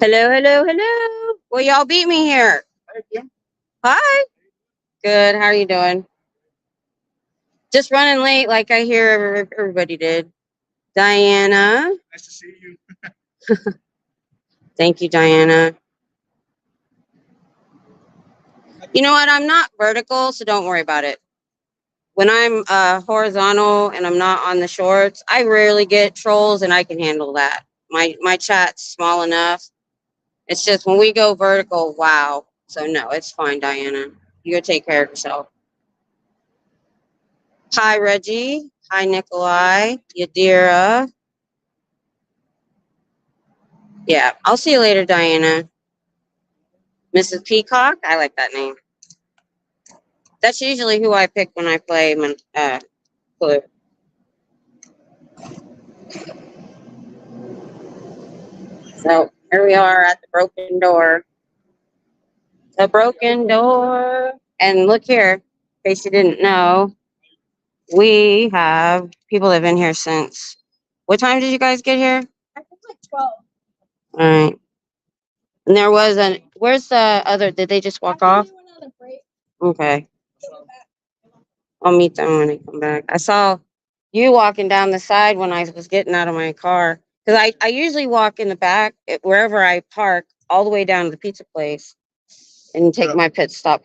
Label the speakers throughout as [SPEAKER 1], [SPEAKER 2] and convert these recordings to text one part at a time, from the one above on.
[SPEAKER 1] Hello, hello, hello. Well, y'all beat me here. Hi. Good. How are you doing? Just running late like I hear everybody did. Diana. Nice to see you. Thank you, Diana. You know what? I'm not vertical, so don't worry about it. When I'm horizontal and I'm not on the shorts, I rarely get trolls and I can handle that. My chat's small enough. It's just when we go vertical, wow. So no, it's fine, Diana. You go take care of yourself. Hi, Reggie. Hi, Nikolai. Yadira. Yeah, I'll see you later, Diana. Mrs. Peacock. I like that name. That's usually who I pick when I play Clue. So here we are at the broken door. The broken door. And look here, in case you didn't know, we have people that have been here since. What time did you guys get here? I think like 12. All right. And there was an. Where's the other? Did they just walk off? Okay. I'll meet them when they come back. I saw you walking down the side when I was getting out of my car. Because I usually walk in the back wherever I park, all the way down to the pizza place and take my pit stop.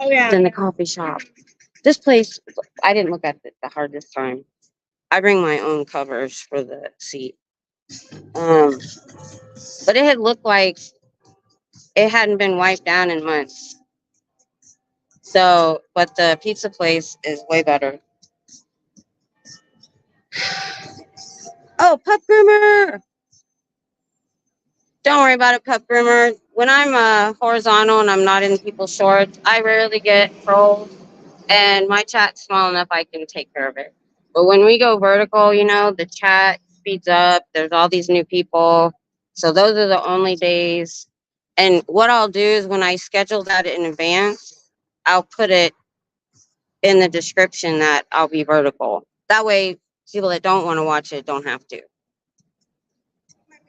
[SPEAKER 1] Oh, yeah. In the coffee shop. This place, I didn't look at it the hardest time. I bring my own covers for the seat. But it had looked like it hadn't been wiped down in months. So, but the pizza place is way better. Oh, Pup Groomer! Don't worry about it, Pup Groomer. When I'm horizontal and I'm not in people's shorts, I rarely get trolls, and my chat's small enough I can take care of it. But when we go vertical, the chat speeds up. There's all these new people. So those are the only days. And what I'll do is when I schedule that in advance, I'll put it in the description that I'll be vertical. That way, people that don't want to watch it don't have to.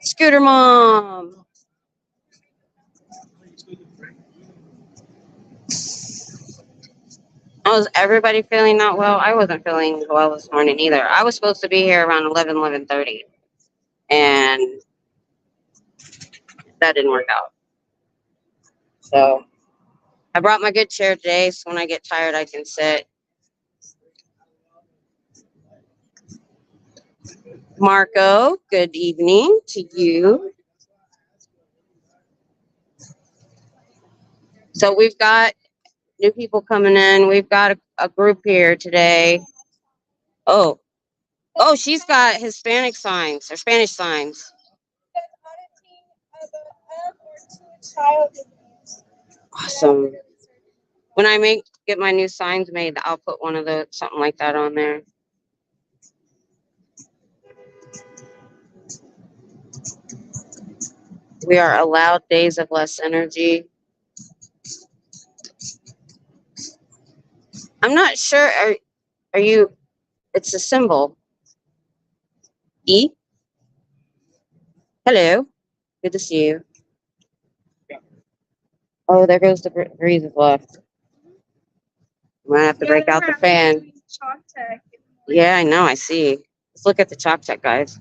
[SPEAKER 1] Scooter Mom. Was everybody feeling not well? I wasn't feeling well this morning either. I was supposed to be here around 11:30, and that didn't work out. So I brought my good chair today, so when I get tired, I can sit. Marco, good evening to you. So we've got new people coming in. We've got a group here today. Oh, she's got Hispanic signs or Spanish signs. Awesome. When I get my new signs made, I'll put one of the something like that on there. We are allowed days of less energy. I'm not sure. Are you? It's a symbol. E. Hello. Good to see you. Oh, there goes the breeze is left. I might have to break out the fan. Yeah, I know. I see. Let's look at the chalk check, guys.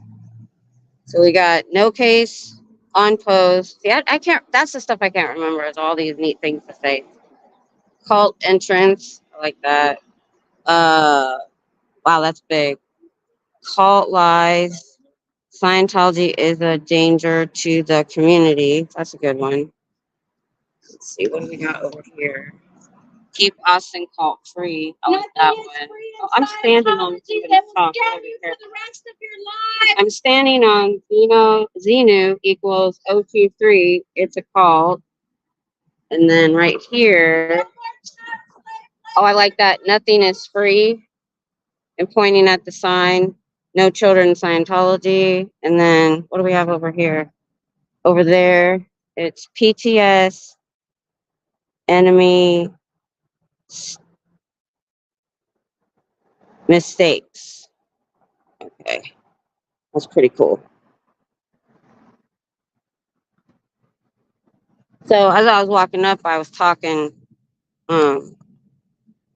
[SPEAKER 1] So we got no case on post. See, I can't. That's the stuff I can't remember. Is all these neat things to say. Cult entrance. I like that. Wow, that's big. Cult lies. Scientology is a danger to the community. That's a good one. Let's see what do we got over here. Keep Austin cult free. I like that one. Oh, I'm standing on I'm standing on Xenu equals 023. It's a cult. And then right here. Oh, I like that. Nothing is free. And pointing at the sign. No children in Scientology. And then what do we have over here? Over there, it's PTS, enemy, mistakes. Okay, that's pretty cool. So as I was walking up, I was talking, um,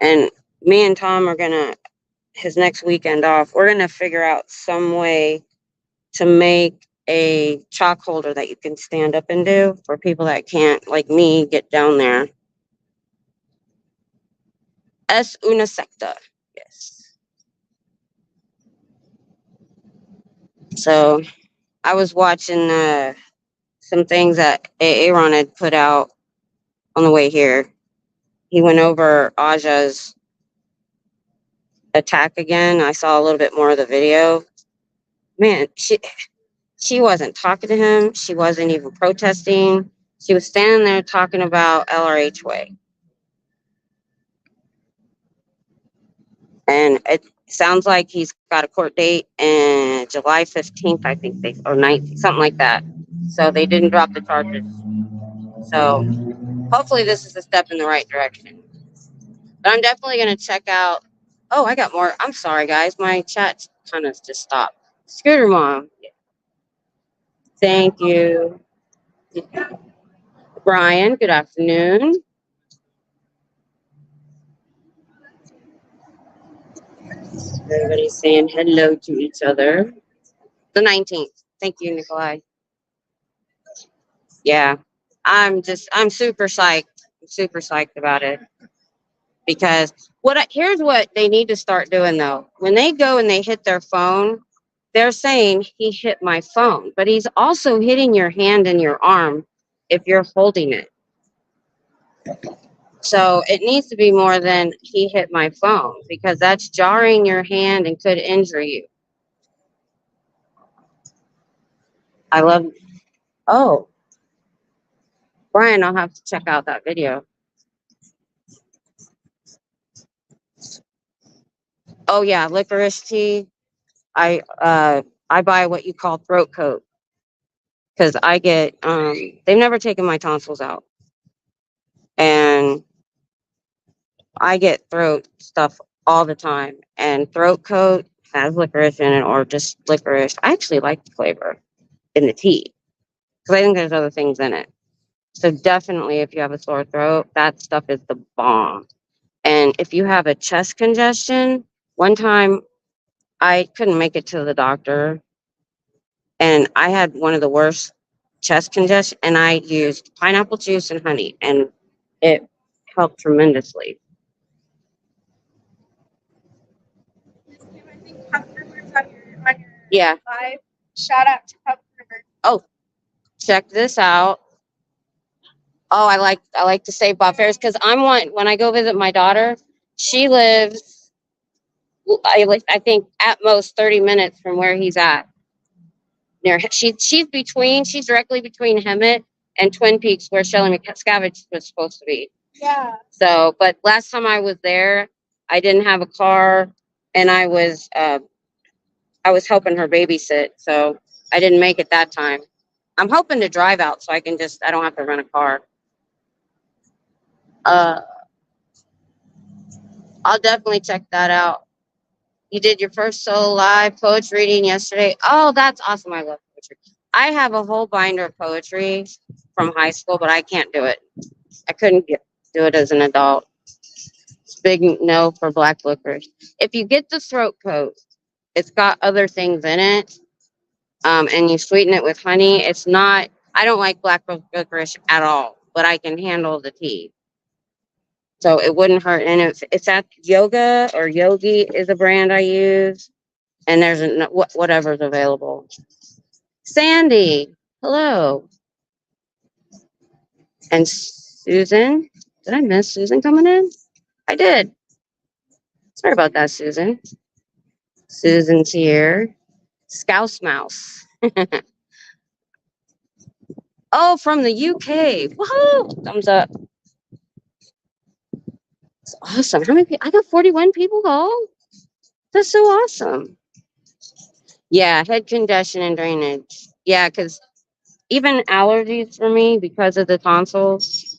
[SPEAKER 1] and me and Tom are gonna his next weekend off. We're gonna figure out some way to make a chalk holder that you can stand up and do for people that can't, like me, get down there. Es una secta. Yes. So I was watching some things that Aaron had put out on the way here. He went over Aja's attack again. I saw a little bit more of the video. Man, she wasn't talking to him. She wasn't even protesting. She was standing there talking about LRH way. And it sounds like he's got a court date in July 15th, I think or 19th, something like that. So they didn't drop the charges. So hopefully this is a step in the right direction. But I'm definitely going to check out. Oh, I got more. I'm sorry, guys. My chat kind of just stopped. Scooter Mom. Thank you. Brian, good afternoon. Everybody's saying hello to each other. The 19th. Thank you, Nikolai. Yeah. I'm super psyched. I'm super psyched about it. Because here's what they need to start doing though. When they go and they hit their phone, they're saying he hit my phone, but he's also hitting your hand and your arm if you're holding it. So it needs to be more than he hit my phone because that's jarring your hand and could injure you. I love. Oh, Brian, I'll have to check out that video. Oh yeah, licorice tea. I buy what you call throat coat because I get they've never taken my tonsils out, and I get throat stuff all the time. And throat coat has licorice in it, or just licorice. I actually like the flavor in the tea because I think there's other things in it. So definitely, if you have a sore throat, that stuff is the bomb. And if you have a chest congestion, one time I couldn't make it to the doctor, and I had one of the worst chest congestion, and I used pineapple juice and honey, and it helped tremendously. Yeah.
[SPEAKER 2] Live. Shout out to Cup River.
[SPEAKER 1] Oh, check this out. Oh, I like to save Bob Ferris because when I go visit my daughter, she lives I think at most 30 minutes from where he's at. She's directly between Hemet and Twin Peaks where Shelley McScavage was supposed to be.
[SPEAKER 2] Yeah.
[SPEAKER 1] So, but last time I was there, I didn't have a car, and I was helping her babysit, so I didn't make it that time. I'm hoping to drive out so I don't have to rent a car. I'll definitely check that out. You did your first solo live poetry reading yesterday. Oh, that's awesome. I love poetry. I have a whole binder of poetry from high school, but I can't do it. I couldn't do it as an adult. It's big no for black licorice. If you get the throat coat, it's got other things in it, and you sweeten it with honey. It's not, I don't like black licorice at all, but I can handle the tea. So it wouldn't hurt. And it's at Yoga or Yogi is a brand I use. And there's whatever's available. Sandy, hello. And Susan, did I miss Susan coming in? I did. Sorry about that, Susan. Susan's here. Scouse Mouse. Oh, from the UK. Woohoo! Thumbs up. It's awesome. How many people? I got 41 people go. That's so awesome. Yeah, head congestion and drainage. Yeah, because even allergies for me, because of the tonsils,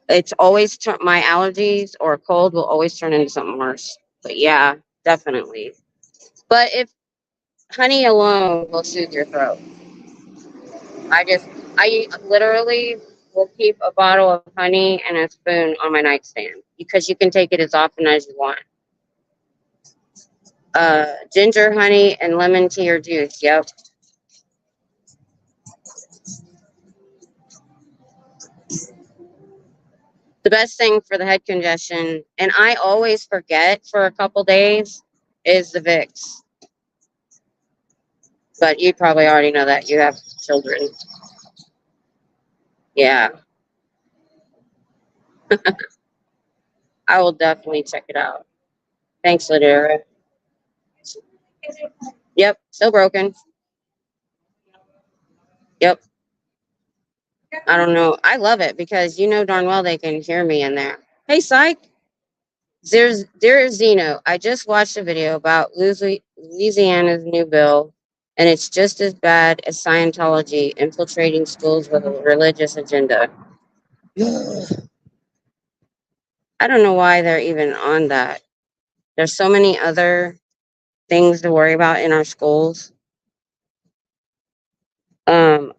[SPEAKER 1] it's always my allergies or a cold will always turn into something worse. But yeah, definitely. But if honey alone will soothe your throat, I literally will keep a bottle of honey and a spoon on my nightstand because you can take it as often as you want. Ginger, honey, and lemon tea or juice. Yep. The best thing for the head congestion, and I always forget for a couple days, is the Vicks. But you probably already know that. You have children. Yeah. I will definitely check it out. Thanks, Ladera. Yep. Still broken. Yep. I don't know. I love it because you know darn well they can hear me in there. Hey, psych. Dear Zeno, I just watched a video about Louisiana's new bill, and it's just as bad as Scientology infiltrating schools with a religious agenda. I don't know why they're even on that. There's so many other things to worry about in our schools.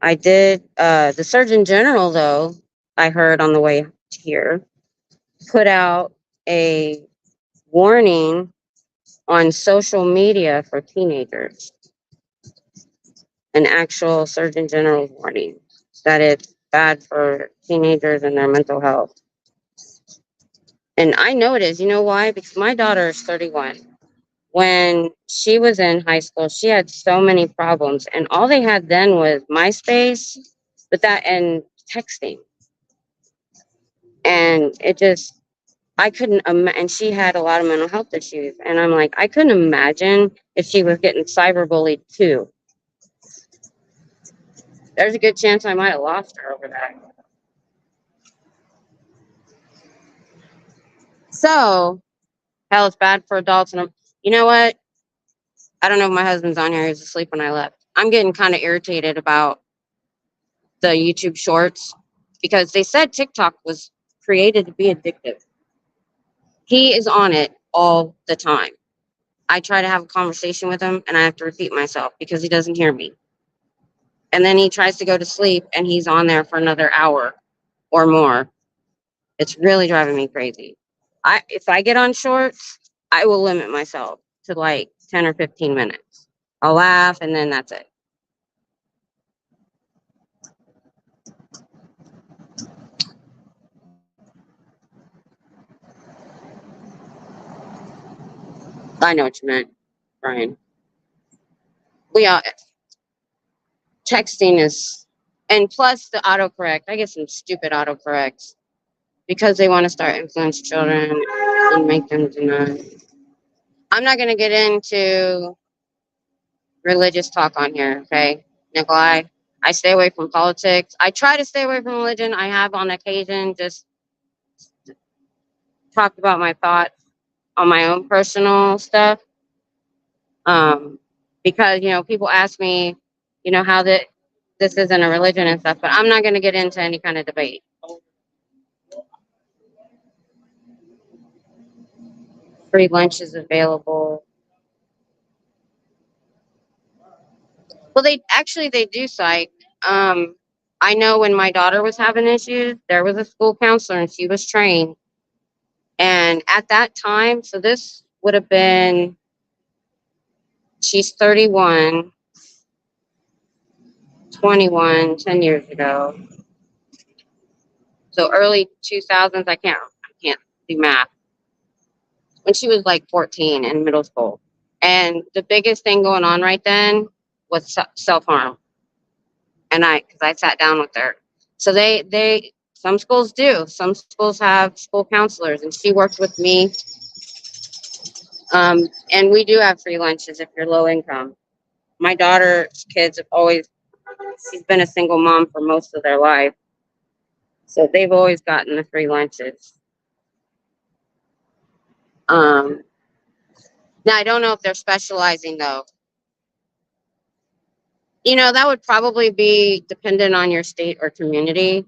[SPEAKER 1] I did, the Surgeon General, though, I heard on the way here, put out a warning on social media for teenagers. An actual Surgeon General's warning that it's bad for teenagers and their mental health. And I know it is. You know why? Because my daughter is 31. When she was in high school, she had so many problems, and all they had then was MySpace, but that and texting. And it just, I couldn't, and she had a lot of mental health issues. And I'm like, I couldn't imagine if she was getting cyberbullied too. There's a good chance I might have lost her over that. So, hell, it's bad for adults. And you know what? I don't know if my husband's on here. He was asleep when I left. I'm getting kind of irritated about the YouTube shorts because they said TikTok was created to be addictive. He is on it all the time. I try to have a conversation with him and I have to repeat myself because he doesn't hear me. And then he tries to go to sleep and he's on there for another hour or more. It's really driving me crazy. If I get on shorts, I will limit myself to like 10 or 15 minutes. I'll laugh and then that's it. I know what you meant, Brian. We are texting is, and plus the autocorrect. I get some stupid autocorrects because they want to start influence children and make them deny. I'm not going to get into religious talk on here, okay, Nikolai? I stay away from politics. I try to stay away from religion. I have on occasion just talked about my thoughts on my own personal stuff. Because, you know, people ask me, you know, how this isn't a religion and stuff, but I'm not going to get into any kind of debate. Free lunch is available. Well, they do cite. I know when my daughter was having issues, there was a school counselor and she was trained. And at that time, so this would have been, she's 31, 21, 10 years ago. So early 2000s, I can't do math. When she was like 14 in middle school. And the biggest thing going on right then was self-harm. And because I sat down with her. So some schools do. Some schools have school counselors, and she worked with me. And we do have free lunches if you're low income. My daughter's kids have she's been a single mom for most of their life. So they've always gotten the free lunches. Now, I don't know if they're specializing, though. You know, that would probably be dependent on your state or community.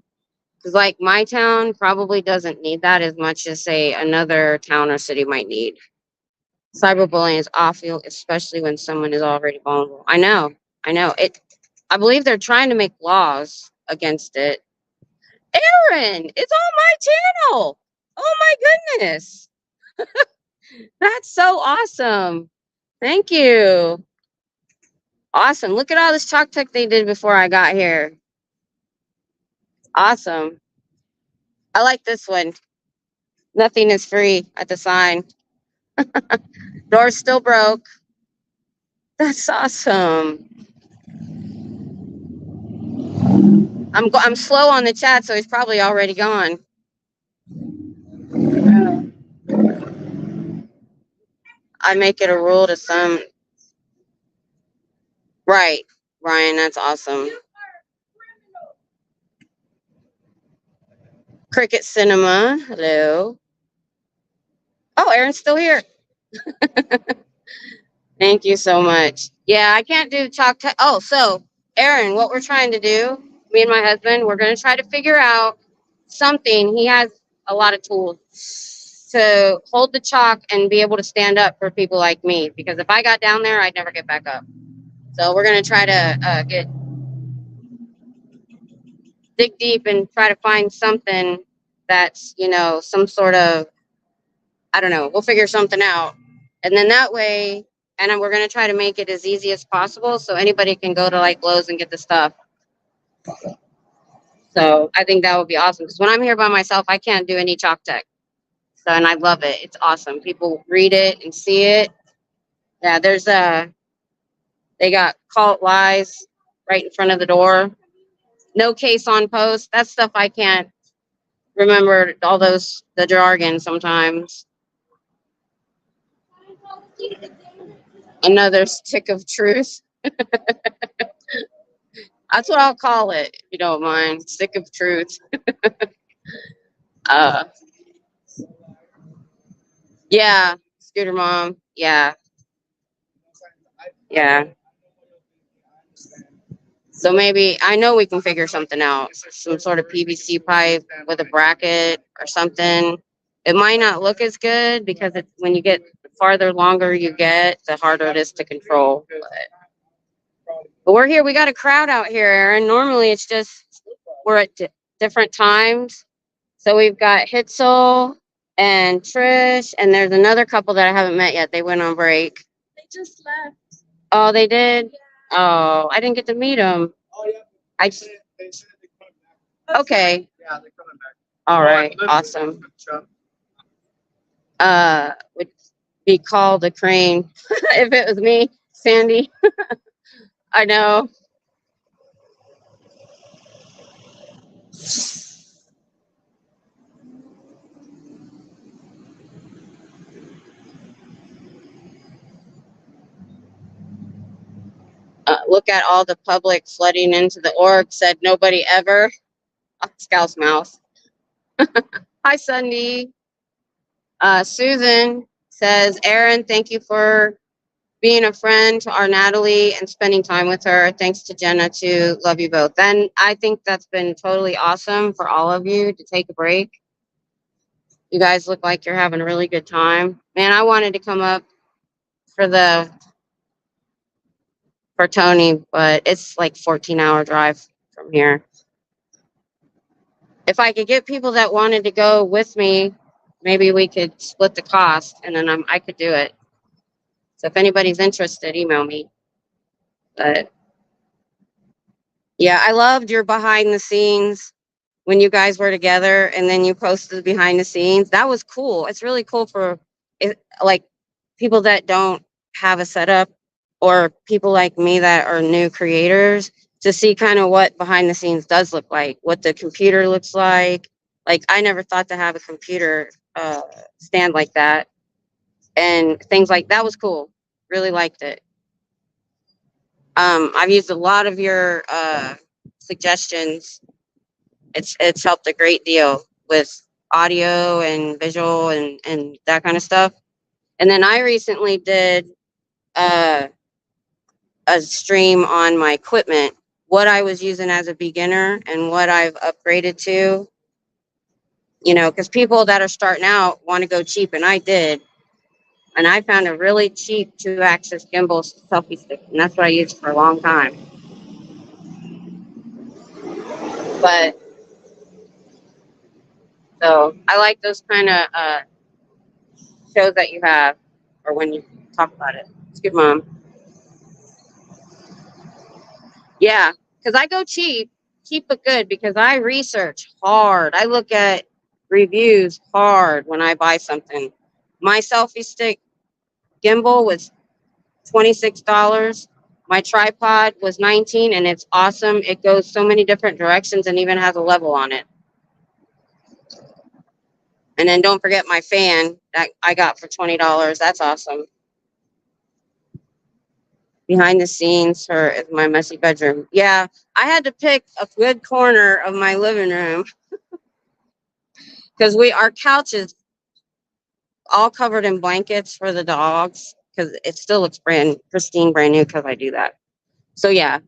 [SPEAKER 1] Because, like, my town probably doesn't need that as much as, say, another town or city might need. Cyberbullying is awful, especially when someone is already vulnerable. I know. I believe they're trying to make laws against it. Aaron, it's on my channel. Oh my goodness. That's so awesome. Thank you. Awesome. Look at all this chalk tech they did before I got here. Awesome. I like this one. Nothing is free at the sign. Door's still broke. That's awesome. I'm slow on the chat, so he's probably already gone. I make it a rule to some. Right, Ryan, that's awesome. Cricket Cinema, hello. Oh, Aaron's still here. Thank you so much. Yeah, I can't do chalk tech. Oh, so Aaron, what we're trying to do, me and my husband, we're going to try to figure out something. He has a lot of tools to hold the chalk and be able to stand up for people like me. Because if I got down there, I'd never get back up. So we're going to try to dig deep and try to find something that's, you know, some sort of, I don't know, we'll figure something out. And then that way, and then we're going to try to make it as easy as possible so anybody can go to like Lowe's and get the stuff. So I think that would be awesome because when I'm here by myself, I can't do any chalk tech. So, and I love it. It's awesome. People read it and see it. Yeah, there's they got cult lies right in front of the door. No case on post. That's stuff I can't remember, all those, the jargon sometimes. Another stick of truth. That's what I'll call it, if you don't mind. Stick of truth. Yeah, Scooter Mom. Yeah. Yeah. So maybe, I know we can figure something out. Some sort of PVC pipe with a bracket or something. It might not look as good because it's, when you get the farther longer you get, the harder it is to control. But we're here. We got a crowd out here, Aaron. Normally it's just, we're at different times. So we've got Hitzel and Trish, and there's another couple that I haven't met yet. They went on break.
[SPEAKER 2] They just left.
[SPEAKER 1] Oh, they did? Oh, I didn't get to meet them.
[SPEAKER 3] Oh, yeah.
[SPEAKER 1] I
[SPEAKER 3] They said they're coming back.
[SPEAKER 1] okay.
[SPEAKER 3] Yeah, they're coming back.
[SPEAKER 1] All right. Awesome. Would be called a crane if it was me, Sandy. I know. Look at all the public flooding into the org. Said nobody ever. Oh, Scout's mouse. Hi, Sunday. Susan says, Aaron, thank you for being a friend to our Natalie and spending time with her. Thanks to Jenna too. Love you both. And I think that's been totally awesome for all of you to take a break. You guys look like you're having a really good time. Man, I wanted to come up for Tony, but it's like 14-hour drive from here. If I could get people that wanted to go with me, maybe we could split the cost and then I could do it. So if anybody's interested, email me. But yeah, I loved your behind the scenes when you guys were together and then you posted behind the scenes. That was cool. It's really cool for like people that don't have a setup or people like me that are new creators to see kind of what behind the scenes does look like, what the computer looks like. Like I never thought to have a computer stand like that and things like that was cool. Really liked it. I've used a lot of your suggestions. It's helped a great deal with audio and visual and that kind of stuff. And then I recently did a stream on my equipment, what I was using as a beginner and what I've upgraded to. You know, because people that are starting out want to go cheap, and I did. And I found a really cheap 2-axis gimbal selfie stick, and that's what I used for a long time. But So I like those kind of shows that you have, or when you talk about it. It's good, Mom. Yeah, because I go cheap but good, because I research hard. I look at reviews hard when I buy something. My selfie stick gimbal was $26. My tripod was $19, and it's awesome. It goes so many different directions and even has a level on it. And then don't forget my fan that I got for $20. That's awesome. Behind the scenes, her is my messy bedroom. Yeah, I had to pick a good corner of my living room because our couch is all covered in blankets for the dogs, because it still looks pristine, brand new, because I do that. So yeah,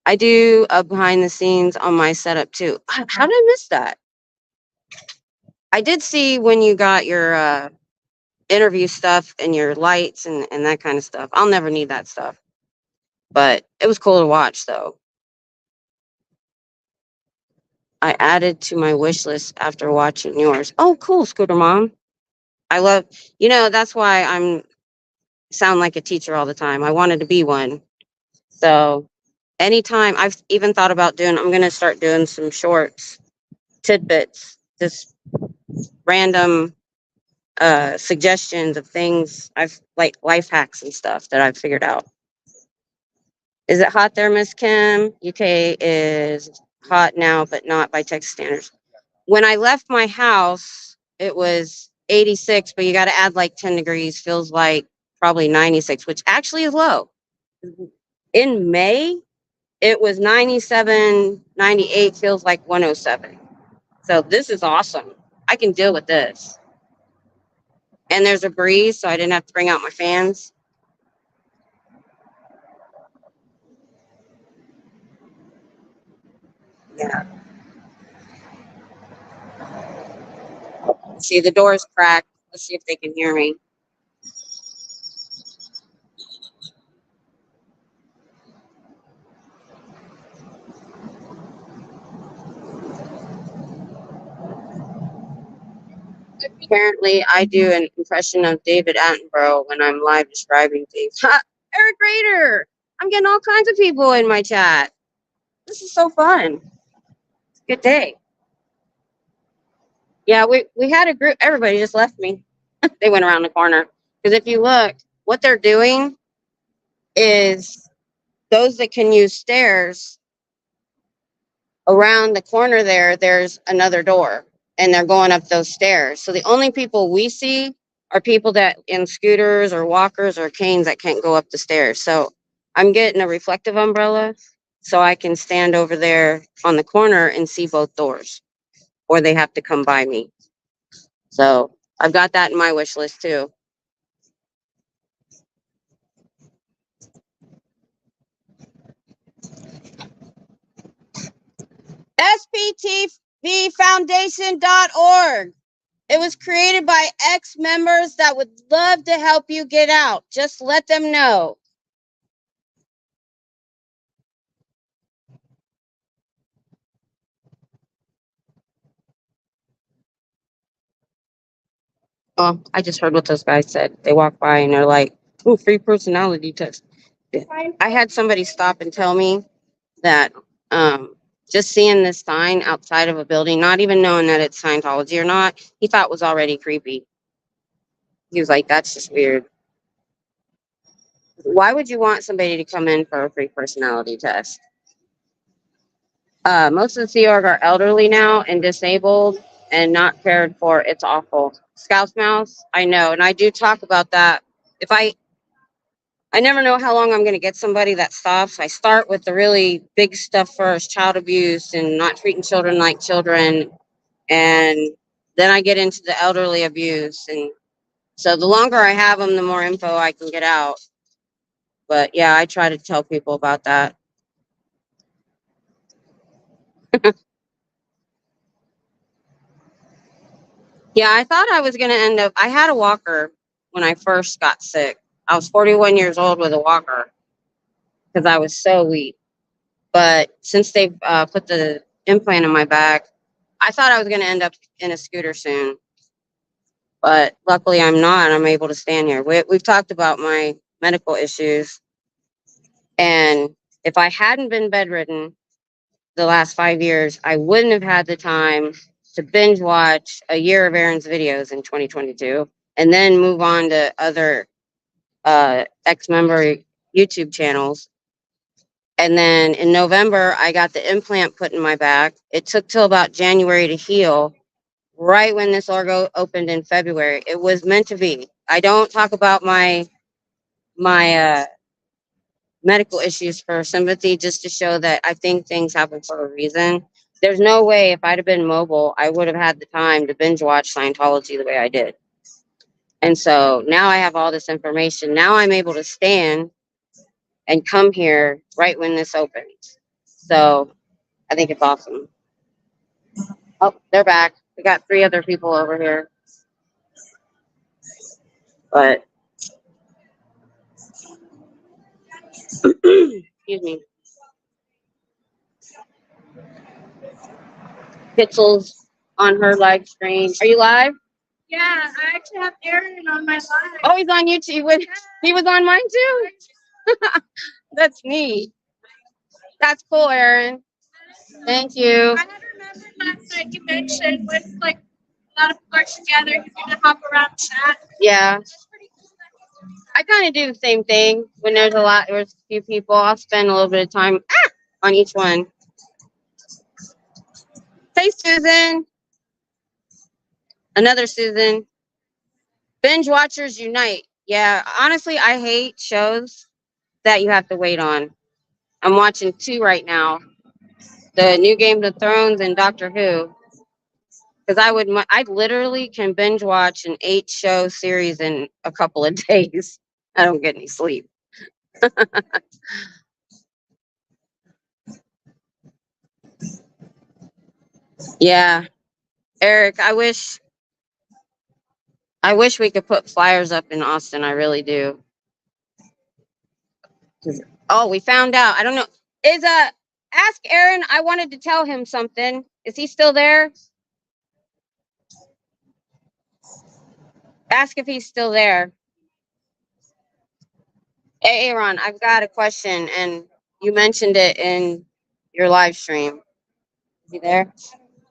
[SPEAKER 1] I do a behind the scenes on my setup too. How did I miss that? I did see when you got your interview stuff and your lights and that kind of stuff. I'll never need that stuff, but it was cool to watch though. I added to my wish list after watching yours. Oh, cool, Scooter Mom. I love, that's why I'm sound like a teacher all the time. I wanted to be one. So anytime, I've even thought about I'm going to start doing some shorts, tidbits, just random suggestions of things I've like life hacks and stuff that I've figured out. Is it hot there, Miss Kim? UK is hot now, but not by Texas standards. When I left my house, it was 86, but you got to add like 10 degrees. Feels like probably 96, which actually is low. In May, it was 97, 98, feels like 107. So this is awesome. I can deal with this. And there's a breeze, so I didn't have to bring out my fans. Yeah. See, the door's cracked. Let's see if they can hear me. Apparently, I do an impression of David Attenborough when I'm live describing things. Ha! Eric Rader! I'm getting all kinds of people in my chat. This is so fun. It's a good day. Yeah, we had a group. Everybody just left me. They went around the corner. Because if you look, what they're doing is those that can use stairs, around the corner there's another door, and they're going up those stairs. So the only people we see are people that in scooters or walkers or canes that can't go up the stairs. So I'm getting a reflective umbrella so I can stand over there on the corner and see both doors, or they have to come by me. So I've got that in my wish list too. SPTVfoundation.org. It was created by ex-members that would love to help you get out. Just let them know. Oh, I just heard what those guys said. They walked by and they're like, "Oh, free personality test." I had somebody stop and tell me that just seeing this sign outside of a building, not even knowing that it's Scientology or not, he thought was already creepy. He was like, "That's just weird. Why would you want somebody to come in for a free personality test?" Most of the Sea Org are elderly now and disabled and not cared for. It's awful. Scout's Mouse, I know, and I do talk about that. If I never know how long I'm going to get somebody that stops. I start with the really big stuff first, child abuse and not treating children like children, and then I get into the elderly abuse. And so the longer I have them, the more info I can get out. But yeah, I try to tell people about that. Yeah, I thought I was going to end up, I had a walker when I first got sick. I was 41 years old with a walker because I was so weak. But since they've put the implant in my back, I thought I was going to end up in a scooter soon, but luckily I'm not. I'm able to stand here. We've talked about my medical issues, and if I hadn't been bedridden the last 5 years, I wouldn't have had the time to binge watch a year of Aaron's videos in 2022 and then move on to other ex-member YouTube channels. And then in November, I got the implant put in my back. It took till about January to heal, right when this orgo opened in February. It was meant to be. I don't talk about my medical issues for sympathy, just to show that I think things happen for a reason. There's no way if I'd have been mobile, I would have had the time to binge watch Scientology the way I did. And so now I have all this information. Now I'm able to stand and come here right when this opens. So I think it's awesome. Oh, they're back. We got 3 other people over here. But excuse me. Pitzel's on her live stream. Are you live?
[SPEAKER 2] Yeah, I actually have Aaron on my live.
[SPEAKER 1] Oh, he's on YouTube. He was on mine too. That's neat. That's cool, Aaron. Thank you.
[SPEAKER 2] I had remembered last night you mentioned with like a lot of people are together, you're gonna hop around chat.
[SPEAKER 1] Yeah,
[SPEAKER 2] That's pretty cool.
[SPEAKER 1] I kind of do the same thing when there's a few people. I'll spend a little bit of time on each one. Hey, Susan. Another Susan. Binge watchers unite. Yeah, honestly, I hate shows that you have to wait on. I'm watching 2 right now. The new Game of Thrones and Doctor Who. Because I literally can binge watch an 8-show series in a couple of days. I don't get any sleep. Yeah, Eric, I wish we could put flyers up in Austin. I really do. Oh, we found out. I don't know. Ask Aaron. I wanted to tell him something. Is he still there? Ask if he's still there. Hey, Aaron, I've got a question, and you mentioned it in your live stream. Is he there?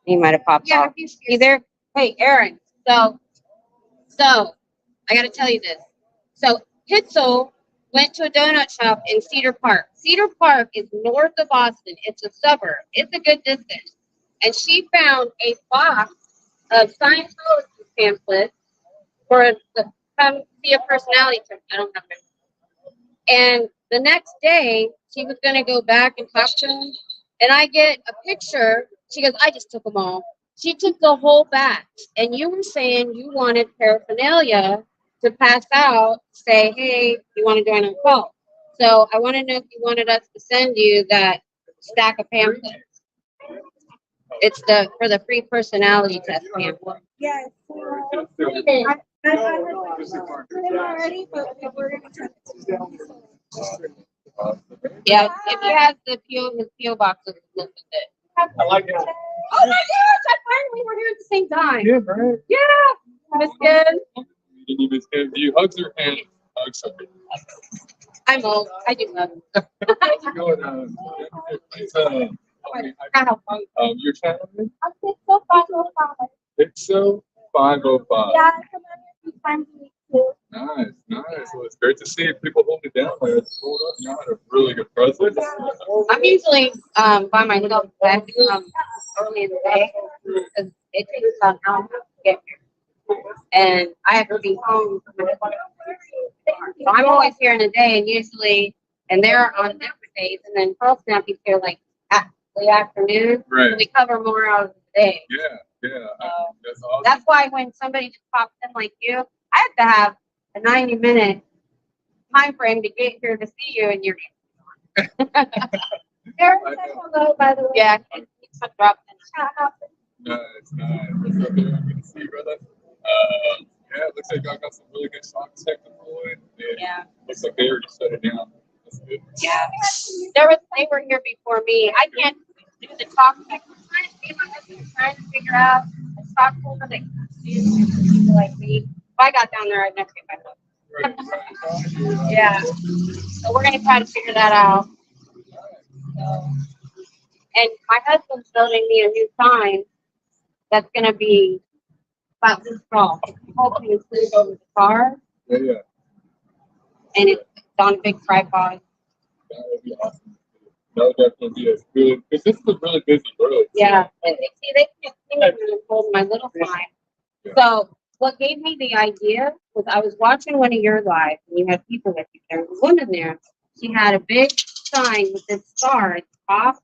[SPEAKER 1] He might have popped
[SPEAKER 2] Yeah,
[SPEAKER 1] off. You there? Hey, Aaron. So I got to tell you this. So Pitzel went to a donut shop in Cedar Park. Cedar Park is north of Austin. It's a suburb. It's a good distance. And she found a box of Scientology pamphlets for the come see a personality test. I don't have it. And the next day, she was going to go back and talk to him. And I get a picture. She goes, I just took them all. She took the whole batch. And you were saying you wanted paraphernalia to pass out, say, hey, you want to join our cult. So I want to know if you wanted us to send you that stack of pamphlets. It's for the free personality test pamphlet.
[SPEAKER 2] Yes. I've already, but we're gonna send it to you.
[SPEAKER 1] Yeah, if he has his PO boxes listed it.
[SPEAKER 3] I like it.
[SPEAKER 1] Oh my gosh, I finally were here at the same time.
[SPEAKER 3] Yeah, right.
[SPEAKER 1] Yeah, Miss Good.
[SPEAKER 3] Did you miss him? Do you hugs or hands? Hugs something.
[SPEAKER 1] I'm old. I do love him.
[SPEAKER 3] Your channel name?
[SPEAKER 2] So 505.
[SPEAKER 3] It's so 505.
[SPEAKER 2] Yeah, I come out here 3 times a week too.
[SPEAKER 3] Nice. Well, it's great to see people hold it down there. You had a really good presence.
[SPEAKER 1] I'm usually by myself. I have to come early in the day because it takes about an hour to get here, and I have to be home. So I'm always here in the day, and they're on different days, and then Pearl Snap is here like at the afternoon.
[SPEAKER 3] Right.
[SPEAKER 1] So we cover more hours of the day.
[SPEAKER 3] Yeah. That's awesome.
[SPEAKER 1] That's why when somebody just pops in like you, I have to have a 90-minute time frame to get here to see you, and you're
[SPEAKER 2] Aaron said hello, by the way.
[SPEAKER 1] yeah. It's a drop in.
[SPEAKER 3] Nice. What's up, man? Good to see you, brother. Yeah, it looks like y'all got some really good songs technical, and
[SPEAKER 1] Yeah.
[SPEAKER 3] looks like they already shut it down. That's good.
[SPEAKER 1] Yeah. They were here before me. I can't do the talk technical side.
[SPEAKER 2] me and my husband are trying to figure out a stockholder that is people like me. If I got down there, I'd never get back up. Yeah. So we're gonna try to figure that out. So, and my husband's building me a new sign that's gonna be about this tall. It's hoping to include over the car,
[SPEAKER 3] Yeah, yeah.
[SPEAKER 2] and it's on a big tripod.
[SPEAKER 3] That would be awesome. That would definitely be as good. Because this is a really busy road.
[SPEAKER 2] Yeah. And see, they can see me when I'm holding my little sign.
[SPEAKER 3] Yeah.
[SPEAKER 2] So what gave me the idea was I was watching one of your lives, and you had people with you. There was a woman there. She had a big sign with this star at the top.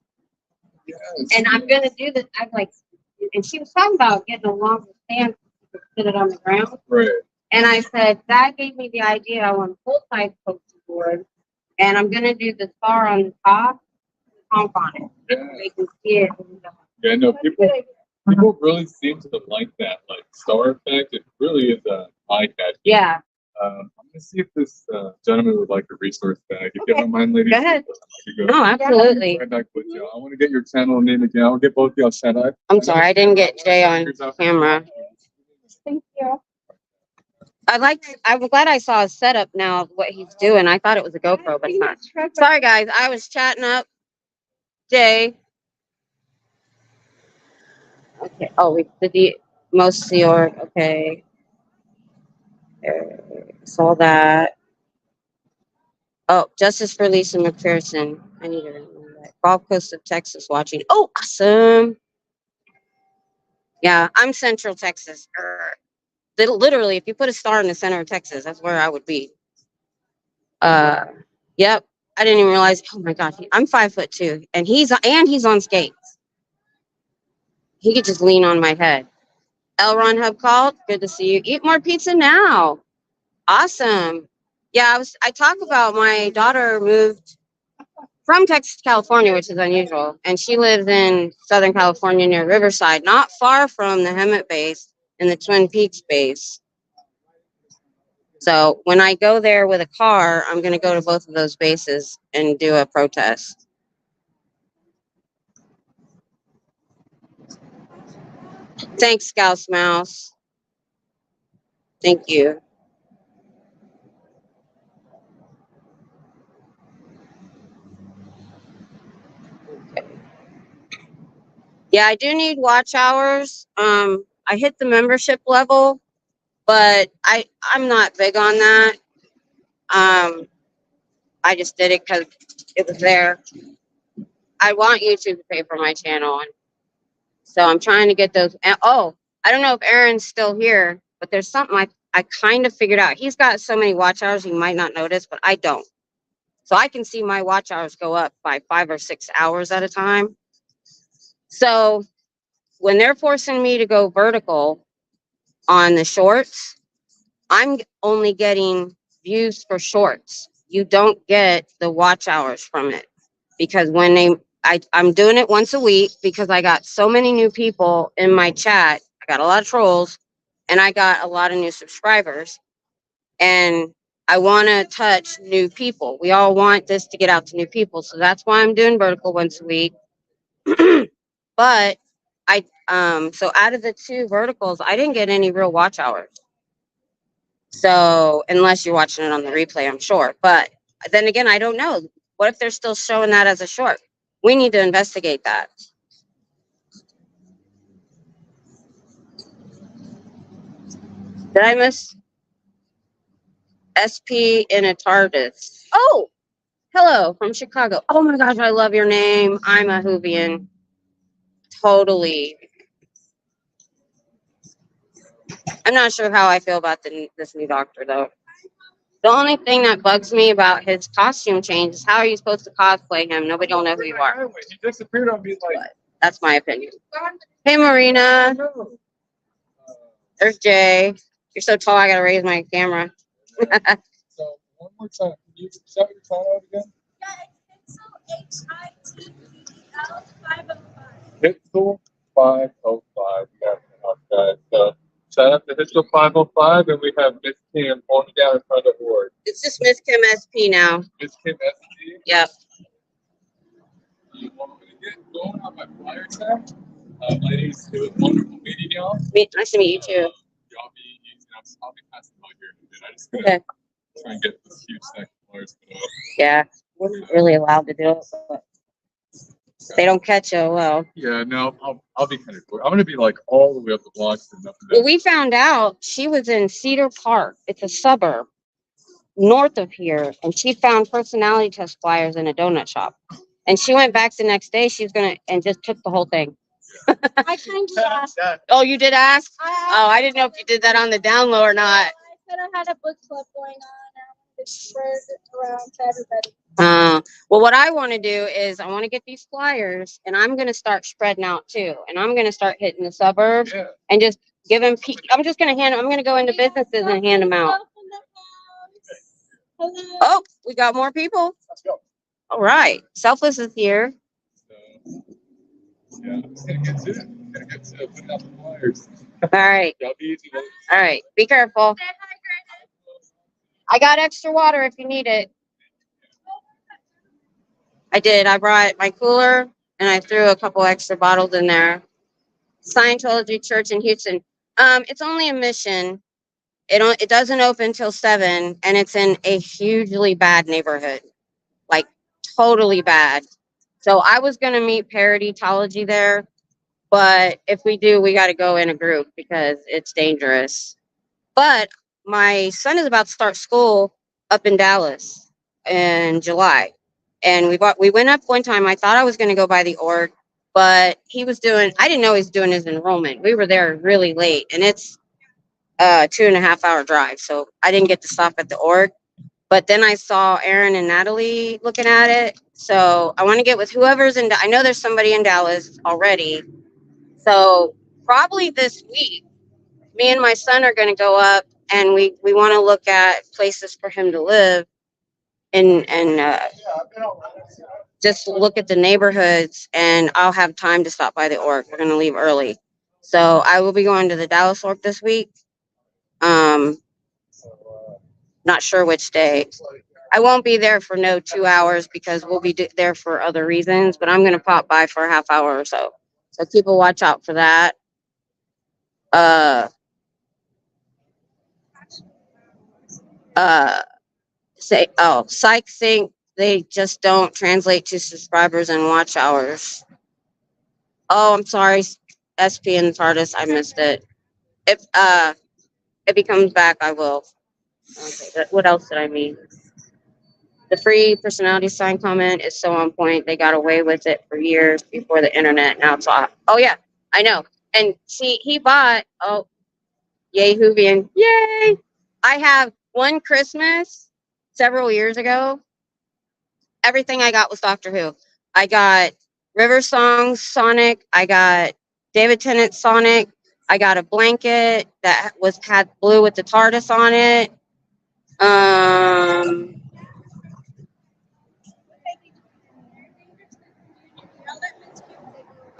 [SPEAKER 3] Yes.
[SPEAKER 2] And I'm gonna do this. I'm like, and she was talking about getting a longer stand to put it on the ground.
[SPEAKER 3] Right.
[SPEAKER 2] And I said that gave me the idea. I want a full size poster board, and I'm gonna do the star on the top, honk on it.
[SPEAKER 3] Yeah.
[SPEAKER 2] They can see it.
[SPEAKER 3] Yeah, no, people really seem to like that, like star effect. It really is eye catching.
[SPEAKER 2] Yeah.
[SPEAKER 3] I'm gonna see if this gentleman would like a resource bag. If you don't mind, ladies.
[SPEAKER 2] Go ahead.
[SPEAKER 3] Go.
[SPEAKER 2] No, absolutely.
[SPEAKER 3] Right back with you. I want to get your channel name again. I'll get both of y'all shout out.
[SPEAKER 1] I'm sorry, I didn't get Jay on camera.
[SPEAKER 2] Thank you.
[SPEAKER 1] I'm glad I saw a setup now of what he's doing. I thought it was a GoPro, but it's not. Sorry guys, I was chatting up Jay. Okay. Oh, we did the most York. Okay. Saw that. Oh, justice for Lisa McPherson. I need to remember that. Gulf Coast of Texas watching. Oh, awesome. Yeah, I'm Central Texas. Literally, if you put a star in the center of Texas, that's where I would be. Yep. I didn't even realize. Oh my gosh, I'm 5'2", and he's on skates. He could just lean on my head. L. Ron Hub called. Good to see you. Eat more pizza now. Awesome. Yeah, I talk about my daughter moved from Texas to California, which is unusual, and she lives in Southern California near Riverside, not far from the Hemet base and the Twin Peaks base. So when I go there with a car, I'm going to go to both of those bases and do a protest. Thanks, Scouse Mouse. Thank you. Okay. Yeah, I do need watch hours. I hit the membership level, but I'm not big on that. I just did it because it was there. I want YouTube to pay for my channel, and so I'm trying to get those. And, oh, I don't know if Aaron's still here, but there's something I kind of figured out. He's got so many watch hours you might not notice, but I don't. So I can see my watch hours go up by 5 or 6 hours at a time. So when they're forcing me to go vertical on the shorts, I'm only getting views for shorts. You don't get the watch hours from it, because when I'm doing it once a week because I got so many new people in my chat. I got a lot of trolls and I got a lot of new subscribers, and I want to touch new people. We all want this to get out to new people. So that's why I'm doing vertical once a week. But so out of the 2 verticals, I didn't get any real watch hours. So unless you're watching it on the replay, I'm sure. But then again, I don't know. What if they're still showing that as a short? We need to investigate that. Did I miss SP in a TARDIS? Oh, hello from Chicago. Oh my gosh, I love your name. I'm a Whovian. Totally. I'm not sure how I feel about this new doctor, though. The only thing that bugs me about his costume change is how are you supposed to cosplay him? Nobody will know who you are.
[SPEAKER 3] He disappeared on me like.
[SPEAKER 1] But that's my opinion. Hey, Marina. There's Jay. You're so tall, I gotta raise my camera.
[SPEAKER 3] So one more time, can you shout your channel out again? Pixel 505. We got enough guys. So shout out to Pixel 505, and we have Miss Kim holding down in front of the board.
[SPEAKER 1] It's just Miss Kim SP now.
[SPEAKER 3] Miss Kim SP.
[SPEAKER 1] Yep.
[SPEAKER 3] You want me to get going on my flyer tab? Ladies, it was wonderful meeting y'all.
[SPEAKER 1] Nice to meet you too.
[SPEAKER 3] Y'all be easy. I'll be passing by here in a bit. I just gotta
[SPEAKER 1] Okay.
[SPEAKER 3] try and get this huge stack of flyers put up.
[SPEAKER 1] Yeah, we're not really allowed to do it, but if they don't catch you, well.
[SPEAKER 3] Yeah, no, I'll be kind of cool. I'm gonna be like all the way up the block and up and
[SPEAKER 1] Well,
[SPEAKER 3] down.
[SPEAKER 1] we found out she was in Cedar Park. It's a suburb north of here, and she found personality test flyers in a donut shop. And she went back the next day. She was gonna and just took the whole thing.
[SPEAKER 2] I kind of asked.
[SPEAKER 1] Oh, you did ask? Oh, I didn't know if you did that on the down low or not.
[SPEAKER 2] I said I had a book club going on. And I wanted to spread it around to everybody.
[SPEAKER 1] Well, what I want to do is I want to get these flyers, and I'm going to start spreading out too. And I'm going to start hitting the suburbs
[SPEAKER 3] Yeah.
[SPEAKER 1] and just give them. I'm just going to I'm going to go into businesses and hand them out.
[SPEAKER 2] Hello.
[SPEAKER 1] Oh, we got more people.
[SPEAKER 3] Let's go.
[SPEAKER 1] All right. Selfless is here.
[SPEAKER 3] So, yeah, I'm just gonna get to it. I'm gonna get to putting out the flyers.
[SPEAKER 1] All right.
[SPEAKER 3] Y'all be easy. Ladies.
[SPEAKER 1] All right. Be careful. I got extra water if you need it. I did. I brought my cooler and I threw a couple extra bottles in there. Scientology Church in Houston. It's only a mission. It doesn't open till 7, and it's in a hugely bad neighborhood, like totally bad. So I was gonna meet Paraditology there, but if we do, we got to go in a group because it's dangerous. But my son is about to start school up in Dallas in July, and we went up one time. I thought I was gonna go by the org, but he was doing. I didn't know he was doing his enrollment. We were there really late, and it's 2.5 hour drive, so I didn't get to stop at the org. But then I saw Aaron and Natalie looking at it, so I want to get with whoever's in. I know there's somebody in Dallas already, so probably this week, me and my son are going to go up, and we want to look at places for him to live, and just look at the neighborhoods, and I'll have time to stop by the org. We're going to leave early, so I will be going to the Dallas org this week. Not sure which day. I won't be there for no 2 hours because we'll be there for other reasons, but I'm going to pop by for a half hour or so. So keep a watch out for that. Psych Sync, they just don't translate to subscribers and watch hours. Oh, I'm sorry, SP and TARDIS, I missed it. If he comes back, I will. Okay, what else did I mean? The free personality sign comment is so on point. They got away with it for years before the internet. Now it's off. Oh yeah, I know. And see, he bought. Oh, yay, Hoovian! Yay! I have one Christmas several years ago. Everything I got was Doctor Who. I got River Song's Sonic. I got David Tennant's Sonic. I got a blanket that had blue with the TARDIS on it.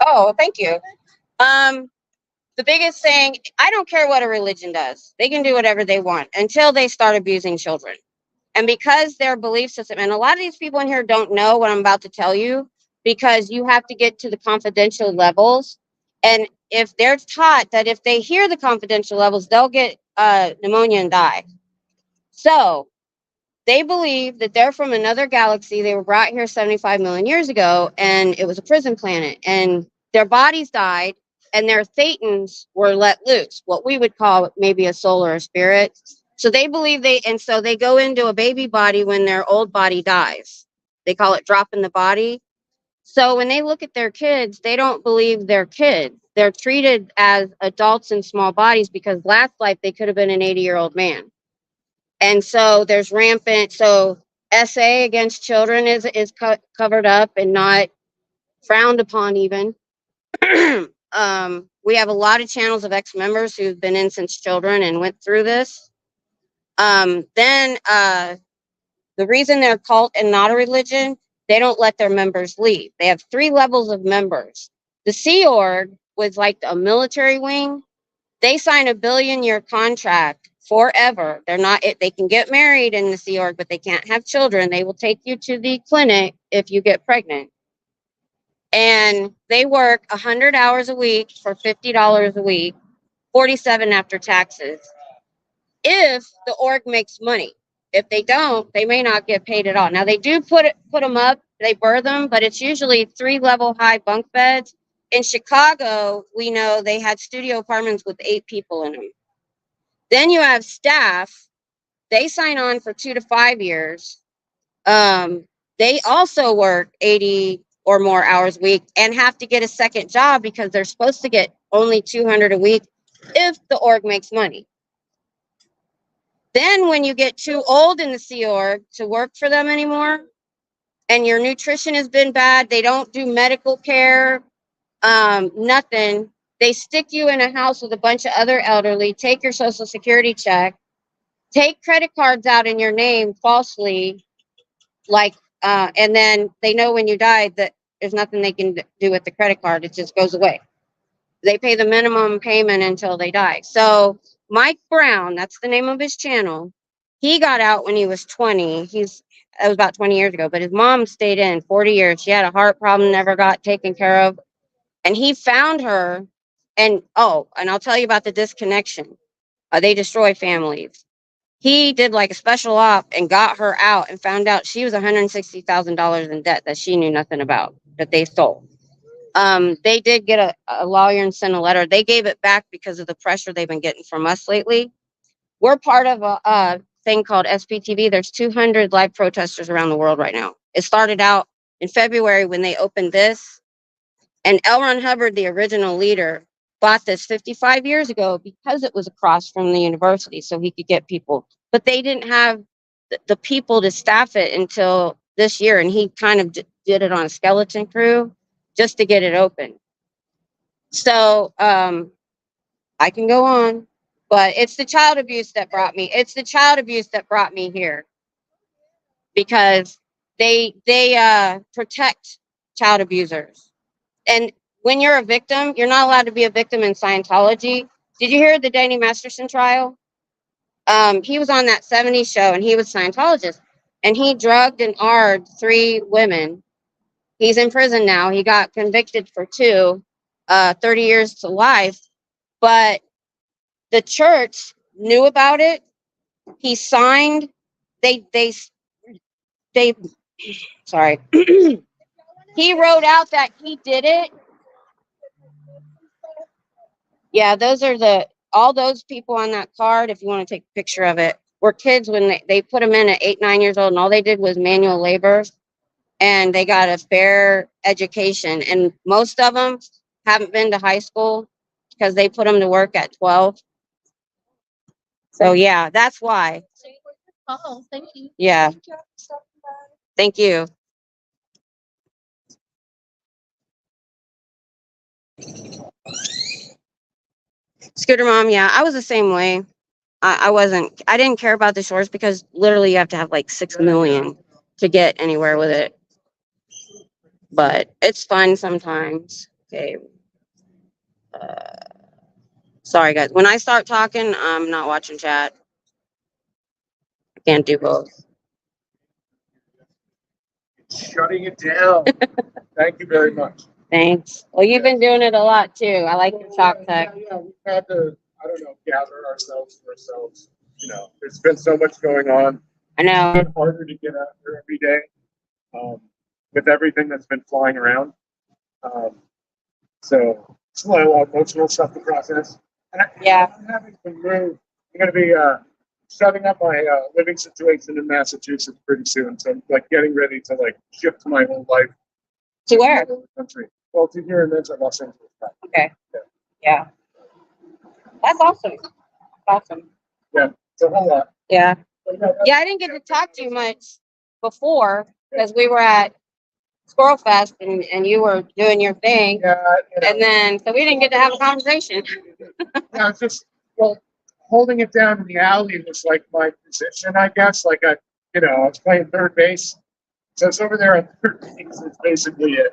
[SPEAKER 1] Oh, thank you. The biggest thing, I don't care what a religion does. They can do whatever they want until they start abusing children. And because their belief system, and a lot of these people in here don't know what I'm about to tell you, because you have to get to the confidential levels. And if they're taught that if they hear the confidential levels, they'll get pneumonia and die. So they believe that they're from another galaxy. They were brought here 75 million years ago, and it was a prison planet. And their bodies died, and their thetans were let loose, what we would call maybe a soul or a spirit. So they believe so they go into a baby body when their old body dies. They call it dropping the body. So when they look at their kids, they don't believe they're kids. They're treated as adults in small bodies because last life they could have been an 80-year-old man. And so there's rampant. So SA against children is covered up and not frowned upon even. We have a lot of channels of ex-members who've been in since children and went through this. The reason they're a cult and not a religion, they don't let their members leave. They have 3 levels of members. The Sea Org was like a military wing. They sign a 1 billion-year contract forever. They can get married in the Sea Org, but they can't have children. They will take you to the clinic if you get pregnant. And they work 100 hours a week for $50 a week, 47 after taxes. If the org makes money. If they don't, they may not get paid at all. Now they do put them up, they birth them, but it's usually 3-level high bunk beds. In Chicago, we know they had studio apartments with 8 people in them. Then you have staff. They sign on for 2 to 5 years. They also work 80 or more hours a week and have to get a second job because they're supposed to get only 200 a week if the org makes money. Then when you get too old in the Sea Org to work for them anymore, and your nutrition has been bad, they don't do medical care, nothing. They stick you in a house with a bunch of other elderly, take your Social Security check, take credit cards out in your name falsely, like, and then they know when you died that there's nothing they can do with the credit card. It just goes away. They pay the minimum payment until they die. So Mike Brown, that's the name of his channel. He got out when he was 20. That was about 20 years ago, but his mom stayed in 40 years. She had a heart problem, never got taken care of. And he found her. And I'll tell you about the disconnection. They destroy families. He did like a special op and got her out and found out she was $160,000 in debt that she knew nothing about, that they stole. They did get a lawyer and sent a letter. They gave it back because of the pressure they've been getting from us lately. We're part of a thing called SPTV. There's 200 live protesters around the world right now. It started out in February when they opened this. And L. Ron Hubbard, the original leader, bought this 55 years ago because it was across from the university so he could get people. But they didn't have the people to staff it until this year. And he kind of did it on a skeleton crew just to get it open. So I can go on, but it's the child abuse that brought me. It's the child abuse that brought me here because they protect child abusers. And when you're a victim, you're not allowed to be a victim in Scientology. Did you hear the Danny Masterson trial? He was on that 70s show and he was a Scientologist and he drugged and AR'd 3 women. He's in prison now. He got convicted for 2, 30 years to life. But the church knew about it. He signed. Sorry. He wrote out that he did it. Yeah, those are all those people on that card, if you want to take a picture of it, were kids when they put them in at 8, 9 years old, and all they did was manual labor. And they got a fair education. And most of them haven't been to high school because they put them to work at 12. So, yeah, that's why.
[SPEAKER 2] Oh, thank you.
[SPEAKER 1] Yeah. Thank you. Scooter Mom, yeah, I was the same way. I didn't care about the shorts because literally you have to have like 6 million to get anywhere with it. But it's fun sometimes. Okay. Sorry, guys. When I start talking, I'm not watching chat. I can't do both.
[SPEAKER 3] Shutting it down. Thank you very much.
[SPEAKER 1] Thanks. Well, you've been doing it a lot too. I like your talk tech.
[SPEAKER 3] Yeah, we've had to, gather ourselves for ourselves. There's been so much going on.
[SPEAKER 1] I know.
[SPEAKER 3] It's been harder to get out there every day with everything that's been flying around. So it's a lot of emotional stuff to process. And I'm having to move. I'm going to be setting up my living situation in Massachusetts pretty soon. So I'm getting ready to shift my whole life.
[SPEAKER 1] To where?
[SPEAKER 3] Country. Well, to here in Los Angeles.
[SPEAKER 1] Okay. Yeah. That's awesome. Awesome.
[SPEAKER 3] Yeah, it's a whole lot.
[SPEAKER 1] Yeah. Yeah, I didn't get to talk to you much before because we were at Squirrel Fest and you were doing your thing.
[SPEAKER 3] Yeah.
[SPEAKER 1] And then, so we didn't get to have a conversation.
[SPEAKER 3] Yeah, it's just, holding it down in the alley was my position, I guess. I was playing third base. So it's over there on third base is basically it.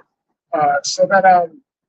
[SPEAKER 3] So that,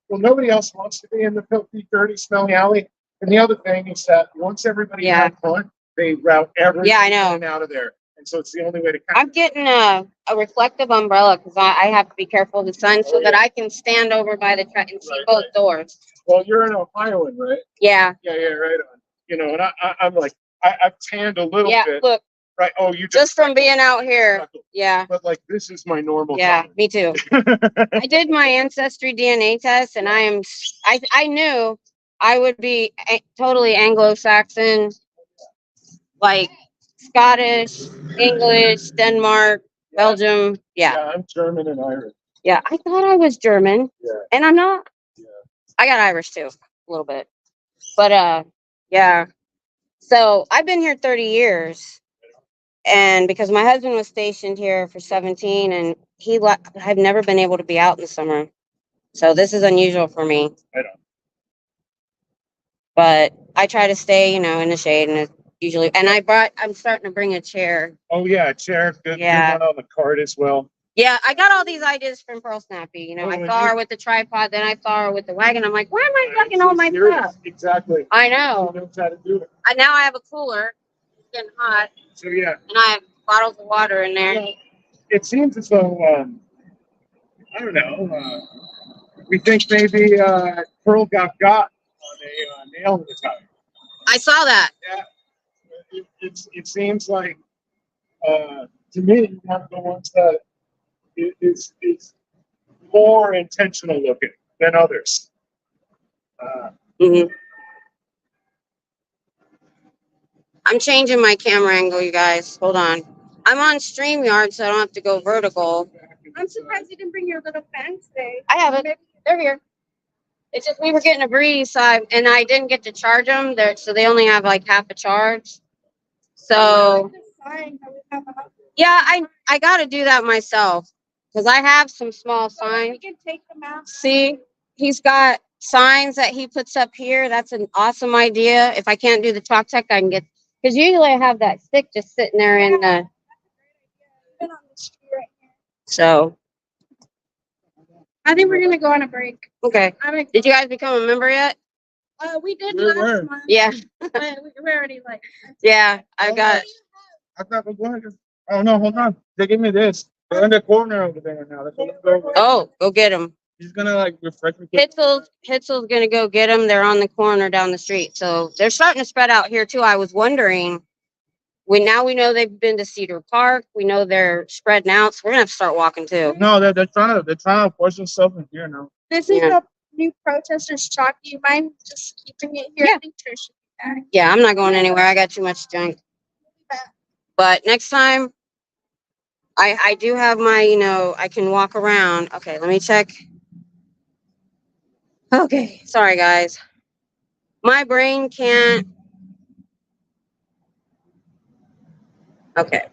[SPEAKER 3] nobody else wants to be in the filthy, dirty, smelly alley. And the other thing is that once everybody has fun, they route everything
[SPEAKER 1] I know.
[SPEAKER 3] out of there. And so it's the only way to
[SPEAKER 1] I'm getting a reflective umbrella because I have to be careful of the sun so that I can stand over by the truck and see
[SPEAKER 3] Right,
[SPEAKER 1] both
[SPEAKER 3] right.
[SPEAKER 1] doors.
[SPEAKER 3] Well, you're an Ohioan, right?
[SPEAKER 1] Yeah.
[SPEAKER 3] Yeah, right on. You know, and I'm like, I've tanned a little
[SPEAKER 1] Yeah.
[SPEAKER 3] bit.
[SPEAKER 1] Look,
[SPEAKER 3] Right. Oh, you
[SPEAKER 1] just from being out here.
[SPEAKER 3] freckled.
[SPEAKER 1] Yeah.
[SPEAKER 3] But like, this is my normal
[SPEAKER 1] Yeah.
[SPEAKER 3] color.
[SPEAKER 1] Me too. I did my ancestry DNA test, and I knew I would be totally Anglo-Saxon, like Scottish, English, Denmark, Belgium. Yeah.
[SPEAKER 3] Yeah, I'm German and Irish.
[SPEAKER 1] Yeah. I thought I was German,
[SPEAKER 3] Yeah.
[SPEAKER 1] and I'm not.
[SPEAKER 3] Yeah.
[SPEAKER 1] I got Irish too, a little bit. But yeah. So I've been here 30 years. And because my husband was stationed here for 17 and I've never been able to be out in the summer. So this is unusual for me.
[SPEAKER 3] I know.
[SPEAKER 1] But I try to stay, in the shade and and I'm starting to bring a chair.
[SPEAKER 3] Oh yeah, chair. Good.
[SPEAKER 1] Yeah.
[SPEAKER 3] Good one on the cart as well.
[SPEAKER 1] Yeah, I got all these ideas from Pearl Snappy.
[SPEAKER 3] Oh,
[SPEAKER 1] I
[SPEAKER 3] when
[SPEAKER 1] saw
[SPEAKER 3] you-
[SPEAKER 1] her with the tripod, then I saw her with the wagon. I'm like, where am I fucking all my
[SPEAKER 3] Serious.
[SPEAKER 1] stuff?
[SPEAKER 3] Exactly.
[SPEAKER 1] I
[SPEAKER 3] Who
[SPEAKER 1] know.
[SPEAKER 3] knows how to do it?
[SPEAKER 1] Now I have a cooler. It's getting hot.
[SPEAKER 3] So yeah,
[SPEAKER 1] And I have bottles of water in there.
[SPEAKER 3] well, it seems as though I don't know. We think maybe Pearl got on a nail in the tire.
[SPEAKER 1] I saw that.
[SPEAKER 3] Yeah, it seems like to me one of the ones that is more intentional looking than others.
[SPEAKER 1] Mhm. I'm changing my camera angle, you guys. Hold on. I'm on StreamYard, so I don't have to go vertical.
[SPEAKER 2] I'm surprised you didn't bring your little fans today.
[SPEAKER 1] I have it. They're here. It's just we were getting a breeze, and I didn't get to charge them. So they only have like half a charge. So yeah, I got to do that myself because I have some small signs.
[SPEAKER 2] We can take them out.
[SPEAKER 1] See, he's got signs that he puts up here. That's an awesome idea. If I can't do the chalk tech, I can get, because usually I have that stick just sitting there in the,
[SPEAKER 2] Been on the street right here.
[SPEAKER 1] so,
[SPEAKER 2] I think we're gonna go on a break.
[SPEAKER 1] okay. Did you guys become a member yet?
[SPEAKER 2] We did
[SPEAKER 3] We
[SPEAKER 2] last
[SPEAKER 3] were.
[SPEAKER 2] month.
[SPEAKER 1] Yeah.
[SPEAKER 2] But we're already like.
[SPEAKER 1] Yeah, I've got,
[SPEAKER 3] I thought we're going to. Oh no, hold on. They give me this. They're in the corner over there now. Let's go.
[SPEAKER 1] oh, go get them.
[SPEAKER 3] He's gonna like refresh me.
[SPEAKER 1] Hitzel's gonna go get them. They're on the corner down the street. So they're starting to spread out here too. I was wondering, we know they've been to Cedar Park. We know they're spreading out. So we're gonna have to start walking too.
[SPEAKER 3] No, they're trying to force themselves in here now.
[SPEAKER 2] This is
[SPEAKER 1] Yeah.
[SPEAKER 2] the new protesters chalk. Do you mind just keeping it here?
[SPEAKER 1] Yeah.
[SPEAKER 2] I think Trish should be back.
[SPEAKER 1] Yeah, I'm not going anywhere. I got too much junk. But next time, I do have my, I can walk around. Okay, let me check. Okay, sorry guys. My brain can't. Okay.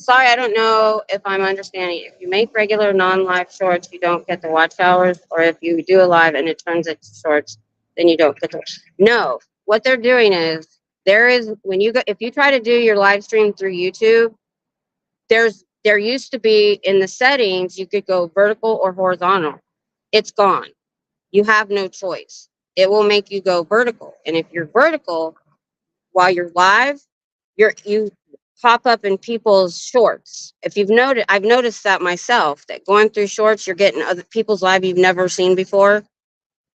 [SPEAKER 1] Sorry, I don't know if I'm understanding. If you make regular non-live shorts, you don't get the watch hours, or if you do a live and it turns into shorts, then you don't get the. No, what they're doing is if you try to do your live stream through YouTube, there used to be in the settings you could go vertical or horizontal. It's gone. You have no choice. It will make you go vertical, and if you're vertical while you're live, you pop up in people's shorts. If you've noticed, I've noticed that myself, that going through shorts, you're getting other people's live you've never seen before.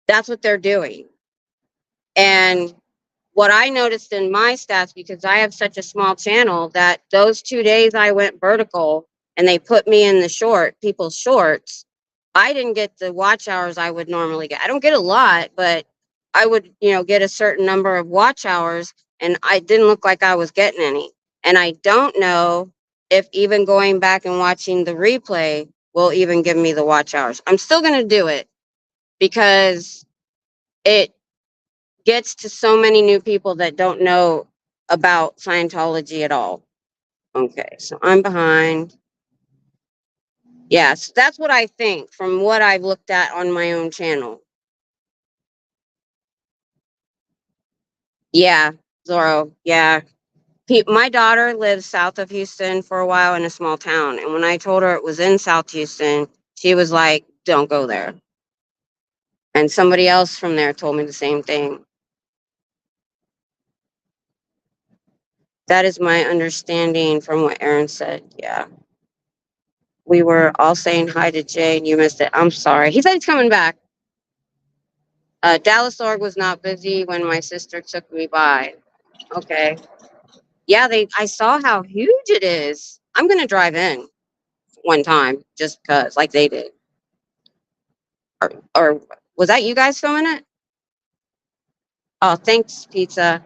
[SPEAKER 1] That's what they're doing. And what I noticed in my stats, because I have such a small channel, that those 2 days I went vertical and they put me in the people's shorts, I didn't get the watch hours I would normally get. I don't get a lot, but I would, get a certain number of watch hours, and I didn't look like I was getting any. And I don't know if even going back and watching the replay will even give me the watch hours. I'm still going to do it because it gets to so many new people that don't know about Scientology at all. Okay, so I'm behind. Yes, that's what I think from what I've looked at on my own channel. Yeah, Zorro, yeah. My daughter lives south of Houston for a while in a small town. And when I told her it was in South Houston, she was like, don't go there. And somebody else from there told me the same thing. That is my understanding from what Aaron said. Yeah. We were all saying hi to Jay and you missed it. I'm sorry. He said he's coming back. Dallas Org was not busy when my sister took me by. Okay. Yeah, I saw how huge it is. I'm gonna drive in one time just because, like they did. Or was that you guys filming it? Oh, thanks, pizza.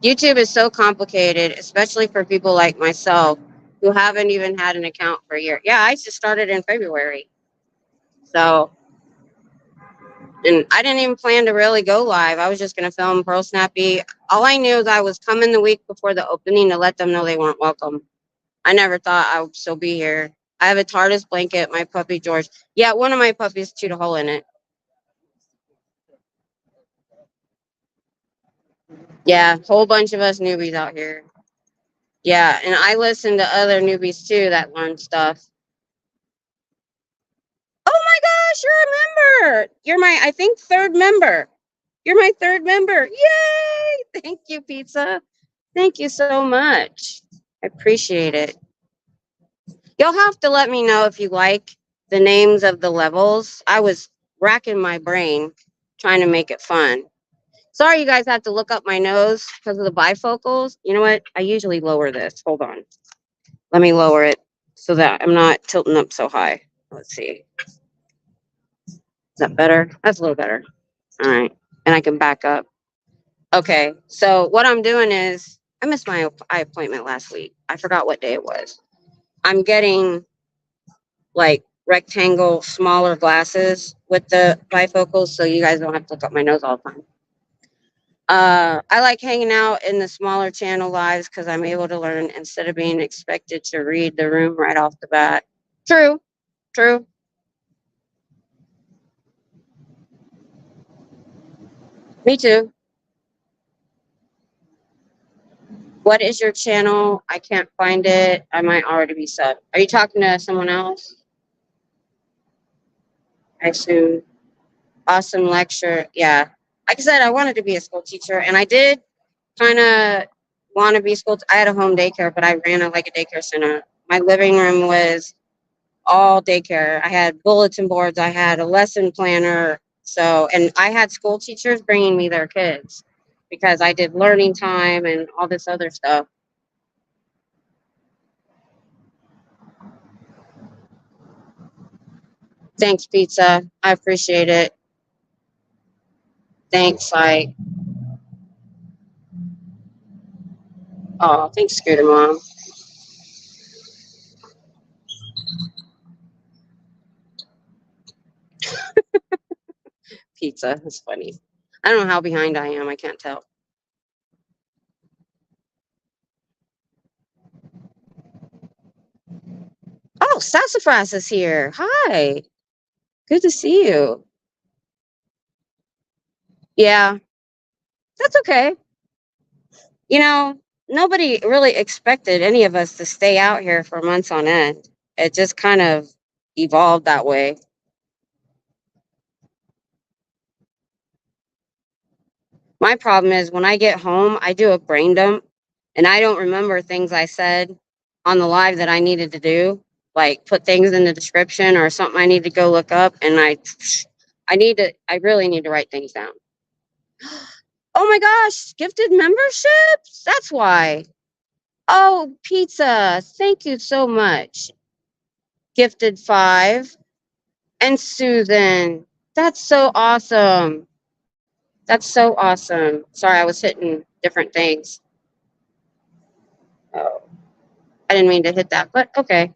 [SPEAKER 1] YouTube is so complicated, especially for people like myself who haven't even had an account for a year. Yeah, I just started in February. So, and I didn't even plan to really go live. I was just going to film Pearl Snappy. All I knew is I was coming the week before the opening to let them know they weren't welcome. I never thought I would still be here. I have a TARDIS blanket, my puppy George. Yeah, one of my puppies chewed a hole in it. Yeah, whole bunch of us newbies out here. Yeah, and I listen to other newbies too that learn stuff. Oh my gosh, you're a member. You're my, I think, third member. You're my third member. Yay! Thank you, pizza. Thank you so much. I appreciate it. You'll have to let me know if you like the names of the levels. I was racking my brain trying to make it fun. Sorry, you guys have to look up my nose because of the bifocals. You know what? I usually lower this. Hold on. Let me lower it so that I'm not tilting up so high. Let's see. Is that better? That's a little better. All right. And I can back up. Okay. So what I'm doing is I missed my eye appointment last week. I forgot what day it was. I'm getting like rectangle, smaller glasses with the bifocals so you guys don't have to look up my nose all the time. I like hanging out in the smaller channel lives because I'm able to learn instead of being expected to read the room right off the bat. True. True. Me too. What is your channel? I can't find it. I might already be subbed. Are you talking to someone else? I assume. Awesome lecture. Yeah. Like I said, I wanted to be a school teacher, and I did kind of want to be a school. I had a home daycare, but I ran it like a daycare center. My living room was all daycare. I had bulletin boards. I had a lesson planner. So, and I had school teachers bringing me their kids because I did learning time and all this other stuff. Thanks, pizza. I appreciate it. Thanks, like, oh, thanks, Scooter Mom. Pizza is funny. I don't know how behind I am. I can't tell. Oh, Sassafras is here. Hi. Good to see you. Yeah, that's okay. You know, nobody really expected any of us to stay out here for months on end. It just kind of evolved that way. My problem is when I get home, I do a brain dump and I don't remember things I said on the live that I needed to do, like put things in the description or something I need to go look up. And I really need to write things down. Oh my gosh, gifted memberships? That's why. Oh, pizza. Thank you so much. Gifted 5. And Susan. That's so awesome. That's so awesome. Sorry, I was hitting different things. Oh, I didn't mean to hit that, but okay.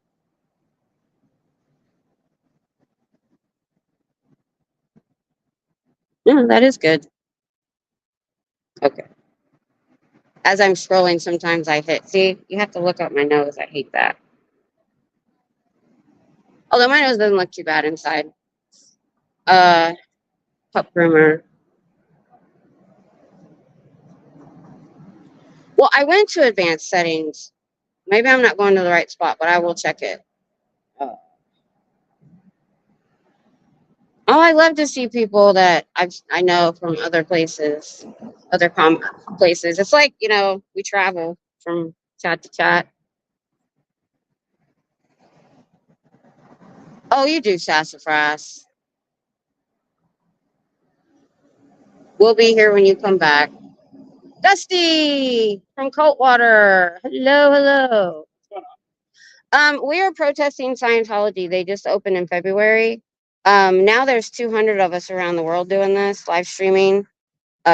[SPEAKER 1] Yeah, that is good. Okay. As I'm scrolling, sometimes I hit. See, you have to look up my nose. I hate that. Although my nose doesn't look too bad inside. Pup groomer. Well, I went to advanced settings. Maybe I'm not going to the right spot, but I will check it. Oh, I love to see people that I know from other places, places. It's like, you know, we travel from chat to chat. Oh, you do, Sassafras. We'll be here when you come back. Dusty from Coldwater. Hello, hello. We are protesting Scientology. They just opened in February. Now there's 200 of us around the world doing this, live streaming,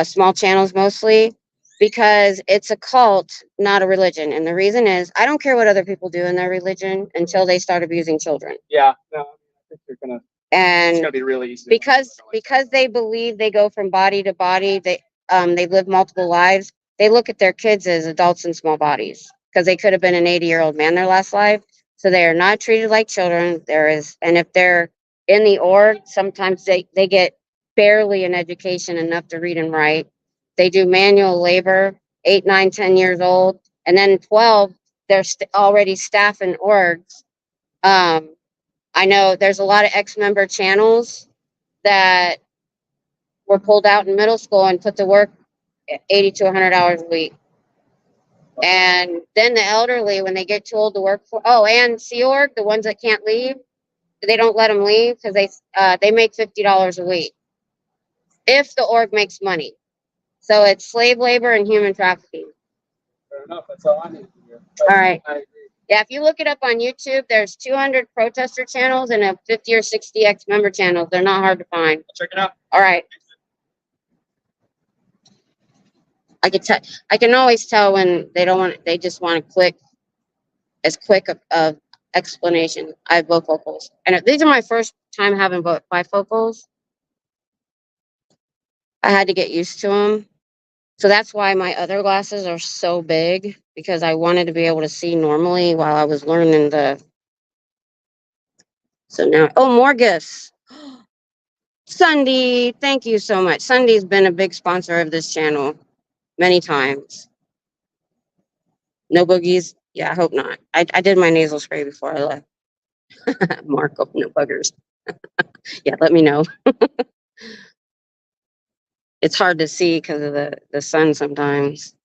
[SPEAKER 1] small channels mostly, because it's a cult, not a religion. And the reason is, I don't care what other people do in their religion until they start abusing children.
[SPEAKER 4] Yeah, no, I think you're gonna. It's
[SPEAKER 1] And
[SPEAKER 4] gonna be really easy.
[SPEAKER 1] because they believe they go from body to body, they live multiple lives. They look at their kids as adults in small bodies because they could have been an 80-year-old man their last life. So they are not treated like children. And if they're in the org, sometimes they get barely an education enough to read and write. They do manual labor, 8, 9, 10 years old, and then 12, they're already staff in orgs. I know there's a lot of ex-member channels that were pulled out in middle school and put to work 80 to 100 hours a week. And then the elderly, when they get too old to work for, and Sea Org, the ones that can't leave, they don't let them leave because they make $50 a week if the org makes money. So it's slave labor and human trafficking.
[SPEAKER 4] Fair enough. That's all I need to hear.
[SPEAKER 1] All right.
[SPEAKER 4] I agree.
[SPEAKER 1] Yeah, if you look it up on YouTube, there's 200 protester channels and a 50 or 60 ex-member channels. They're not hard to find.
[SPEAKER 4] I'll check it out.
[SPEAKER 1] All right. I can always tell when they just want to quick of explanation. I have bifocals. And these are my first time having bifocals. I had to get used to them. So that's why my other glasses are so big, because I wanted to be able to see normally while I was learning so now, more gifts. Sunday, thank you so much. Sunday's been a big sponsor of this channel many times. No boogies? Yeah, I hope not. I did my nasal spray before I left. Marco, no buggers. Yeah, let me know. It's hard to see because of the sun sometimes.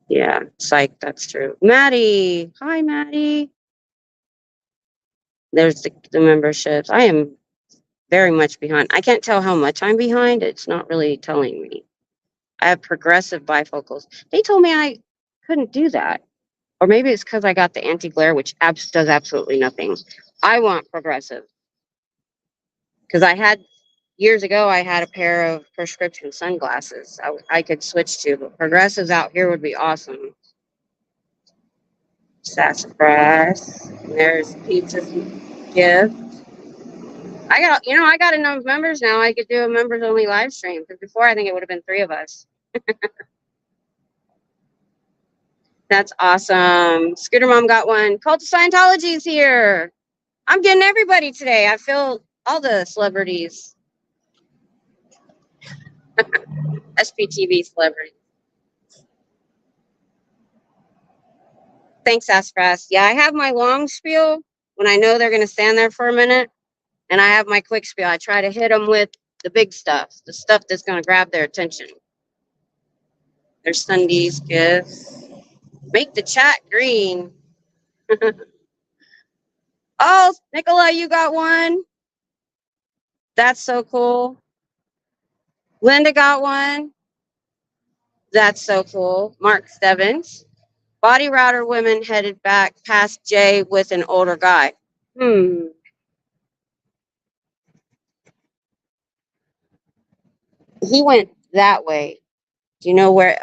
[SPEAKER 1] Yeah, psych, that's true. Maddie. Hi, Maddie. There's the memberships. I am very much behind. I can't tell how much I'm behind. It's not really telling me. I have progressive bifocals. They told me I couldn't do that. Or maybe it's because I got the anti-glare, which does absolutely nothing. I want progressive. Because years ago, I had a pair of prescription sunglasses I could switch to, but progressives out here would be awesome. Sassafras. There's Pizza's gift. I got enough members now. I could do a members only live stream, because before I think it would have been 3 of us. That's awesome. Scooter Mom got one. Cult of Scientology is here. I'm getting everybody today. I feel all the celebrities. SPTV celebrities. Thanks, Sassafras. Yeah, I have my long spiel when I know they're going to stand there for a minute. And I have my quick spiel. I try to hit them with the big stuff, the stuff that's going to grab their attention. There's Sunday's gifts. Make the chat green. Oh, Nicola, you got one. That's so cool. Linda got one. That's so cool. Mark Stevens. Body router women headed back past Jay with an older guy. He went that way. Do you know where?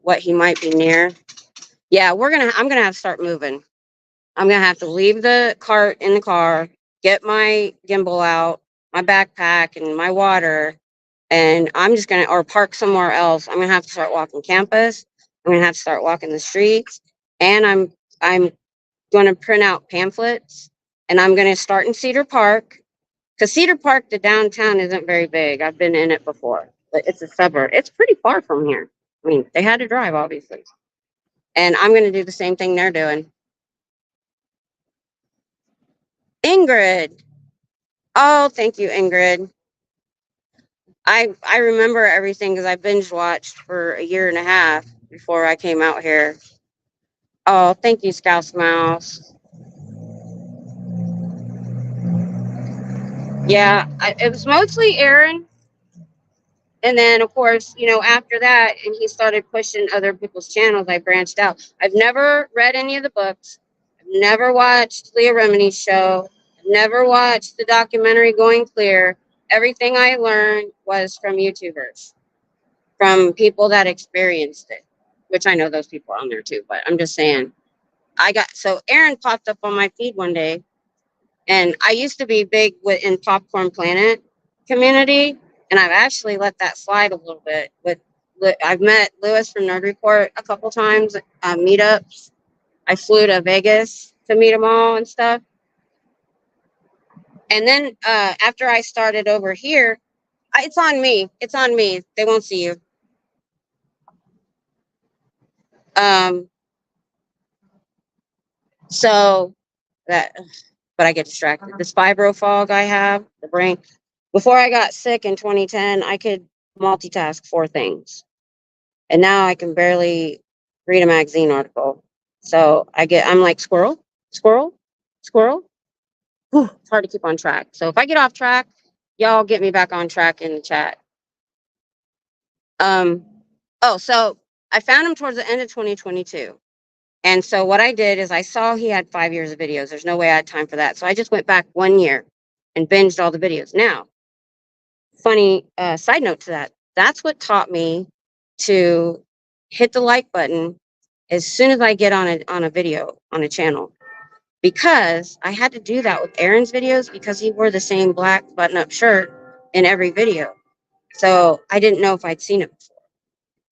[SPEAKER 1] What he might be near? Yeah, I'm gonna have to start moving. I'm gonna have to leave the cart in the car, get my gimbal out, my backpack, and my water, and I'm just gonna or park somewhere else. I'm gonna have to start walking campus. I'm gonna have to start walking the streets, and I'm gonna print out pamphlets, and I'm gonna start in Cedar Park, because Cedar Park to downtown isn't very big. I've been in it before, but it's a suburb. It's pretty far from here. I mean, they had to drive, obviously. And I'm going to do the same thing they're doing. Ingrid. Oh, thank you, Ingrid. I remember everything because I binge watched for a year and a half before I came out here. Oh, thank you, Scouse Mouse. Yeah, it was mostly Aaron. And then, of course, you know, after that, and he started pushing other people's channels, I branched out. I've never read any of the books. I've never watched Leah Remini's show. I've never watched the documentary Going Clear. Everything I learned was from YouTubers, from people that experienced it, which I know those people are on there too, but I'm just saying. So Aaron popped up on my feed one day, and I used to be big in Popcorn Planet community, and I've actually let that slide a little bit. I've met Lewis from Nerd Report a couple times, meetups. I flew to Vegas to meet them all and stuff. And then after I started over here, it's on me. It's on me. They won't see you. So that, but I get distracted. This fibro fog I have, the brain. Before I got sick in 2010, I could multitask 4 things. And now I can barely read a magazine article. So I'm like squirrel, squirrel, squirrel. Whew, it's hard to keep on track. So if I get off track, y'all get me back on track in the chat. So I found him towards the end of 2022. And so what I did is I saw he had 5 years of videos. There's no way I had time for that. So I just went back 1 year and binged all the videos. Now, funny side note to that, that's what taught me to hit the like button as soon as I get on a video on a channel, because I had to do that with Aaron's videos because he wore the same black button-up shirt in every video. So I didn't know if I'd seen it before.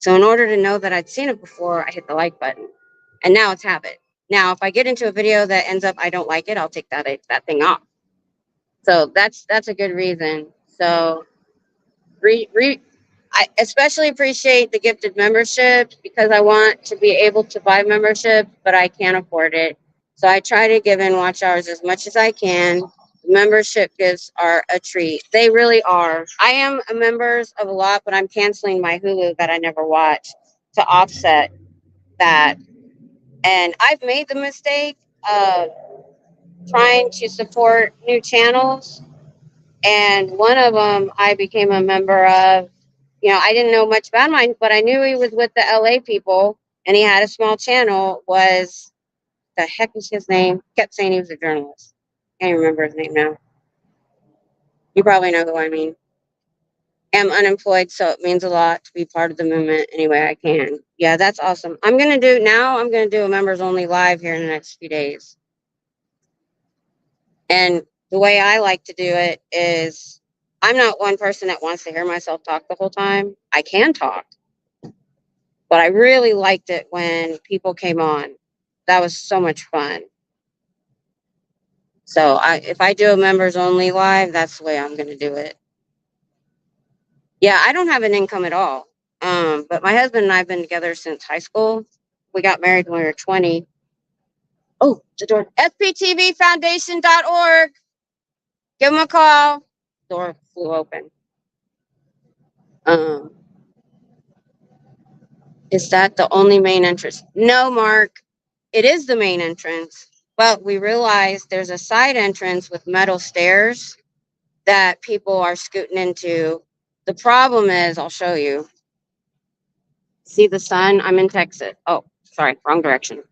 [SPEAKER 1] So in order to know that I'd seen it before, I hit the like button, and now it's habit. Now, if I get into a video that ends up I don't like it, I'll take that thing off. So that's a good reason. So I especially appreciate the gifted membership because I want to be able to buy membership, but I can't afford it. So I try to give in watch hours as much as I can. Membership gifts are a treat. They really are. I am a member of a lot, but I'm canceling my Hulu that I never watch to offset that. And I've made the mistake of trying to support new channels. And one of them I became a member of. You know, I didn't know much about mine, but I knew he was with the LA people and he had a small channel. The heck was his name? Kept saying he was a journalist. Can't remember his name now. You probably know who I mean. I'm unemployed, so it means a lot to be part of the movement any way I can. Yeah, that's awesome. I'm going to do a members only live here in the next few days. And the way I like to do it is I'm not one person that wants to hear myself talk the whole time. I can talk. But I really liked it when people came on. That was so much fun. So if I do a members only live, that's the way I'm going to do it. Yeah, I don't have an income at all. But my husband and I have been together since high school. We got married when we were 20. Oh, the door. FPTVfoundation.org. Give them a call. Door flew open. Is that the only main entrance? No, Mark. It is the main entrance. But we realized there's a side entrance with metal stairs that people are scooting into. The problem is, I'll show you. See the sun? I'm in Texas. Oh, sorry, wrong direction.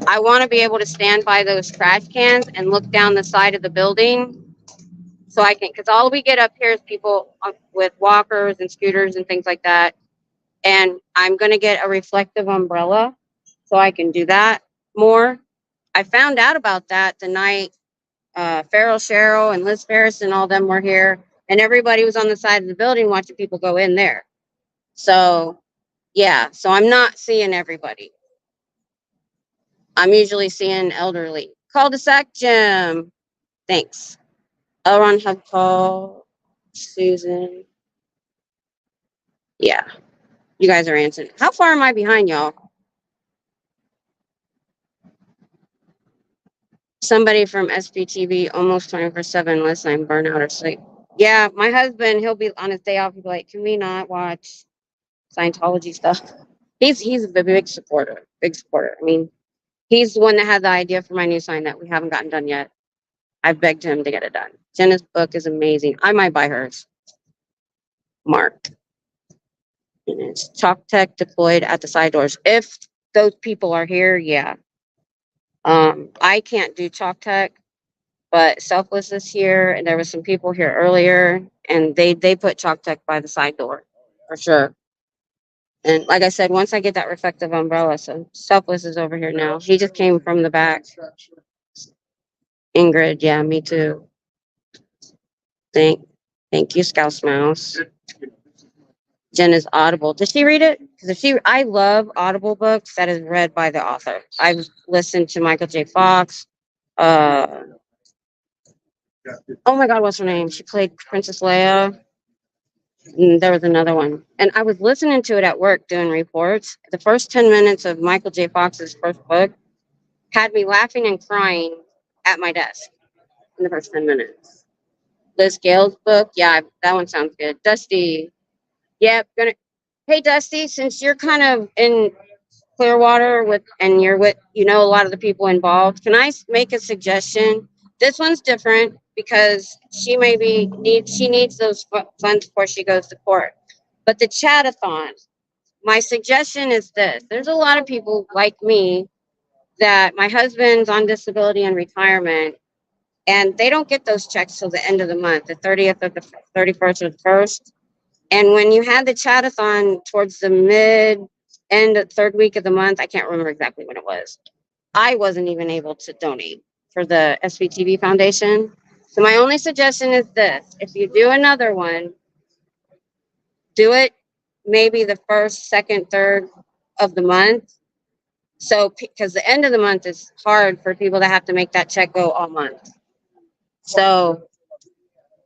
[SPEAKER 1] I want to be able to stand by those trash cans and look down the side of the building so I can, because all we get up here is people with walkers and scooters and things like that. And I'm going to get a reflective umbrella so I can do that more. I found out about that the night Farrell Cheryl and Liz Ferris and all them were here, and everybody was on the side of the building watching people go in there. So, yeah, so I'm not seeing everybody. I'm usually seeing elderly. Cul-de-sac Jim. Thanks. Elron Hub Call. Susan. Yeah, you guys are answering. How far am I behind y'all? Somebody from SBTV almost 24/7 unless I'm burnt out or sleep. Yeah, my husband, he'll be on his day off. He'll be like, "Can we not watch Scientology stuff?" He's a big supporter, big supporter. I mean, he's the one that had the idea for my new sign that we haven't gotten done yet. I've begged him to get it done. Jenna's book is amazing. I might buy hers. Mark. And it's Chalk Tech deployed at the side doors. If those people are here, yeah. I can't do Chalk Tech, but Selfless is here, and there was some people here earlier, and they put Chalk Tech by the side door for sure. And like I said, once I get that reflective umbrella, so Selfless is over here now. He just came from the back. Ingrid, yeah, me too. Thank you, Scouse Mouse. Jen is Audible. Did she read it? Because I love Audible books that is read by the author. I've listened to Michael J. Fox. Oh my God, what's her name? She played Princess Leia. And there was another one. And I was listening to it at work doing reports. The first 10 minutes of Michael J. Fox's first book had me laughing and crying at my desk in the first 10 minutes. Liz Gale's book, yeah, that one sounds good. Dusty, yeah, hey Dusty, since you're kind of in Clearwater and you're with, a lot of the people involved, can I make a suggestion? This one's different because she needs those funds before she goes to court. But the chat-a-thon, my suggestion is this. There's a lot of people like me that my husband's on disability and retirement, and they don't get those checks till the end of the month, the 30th or the 31st or the 1st. And when you had the chat-a-thon towards the end of third week of the month, I can't remember exactly when it was, I wasn't even able to donate for the SVTV Foundation. So my only suggestion is this. If you do another one, do it maybe the first, second, third of the month. So, because the end of the month is hard for people to have to make that check go all month. So,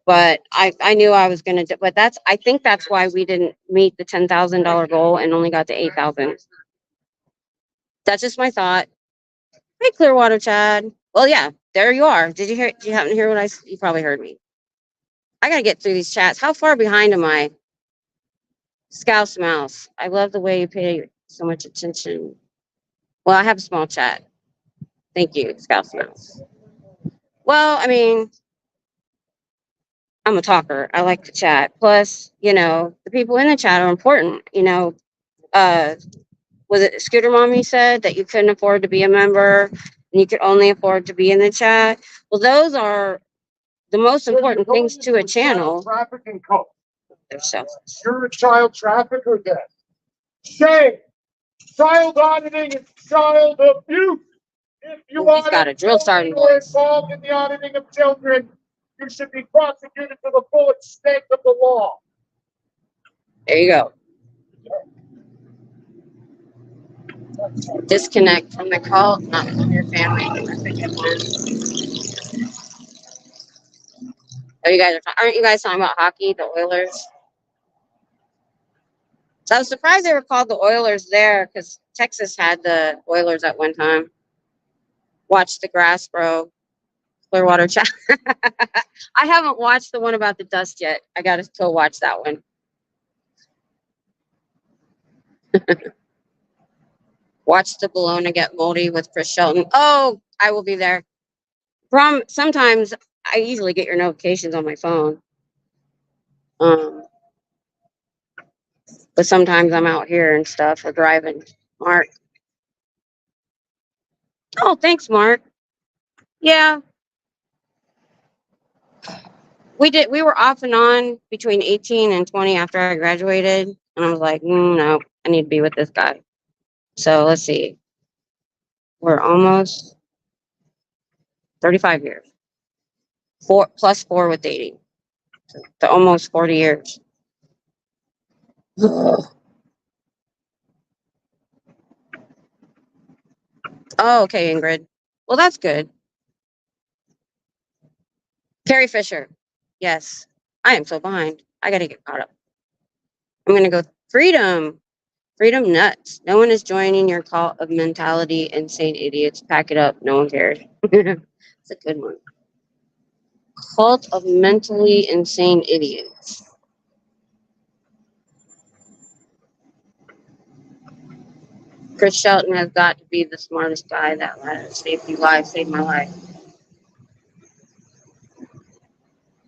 [SPEAKER 1] but I knew I was going to do, but I think that's why we didn't meet the $10,000 goal and only got to 8,000. That's just my thought. Hey, Clearwater Chad. Well, yeah, there you are. Do you happen to hear what you probably heard me. I got to get through these chats. How far behind am I? Scouse Mouse. I love the way you pay so much attention. Well, I have a small chat. Thank you, Scouse Mouse. Well, I mean, I'm a talker. I like to chat. Plus, the people in the chat are important. Was it Scooter Mommy said that you couldn't afford to be a member and you could only afford to be in the chat? Well, those are the most important things to a channel.
[SPEAKER 3] Trafficking cult.
[SPEAKER 1] They're selfless.
[SPEAKER 3] You're a child trafficker then. Shame. Child auditing is child abuse. If you
[SPEAKER 1] He's got a drill sergeant
[SPEAKER 3] are
[SPEAKER 1] voice.
[SPEAKER 3] involved in the auditing of children, you should be prosecuted to the full extent of the law.
[SPEAKER 1] There you go. Disconnect from the cult, not from your family. Oh, aren't you guys talking about hockey, the Oilers? So I was surprised they were called the Oilers there because Texas had the Oilers at one time. Watch the grass grow. Clearwater Chat. I haven't watched the one about the dust yet. I got to go watch that one. Watch the Bologna get moldy with Chris Shelton. Oh, I will be there. Sometimes I usually get your notifications on my phone. But sometimes I'm out here and stuff or driving. Mark. Oh, thanks, Mark. Yeah. We were off and on between 18 and 20 after I graduated. And I was like, no, I need to be with this guy. So let's see. We're almost 35 years. 4 plus 4 with dating. So almost 40 years. Oh, okay, Ingrid. Well, that's good. Carrie Fisher. Yes. I am so behind. I got to get caught up. I'm going to go freedom. Freedom nuts. No one is joining your cult of mentality. Insane idiots. Pack it up. No one cares. It's a good one. Cult of mentally insane idiots. Chris Shelton has got to be the smartest guy that saved you life, saved my life.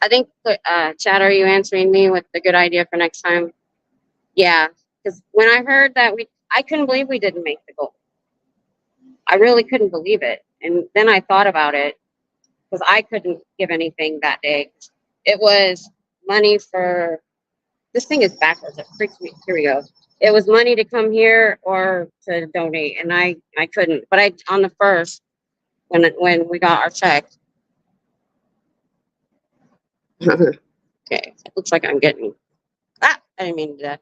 [SPEAKER 1] I think, Chad, are you answering me with the good idea for next time? Yeah, because when I heard that I couldn't believe we didn't make the goal. I really couldn't believe it. And then I thought about it because I couldn't give anything that day. It was money for, this thing is backwards. It freaks me. Here we go. It was money to come here or to donate. And I couldn't, but on the first, when we got our check. Okay. It looks like I'm getting, I didn't mean to do that.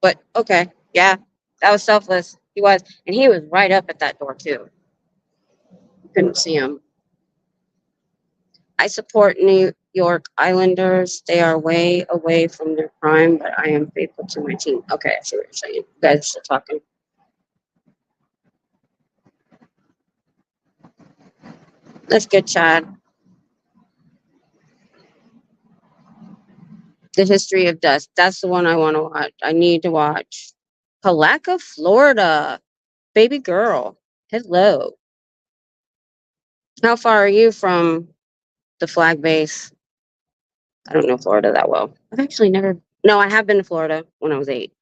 [SPEAKER 1] But okay. Yeah. That was selfless. He was. And he was right up at that door too. Couldn't see him. I support New York Islanders. They are way away from their prime, but I am faithful to my team. Okay, I see what you're saying. You guys are still talking. That's good, Chad. The History of Dust. That's the one I want to watch. I need to watch. Palaca, Florida. Baby girl. Hello. How far are you from the flag base? I don't know Florida that well. I've actually never. No, I have been to Florida when I was 8.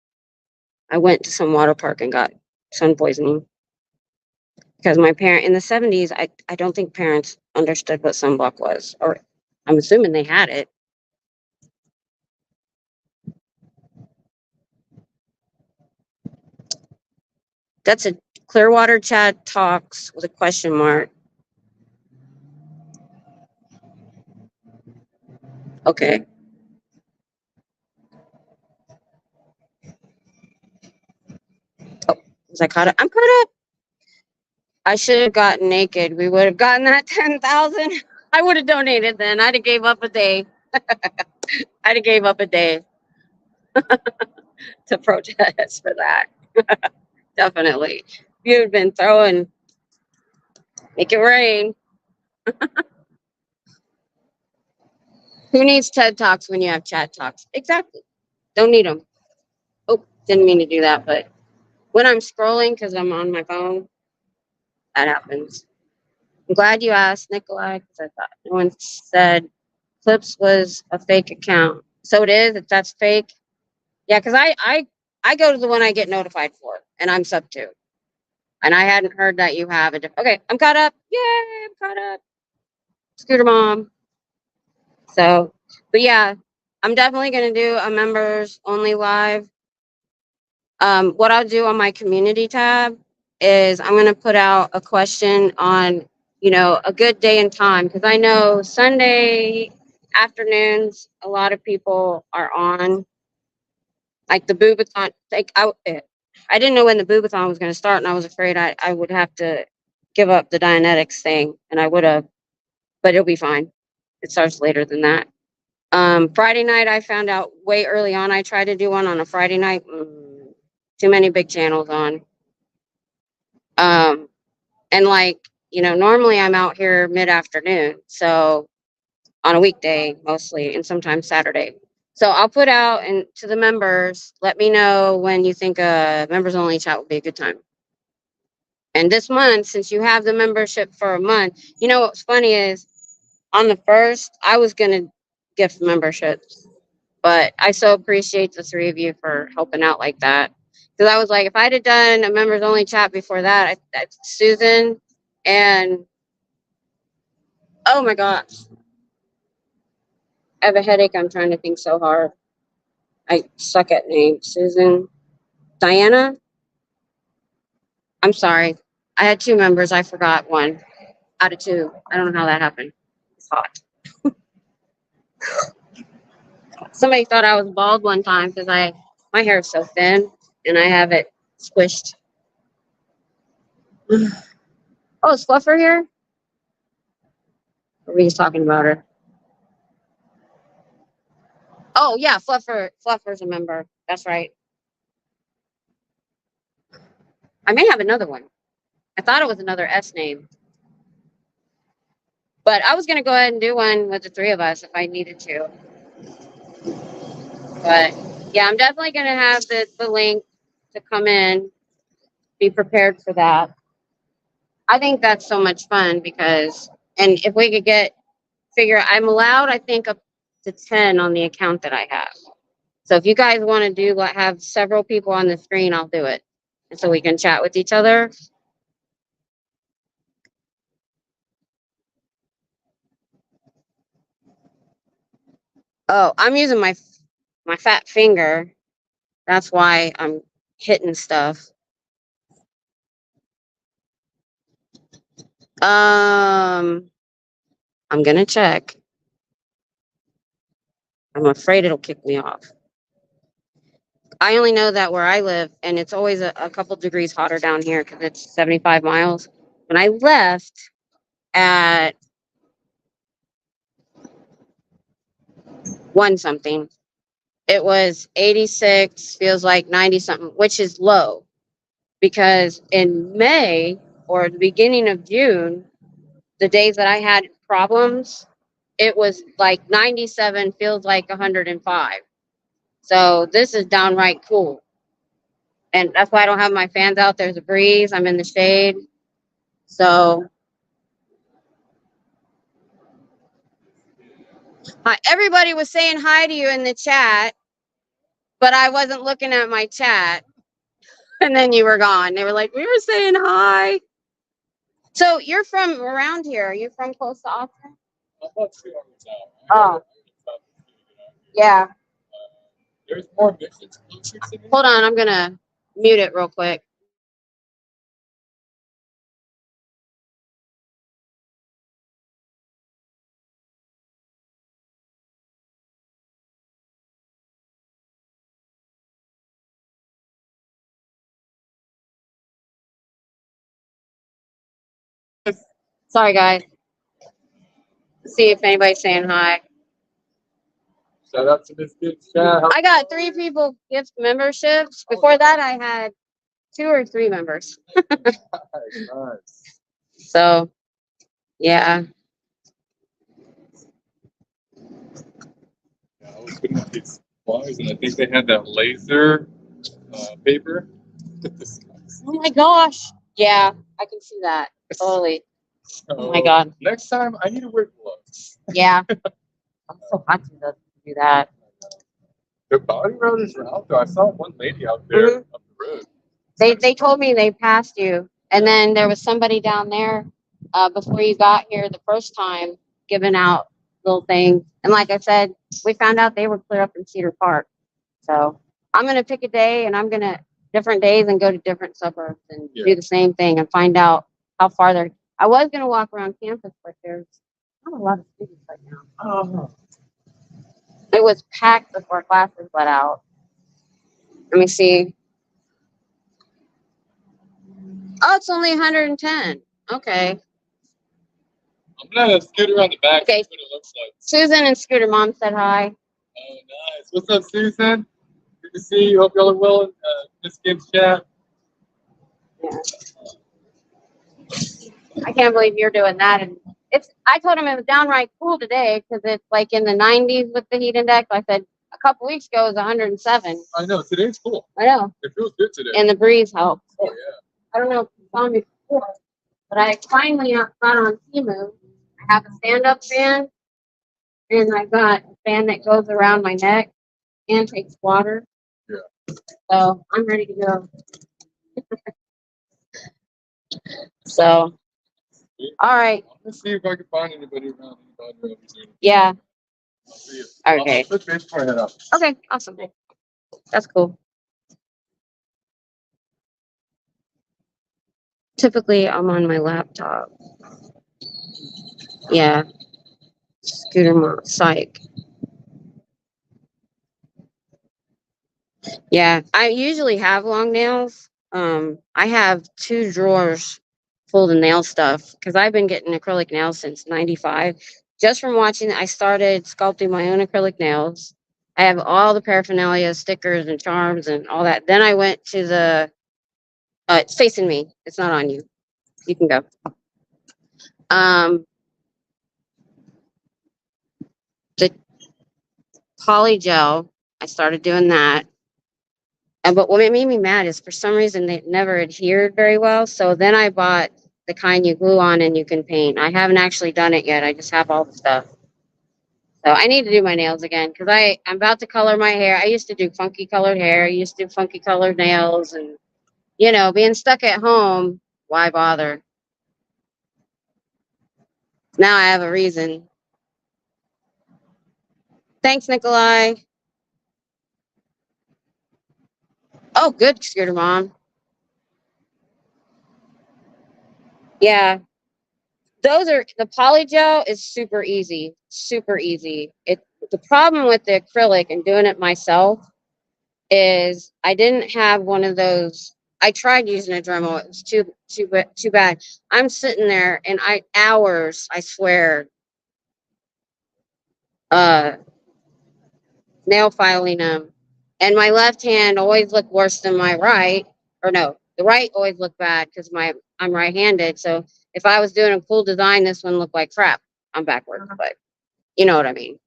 [SPEAKER 1] I went to some water park and got sun poisoning. Because my parent in the 70s, I don't think parents understood what sunblock was, or I'm assuming they had it. That's a Clearwater Chat Talks with a question mark. Okay. Oh, was I caught up? I'm caught up. I should have gotten naked. We would have gotten that 10,000. I would have donated then. I'd have gave up a day. I'd have gave up a day to protest for that. Definitely. You'd been throwing, make it rain. Who needs TED Talks when you have chat talks? Exactly. Don't need them. Oh, didn't mean to do that, but when I'm scrolling because I'm on my phone, that happens. I'm glad you asked, Nikolai, because I thought no one said Clips was a fake account. So it is, if that's fake. Yeah, because I go to the one I get notified for, and I'm sub to. And I hadn't heard that you have a okay, I'm caught up. Yay, I'm caught up. Scooter Mom. So, but yeah, I'm definitely going to do a members only live. What I'll do on my community tab is I'm going to put out a question on, a good day and time. Because I know Sunday afternoons, a lot of people are on. Like the Boobathon. I didn't know when the Boobathon was going to start, and I was afraid I would have to give up the Dianetics thing. And I would have, but it'll be fine. It starts later than that. Friday night, I found out way early on. I tried to do one on a Friday night. Too many big channels on. And normally I'm out here mid-afternoon. So on a weekday mostly, and sometimes Saturday. So I'll put out and to the members, let me know when you think a members only chat would be a good time. And this month, since you have the membership for a month, what's funny is on the 1st, I was going to gift memberships. But I so appreciate the 3 of you for helping out like that. Because I was like, if I'd have done a members only chat before that, Susan and, oh my gosh, I have a headache. I'm trying to think so hard. I suck at names. Susan, Diana. I'm sorry. I had 2 members. I forgot 1 out of 2. I don't know how that happened. It's hot. Somebody thought I was bald one time because my hair is so thin and I have it squished. Oh, is Fluffer here? Or are we just talking about her? Oh yeah, Fluffer's a member. That's right. I may have another one. I thought it was another S name. But I was gonna go ahead and do one with the three of us if I needed to. But yeah, I'm definitely gonna have the link to come in. Be prepared for that. I think that's so much fun because, and if we could I'm allowed, I think, up to 10 on the account that I have. So if you guys want to do have several people on the screen, I'll do it. And so we can chat with each other. Oh, I'm using my fat finger. That's why I'm hitting stuff. I'm gonna check. I'm afraid it'll kick me off. I only know that where I live, and it's always a couple degrees hotter down here because it's 75 miles. When I left at 1 something, it was 86, feels like 90 something, which is low because in May or the beginning of June, the days that I had problems, it was like 97, feels like 105. So this is downright cool. And that's why I don't have my fans out. There's a breeze. I'm in the shade. So hi, everybody was saying hi to you in the chat, but I wasn't looking at my chat. And then you were gone. They were like, we were saying hi. So you're from around here. Are you from close to Austin?
[SPEAKER 4] I'm about 2 hours out.
[SPEAKER 1] Oh, yeah.
[SPEAKER 4] There's more missions closer to me.
[SPEAKER 1] Hold on. I'm going to mute it real quick. Sorry, guys. See if anybody's saying hi.
[SPEAKER 4] Shout out to this good chat.
[SPEAKER 1] I got 3 people gift memberships. Before that, I had 2 or 3 members.
[SPEAKER 4] Nice.
[SPEAKER 1] So, yeah.
[SPEAKER 4] Yeah, I was looking at these flyers, and I think they had that laser paper.
[SPEAKER 1] Oh my gosh. Yeah, I can see that. Totally. Oh my God.
[SPEAKER 4] Next time, I need to wear gloves.
[SPEAKER 1] Yeah. I'm so hot to do that.
[SPEAKER 4] The body rollers are out there. I saw one lady out there up the road.
[SPEAKER 1] They told me they passed you. And then there was somebody down there before you got here the first time giving out little things. And like I said, we found out they were clear up in Cedar Park. So I'm going to pick a day and I'm going to different days and go to different suburbs and do the same thing and find out how far they're. I was going to walk around campus, but there's not a lot of students right now.
[SPEAKER 4] Oh.
[SPEAKER 1] It was packed before classes let out. Let me see. Oh, it's only 110. Okay.
[SPEAKER 4] I'm gonna scoot around the back.
[SPEAKER 1] Okay.
[SPEAKER 4] See what it looks like.
[SPEAKER 1] Susan and Scooter Mom said hi.
[SPEAKER 4] Oh, nice. What's up, Susan? Good to see you. Hope y'all are well in this game's chat.
[SPEAKER 1] Yeah. I can't believe you're doing that. And I told him it was downright cool today because it's like in the 90s with the heat index. I said a couple weeks ago it was 107.
[SPEAKER 4] I know. Today's cool.
[SPEAKER 1] I know.
[SPEAKER 4] It feels good today.
[SPEAKER 1] And the breeze helps.
[SPEAKER 4] Oh, yeah.
[SPEAKER 1] I don't know if you saw me before, but I finally got on Temu. I have a stand-up fan, and I got a fan that goes around my neck and takes water.
[SPEAKER 4] Yeah.
[SPEAKER 1] So I'm ready to go. So, all right.
[SPEAKER 4] Let's see if I can find anybody around.
[SPEAKER 1] Yeah.
[SPEAKER 4] I'll see you.
[SPEAKER 1] Okay.
[SPEAKER 4] I'll put base before I head up.
[SPEAKER 1] Okay. Awesome. That's cool. Typically, I'm on my laptop. Yeah. Scooter Mom. Psych. Yeah. I usually have long nails. I have 2 drawers full of nail stuff because I've been getting acrylic nails since 95. Just from watching, I started sculpting my own acrylic nails. I have all the paraphernalia, stickers and charms and all that. Then I went to the, it's facing me. It's not on you. You can go. the poly gel, I started doing that. And but what made me mad is for some reason it never adhered very well. So then I bought the kind you glue on and you can paint. I haven't actually done it yet. I just have all the stuff. So I need to do my nails again because I'm about to color my hair. I used to do funky colored hair. I used to do funky colored nails. And, you know, being stuck at home, why bother? Now I have a reason. Thanks, Nikolai. Oh, good, Scooter Mom. Yeah. Those are the poly gel is super easy. Super easy. The problem with the acrylic and doing it myself is I didn't have one of those. I tried using a Dremel. It was too bad. I'm sitting there and hours, I swear, nail filing them. And my left hand always looked worse than my right. Or no, the right always looked bad because I'm right-handed. So if I was doing a cool design, this one looked like crap. I'm backwards, but you know what I mean.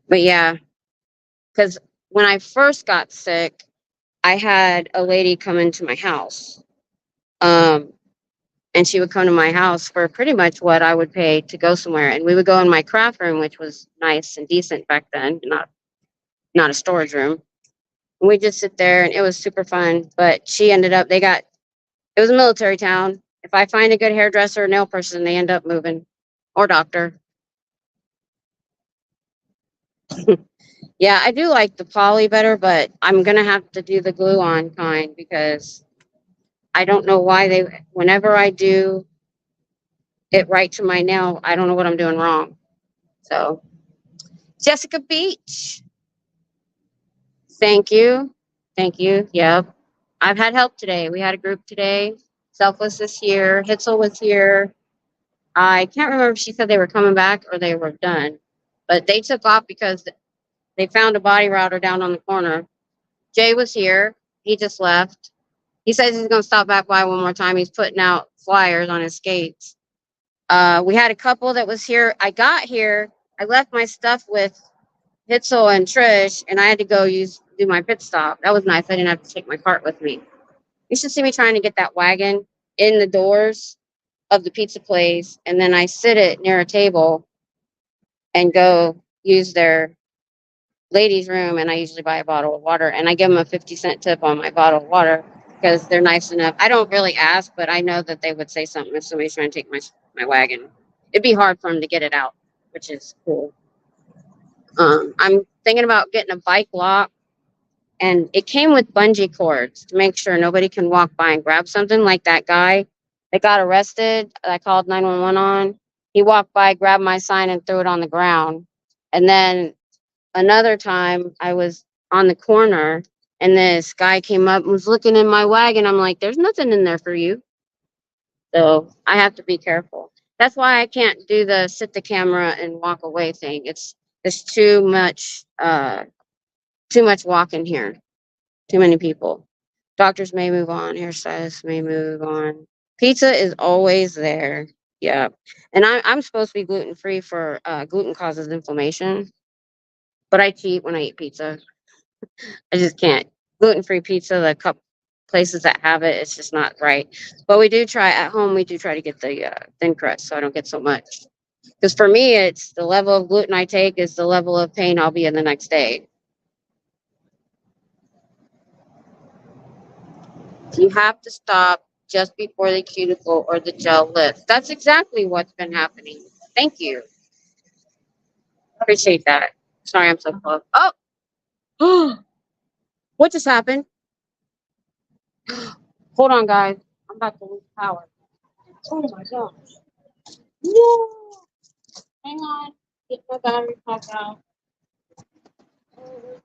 [SPEAKER 1] But yeah, because when I first got sick, I had a lady come into my house. And she would come to my house for pretty much what I would pay to go somewhere. And we would go in my craft room, which was nice and decent back then, not a storage room. And we just sit there and it was super fun. But she ended up, it was a military town. If I find a good hairdresser or nail person, they end up moving, or doctor. Yeah, I do like the poly better, but I'm going to have to do the glue on kind because I don't know why whenever I do it right to my nail, I don't know what I'm doing wrong. So, Jessica Beach, thank you. Thank you. Yep. I've had help today. We had a group today. Selfless is here. Hitzel was here. I can't remember if she said they were coming back or they were done, but they took off because they found a body router down on the corner. Jay was here. He just left. He says he's going to stop back by one more time. He's putting out flyers on his skates. We had a couple that was here. I got here. I left my stuff with Hitzel and Trish, and I had to go do my pit stop. That was nice. I didn't have to take my cart with me. You should see me trying to get that wagon in the doors of the pizza place, and then I sit it near a table and go use their ladies' room, and I usually buy a bottle of water, and I give them a 50-cent tip on my bottle of water because they're nice enough. I don't really ask, but I know that they would say something if somebody's trying to take my wagon. It'd be hard for them to get it out, which is cool. I'm thinking about getting a bike lock, and it came with bungee cords to make sure nobody can walk by and grab something like that guy that got arrested. I called 911 on. He walked by, grabbed my sign, and threw it on the ground. And then another time, I was on the corner, and this guy came up and was looking in my wagon. I'm like, "There's nothing in there for you." So I have to be careful. That's why I can't do the sit the camera and walk away thing. It's too much walking here. Too many people. Doctors may move on. Hairstylists may move on. Pizza is always there. Yeah. And I'm supposed to be gluten free for gluten causes inflammation. But I cheat when I eat pizza. I just can't. Gluten free pizza, the couple places that have it, it's just not right. But we do try at home. We do try to get the thin crust so I don't get so much. Because for me, it's the level of gluten I take is the level of pain I'll be in the next day. You have to stop just before the cuticle or the gel lifts. That's exactly what's been happening. Thank you. Appreciate that. Sorry, I'm so close. Oh, what just happened? Hold on, guys. I'm about to lose power. Oh my gosh. No. Hang on. Get my battery pack out. Holy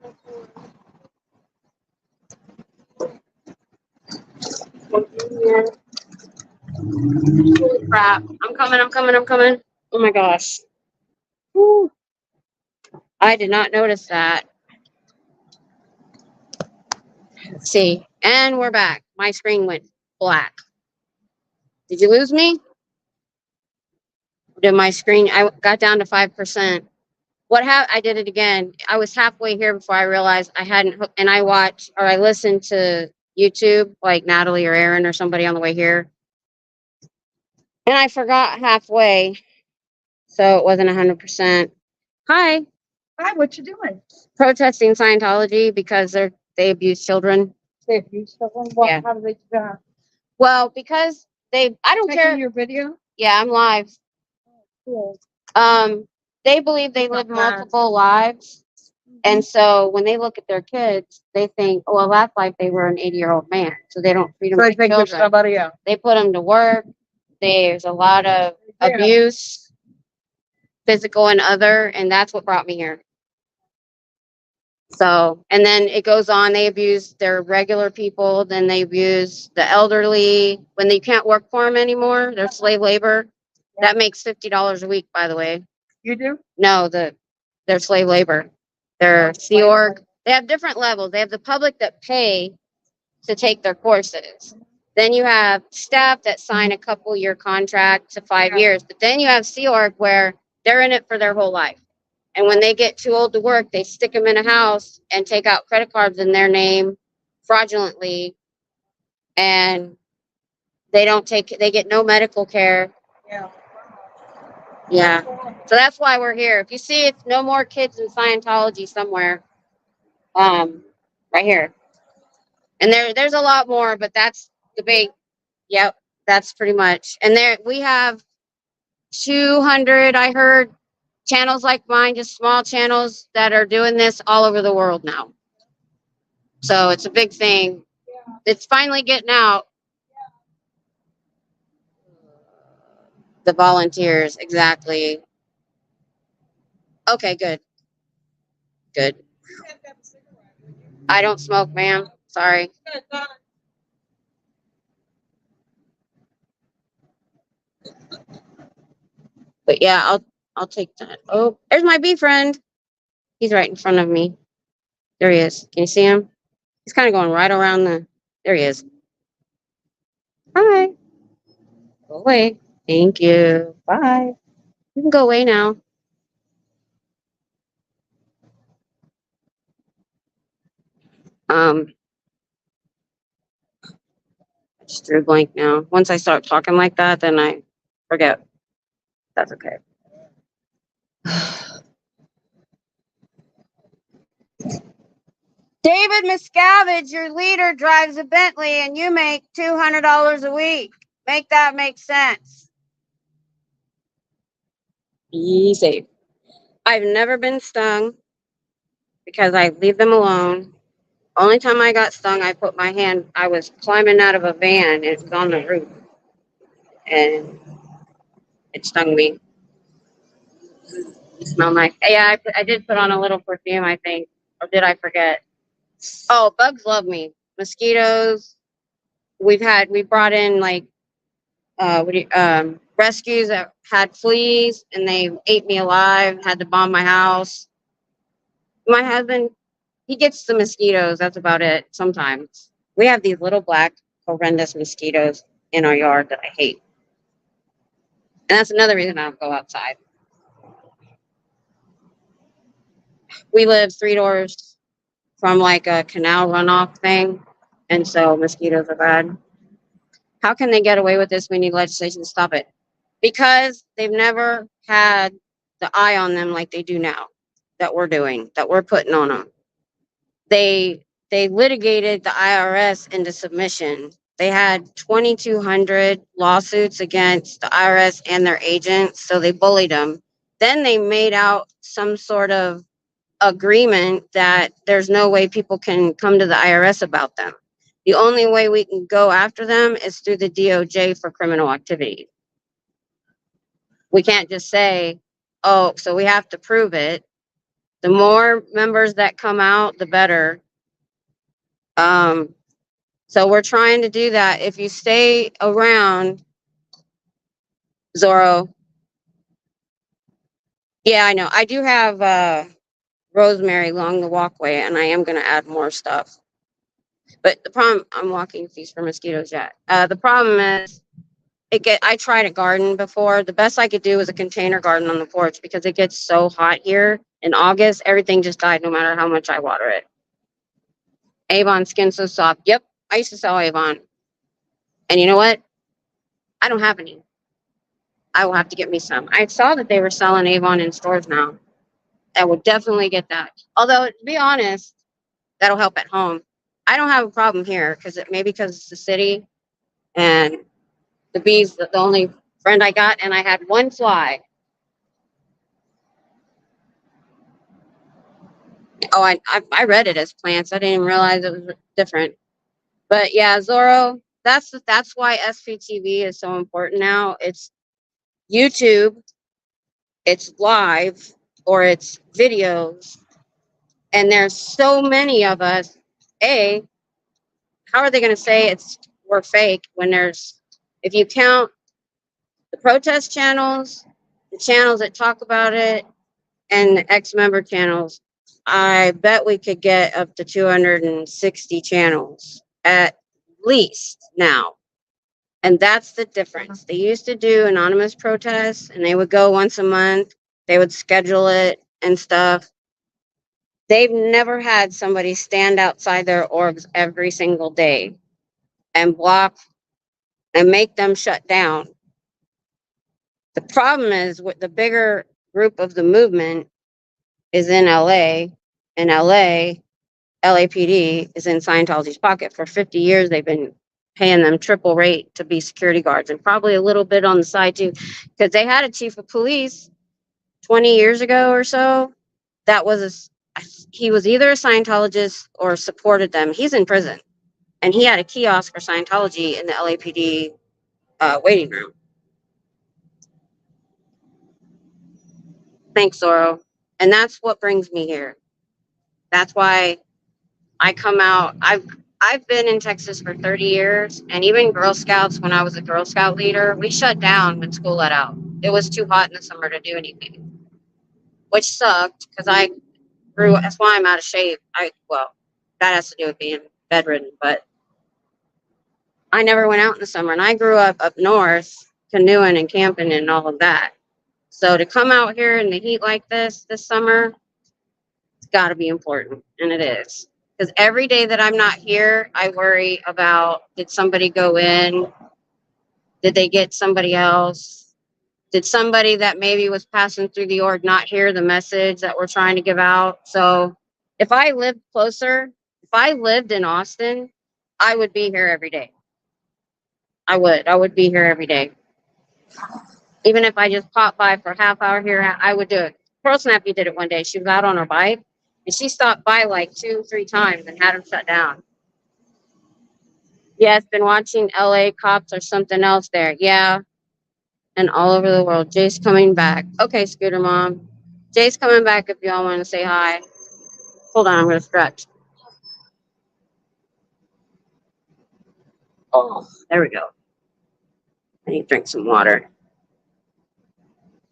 [SPEAKER 1] crap. I'm coming. Oh my gosh. Woo. I did not notice that. Let's see. And we're back. My screen went black. Did you lose me? Did my screen? I got down to 5%. I did it again. I was halfway here before I realized I hadn't. And I watched or I listened to YouTube, like Natalie or Aaron or somebody on the way here, and I forgot halfway, so it wasn't 100%. Hi,
[SPEAKER 5] Hi, what you doing?
[SPEAKER 1] protesting Scientology because they abuse children.
[SPEAKER 5] They abuse children? What,
[SPEAKER 1] Yeah.
[SPEAKER 5] How do they do that?
[SPEAKER 1] Well, because I don't
[SPEAKER 5] Taking
[SPEAKER 1] care.
[SPEAKER 5] your video?
[SPEAKER 1] Yeah, I'm live.
[SPEAKER 5] Cool.
[SPEAKER 1] They believe they live multiple lives. And so when they look at their kids, they think, oh, well, last life they were an 80-year-old man. So they don't treat them
[SPEAKER 5] So I
[SPEAKER 1] like
[SPEAKER 5] think there's
[SPEAKER 1] children.
[SPEAKER 5] somebody else.
[SPEAKER 1] They put them to work. There's a lot of
[SPEAKER 5] Yeah.
[SPEAKER 1] abuse, physical and other, and that's what brought me here. So, and then it goes on. They abuse their regular people. Then they abuse the elderly. When they can't work for them anymore, they're slave labor. That makes $50 a week, by the way.
[SPEAKER 5] You do?
[SPEAKER 1] No, they're slave labor. They're Sea Org. They have different levels. They have the public that pay to take their courses. Then you have staff that sign a couple-year contract to 5 years. But then you have Sea Org where they're in it for their whole life. And when they get too old to work, they stick them in a house and take out credit cards in their name fraudulently. And they get no medical care.
[SPEAKER 5] Yeah.
[SPEAKER 1] Yeah. So that's why we're here. If you see it's no more kids in Scientology somewhere, right here. And there's a lot more, but that's the big, yep, that's pretty much. And there we have 200, I heard, channels like mine, just small channels that are doing this all over the world now. So it's a big thing. It's finally getting out. The volunteers, exactly. Okay, good. Good. I don't smoke, ma'am. Sorry. But yeah, I'll take that. Oh, there's my bee friend. He's right in front of me. There he is. Can you see him? He's kind of going right around there he is. Hi. Go away. Thank you. Bye. You can go away now. I just drew a blank now. Once I start talking like that, then I forget. That's okay. David Miscavige, your leader, drives a Bentley and you make $200 a week. Make that make sense. Be safe. I've never been stung because I leave them alone. Only time I got stung, I put my hand, I was climbing out of a van and it was on the roof. And it stung me. It smelled nice. Yeah, I did put on a little perfume, I think. Or did I forget? Oh, bugs love me. Mosquitoes. We brought in like rescues that had fleas and they ate me alive, had to bomb my house. My husband, he gets the mosquitoes. That's about it. Sometimes we have these little black horrendous mosquitoes in our yard that I hate. And that's another reason I don't go outside. We live 3 doors from like a canal runoff thing. And so mosquitoes are bad. How can they get away with this? We need legislation to stop it. Because they've never had the eye on them like they do now, that we're doing, that we're putting on them. They litigated the IRS into submission. They had 2,200 lawsuits against the IRS and their agents, so they bullied them. Then they made out some sort of agreement that there's no way people can come to the IRS about them. The only way we can go after them is through the DOJ for criminal activity. We can't just say, oh, so we have to prove it. The more members that come out, the better. So we're trying to do that. If you stay around, Zorro. Yeah, I know. I do have rosemary along the walkway, and I am going to add more stuff. But the problem, I'm walking feast for mosquitoes yet. The problem is I tried a garden before. The best I could do was a container garden on the porch because it gets so hot here. In August, everything just died no matter how much I water it. Avon Skin So Soft. Yep, I used to sell Avon. And you know what? I don't have any. I will have to get me some. I saw that they were selling Avon in stores now. I would definitely get that. Although, to be honest, that'll help at home. I don't have a problem here maybe because it's the city and the bees, the only friend I got, and I had one fly. Oh, I read it as plants. I didn't even realize it was different. But yeah, Zorro, that's why SPTV is so important now. It's YouTube, it's live, or it's videos, and there's so many of us. How are they going to say we're fake when if you count the protest channels, the channels that talk about it, and the ex-member channels, I bet we could get up to 260 channels at least now. And that's the difference. They used to do anonymous protests and they would go once a month. They would schedule it and stuff. They've never had somebody stand outside their orgs every single day and block and make them shut down. The problem is with the bigger group of the movement is in LA, and LAPD is in Scientology's pocket. For 50 years, they've been paying them triple rate to be security guards, and probably a little bit on the side too, because they had a chief of police 20 years ago or so that he was either a Scientologist or supported them. He's in prison, and he had a kiosk for Scientology in the LAPD waiting room. Thanks, Zorro. And that's what brings me here. That's why I come out. I've been in Texas for 30 years, and even Girl Scouts, when I was a Girl Scout leader, we shut down when school let out. It was too hot in the summer to do anything, which sucked because I grew. That's why I'm out of shape. Well, that has to do with being bedridden, but I never went out in the summer, and I grew up north, canoeing and camping and all of that. So to come out here in the heat like this summer, it's got to be important, and it is. Because every day that I'm not here, I worry about, did somebody go in? Did they get somebody else? Did somebody that maybe was passing through the org not hear the message that we're trying to give out? So if I lived closer, if I lived in Austin, I would be here every day. I would be here every day. Even if I just popped by for a half hour here, I would do it. Pearl Snappy did it one day. She was out on her bike, and she stopped by like 2-3 times and had them shut down. Yes, been watching LA Cops or something else there. Yeah. And all over the world. Jay's coming back. Okay, Scooter Mom. Jay's coming back if y'all want to say hi. Hold on, I'm going to stretch. Oh, there we go. I need to drink some water.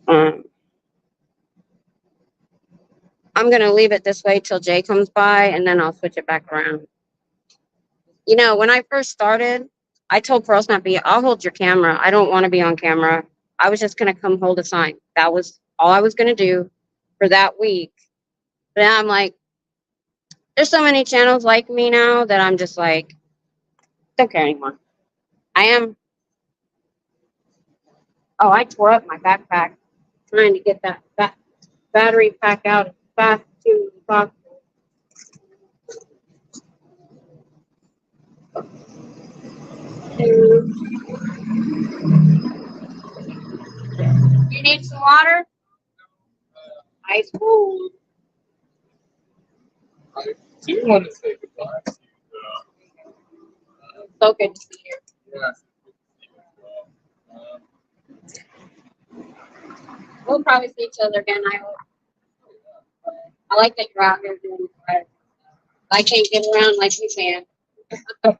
[SPEAKER 1] I'm going to leave it this way till Jay comes by, and then I'll switch it back around. You know, when I first started, I told Pearl Snappy, I'll hold your camera. I don't want to be on camera. I was just going to come hold a sign. That was all I was going to do for that week. But now I'm like, there's so many channels like me now that I'm just like, don't care anymore. I am. Oh, I tore up my backpack trying to get that battery pack out as fast as possible. You need some water? Ice cold.
[SPEAKER 4] I do want to say goodbye to you,
[SPEAKER 1] So good to see you.
[SPEAKER 4] yes, good to see you as well.
[SPEAKER 1] We'll probably see each other again, I hope. I like that you're out here doing it. I can't get around like you can.
[SPEAKER 4] I'll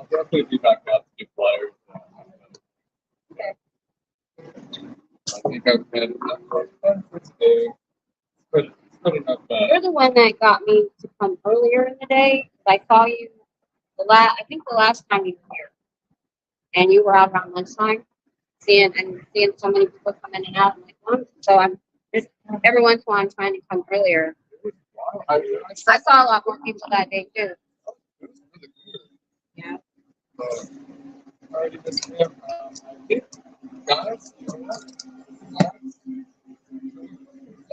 [SPEAKER 4] definitely be back out to do flyers.
[SPEAKER 1] Okay.
[SPEAKER 4] I think I've had enough fun for today. But it's not enough.
[SPEAKER 1] You're the one that got me to come earlier in the day. I saw you I think the last time you were here.
[SPEAKER 2] and you were out around lunchtime, seeing so many people come in and out. I'm like, so I'm just every once in a while I'm trying to come earlier.
[SPEAKER 4] I
[SPEAKER 2] I saw a lot more people that day too. Yeah.
[SPEAKER 4] already missed him. I think, guys,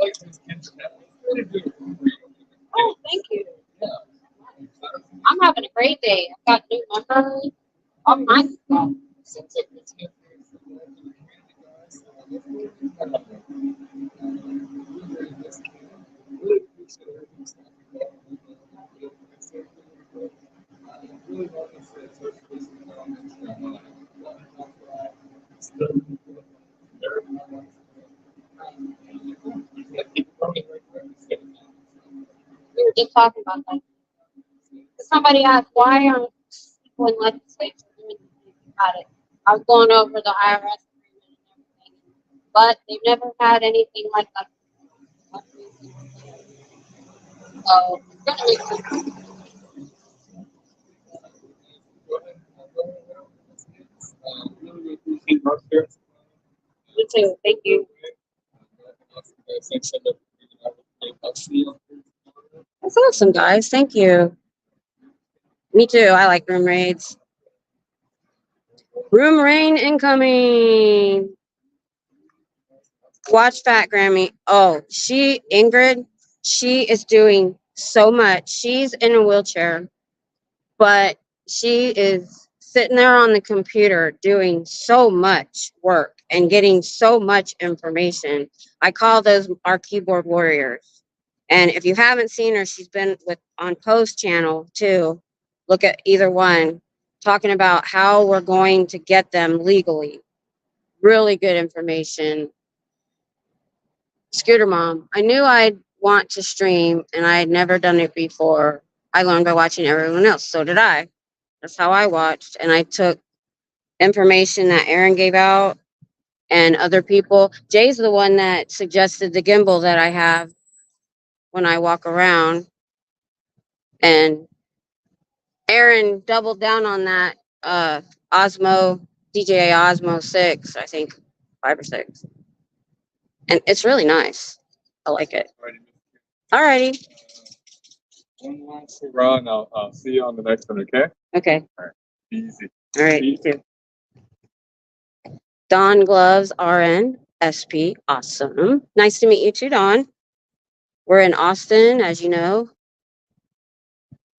[SPEAKER 4] like his kids now. Really do.
[SPEAKER 2] Oh, thank you.
[SPEAKER 4] Yeah.
[SPEAKER 2] I'm having a great day. I've got new members, all kinds of stuff.
[SPEAKER 4] Seems like it's him. Really appreciate
[SPEAKER 2] We were just talking about that. Somebody asked, why aren't people in legislature doing anything about it? I was going over the IRS agreement and everything, but they've never had anything like that. So it's gonna make sense.
[SPEAKER 4] really appreciate Mark's here.
[SPEAKER 2] Me too. Thank you.
[SPEAKER 4] Thanks so much. I'll see you.
[SPEAKER 1] That's awesome, guys. Thank you. Me too. I like room raids. Room rain incoming. Watch Fat Grammy. Oh, Ingrid, she is doing so much. She's in a wheelchair, but she is sitting there on the computer doing so much work and getting so much information. I call those our keyboard warriors. And if you haven't seen her, she's been on Post channel too. Look at either one, talking about how we're going to get them legally. Really good information. Scooter Mom, I knew I'd want to stream and I had never done it before. I learned by watching everyone else. So did I. That's how I watched. And I took information that Aaron gave out and other people. Jay's the one that suggested the gimbal that I have when I walk around. And Aaron doubled down on that Osmo, DJI Osmo 6, I think, 5 or 6. And it's really nice. I like it. Alrighty.
[SPEAKER 4] One last run. I'll see you on the next one, okay?
[SPEAKER 1] Okay.
[SPEAKER 4] Easy.
[SPEAKER 1] All right. You too. Dawn Gloves RN SP. Awesome. Nice to meet you too, Dawn. We're in Austin, as you know.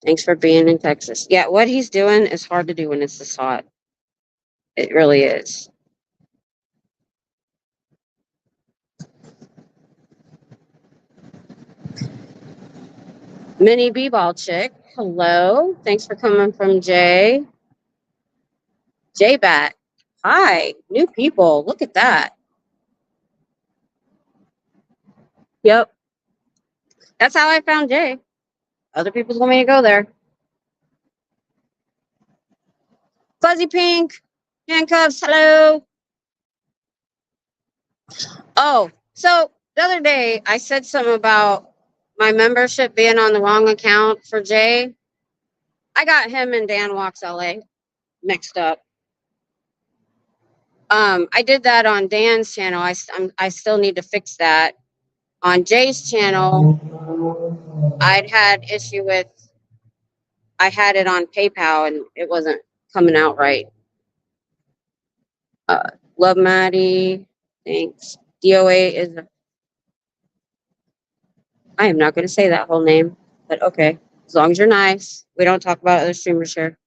[SPEAKER 1] Thanks for being in Texas. Yeah, what he's doing is hard to do when it's this hot. It really is. Mini B-ball chick. Hello. Thanks for coming from Jay. J-Bat. Hi. New people. Look at that. Yep. That's how I found Jay. Other people told me to go there. Fuzzy Pink. Handcuffs. Hello. Oh, so the other day I said something about my membership being on the wrong account for Jay. I got him and Dan Walks LA mixed up. I did that on Dan's channel. I still need to fix that. On Jay's channel, I'd had issue with, I had it on PayPal and it wasn't coming out right. Love Maddie, thanks. DOA is, I am not going to say that whole name, but okay. As long as you're nice. We don't talk about other streamers here.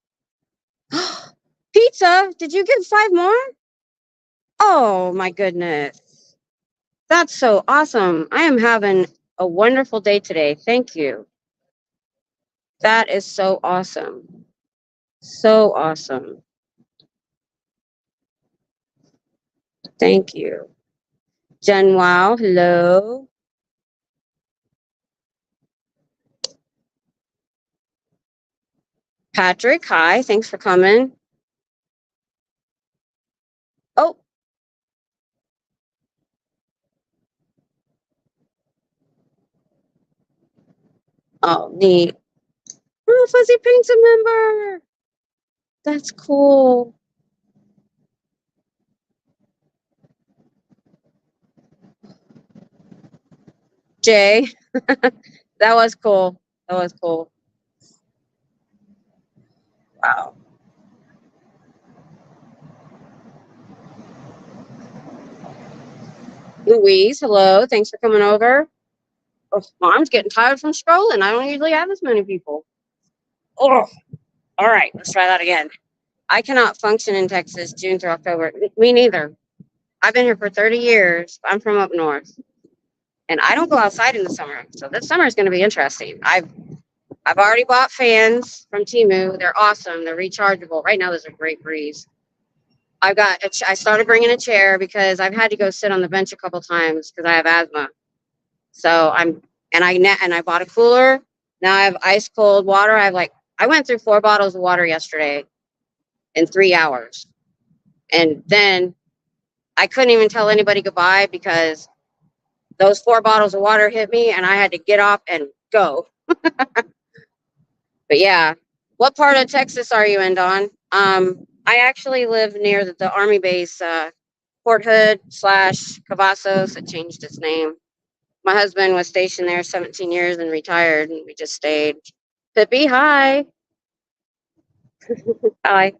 [SPEAKER 1] Pizza, did you get 5 more? Oh my goodness. That's so awesome. I am having a wonderful day today. Thank you. That is so awesome. So awesome. Thank you. Jen Wow, hello. Patrick, hi. Thanks for coming. Oh. Oh, neat. Oh, Fuzzy Pink's a member. That's cool. Jay. That was cool. That was cool. Wow. Louise, hello. Thanks for coming over. Oh, Mom's getting tired from scrolling. I don't usually have this many people. Oh, all right. Let's try that again. I cannot function in Texas June through October. Me neither. I've been here for 30 years. I'm from up north, and I don't go outside in the summer. So this summer is going to be interesting. I've already bought fans from Temu. They're awesome. They're rechargeable. Right now, there's a great breeze. I started bringing a chair because I've had to go sit on the bench a couple times because I have asthma. So I bought a cooler. Now I have ice cold water. I went through 4 bottles of water yesterday in 3 hours. And then I couldn't even tell anybody goodbye because those 4 bottles of water hit me and I had to get off and go. But yeah, what part of Texas are you in, Dawn? I actually live near the Army base, Fort Hood / Cavazos. It changed its name. My husband was stationed there 17 years and retired, and we just stayed. Pippi, hi. Hi.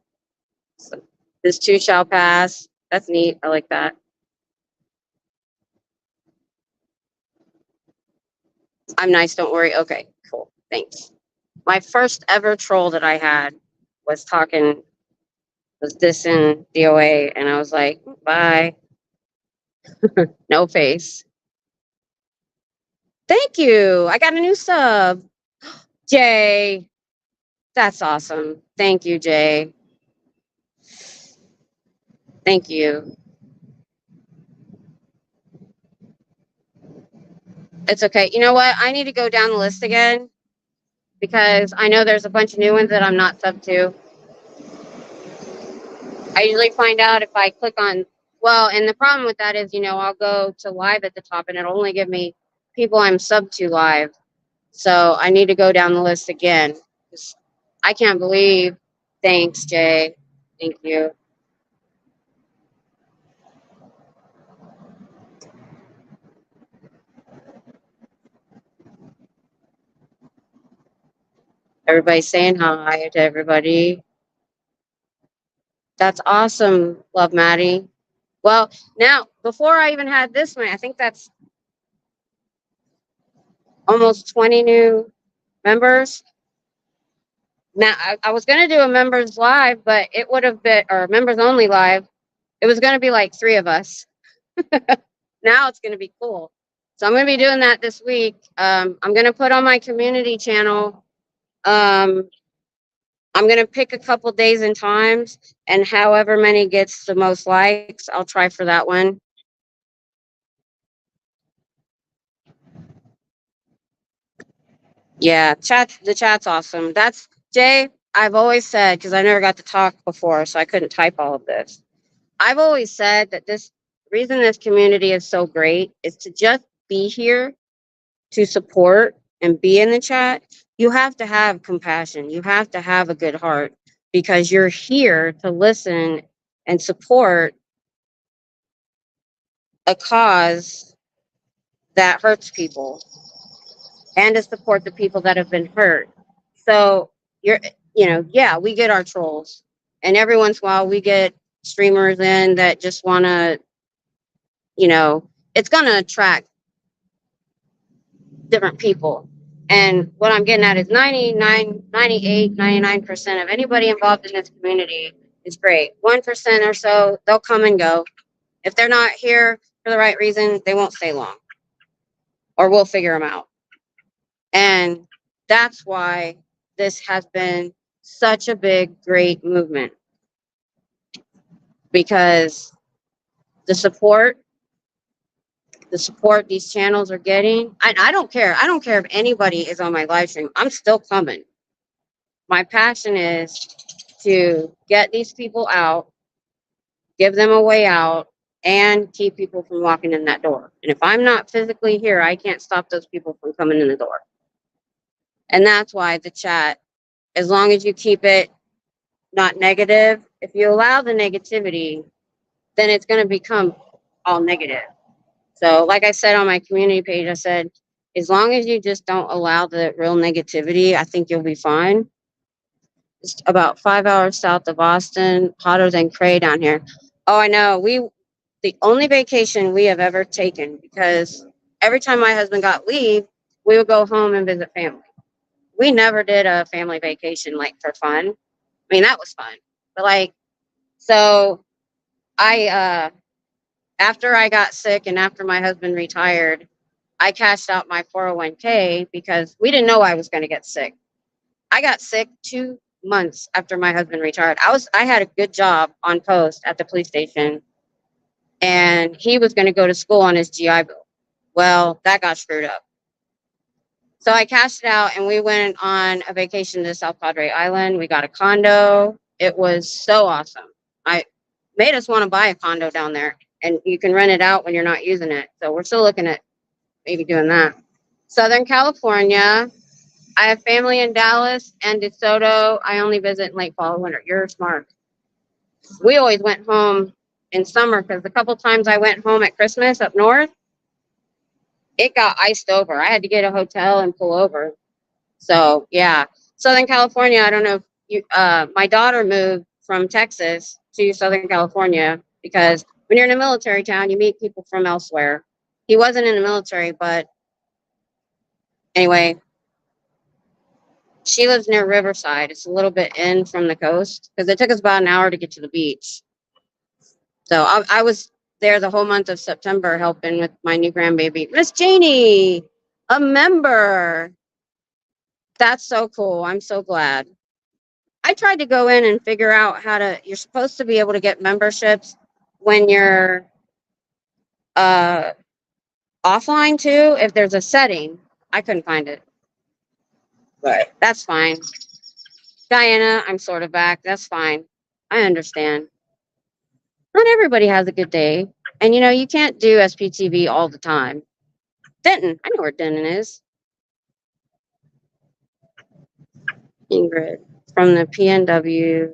[SPEAKER 1] So, this too shall pass. That's neat. I like that. I'm nice, don't worry. Okay, cool. Thanks. My first ever troll that I had was dissing DOA, and I was like, bye. No face. Thank you. I got a new sub. Jay. That's awesome. Thank you, Jay. Thank you. It's okay. You know what? I need to go down the list again because I know there's a bunch of new ones that I'm not sub to. I usually find out if I click on, well, and the problem with that is, I'll go to live at the top and it'll only give me people I'm sub to live. So I need to go down the list again. I can't believe. Thanks, Jay. Thank you. Everybody's saying hi to everybody. That's awesome, Love Maddie. Well, now, before I even had this one, I think that's almost 20 new members. Now, I was going to do a members live, but it would have been, or members only live. It was going to be like 3 of us. Now it's going to be cool. So I'm going to be doing that this week. I'm going to put on my community channel. I'm going to pick a couple days and times, and however many gets the most likes, I'll try for that one. Yeah, the chat's awesome. That's Jay. I've always said, because I never got to talk before, so I couldn't type all of this. I've always said that this reason this community is so great is to just be here to support and be in the chat. You have to have compassion. You have to have a good heart because you're here to listen and support a cause that hurts people and to support the people that have been hurt. So yeah, we get our trolls, and every once in a while we get streamers in that just want to, it's going to attract different people. And what I'm getting at is 99, 98, 99% of anybody involved in this community is great. 1% or so, they'll come and go. If they're not here for the right reason, they won't stay long, or we'll figure them out. And that's why this has been such a big, great movement, because the support these channels are getting, I don't care. I don't care if anybody is on my live stream. I'm still coming. My passion is to get these people out, give them a way out, and keep people from walking in that door. And if I'm not physically here, I can't stop those people from coming in the door. And that's why the chat, as long as you keep it not negative, if you allow the negativity, then it's going to become all negative. So like I said on my community page, I said, as long as you just don't allow the real negativity, I think you'll be fine. It's about 5 hours south of Austin, hotter than Cray down here. Oh, I know. The only vacation we have ever taken, because every time my husband got leave, we would go home and visit family. We never did a family vacation like for fun. I mean, that was fun. But like, so after I got sick and after my husband retired, I cashed out my 401k because we didn't know I was going to get sick. I got sick 2 months after my husband retired. I had a good job on post at the police station, and he was going to go to school on his GI Bill. Well, that got screwed up. So I cashed it out and we went on a vacation to South Padre Island. We got a condo. It was so awesome. I made us want to buy a condo down there, and you can rent it out when you're not using it. So we're still looking at maybe doing that. Southern California. I have family in Dallas and DeSoto. I only visit in late fall, winter. You're smart. We always went home in summer because the couple times I went home at Christmas up north, it got iced over. I had to get a hotel and pull over. So yeah, Southern California. I don't know if you. My daughter moved from Texas to Southern California because when you're in a military town, you meet people from elsewhere. He wasn't in the military, but anyway. She lives near Riverside. It's a little bit in from the coast because it took us about an hour to get to the beach. So I was there the whole month of September helping with my new grandbaby. Miss Janie, a member. That's so cool. I'm so glad. I tried to go in and figure out you're supposed to be able to get memberships when you're offline too, if there's a setting. I couldn't find it. But that's fine. Diana, I'm sort of back. That's fine. I understand. Not everybody has a good day. And you can't do SPTV all the time. Denton, I know where Denton is. Ingrid, from the PNW,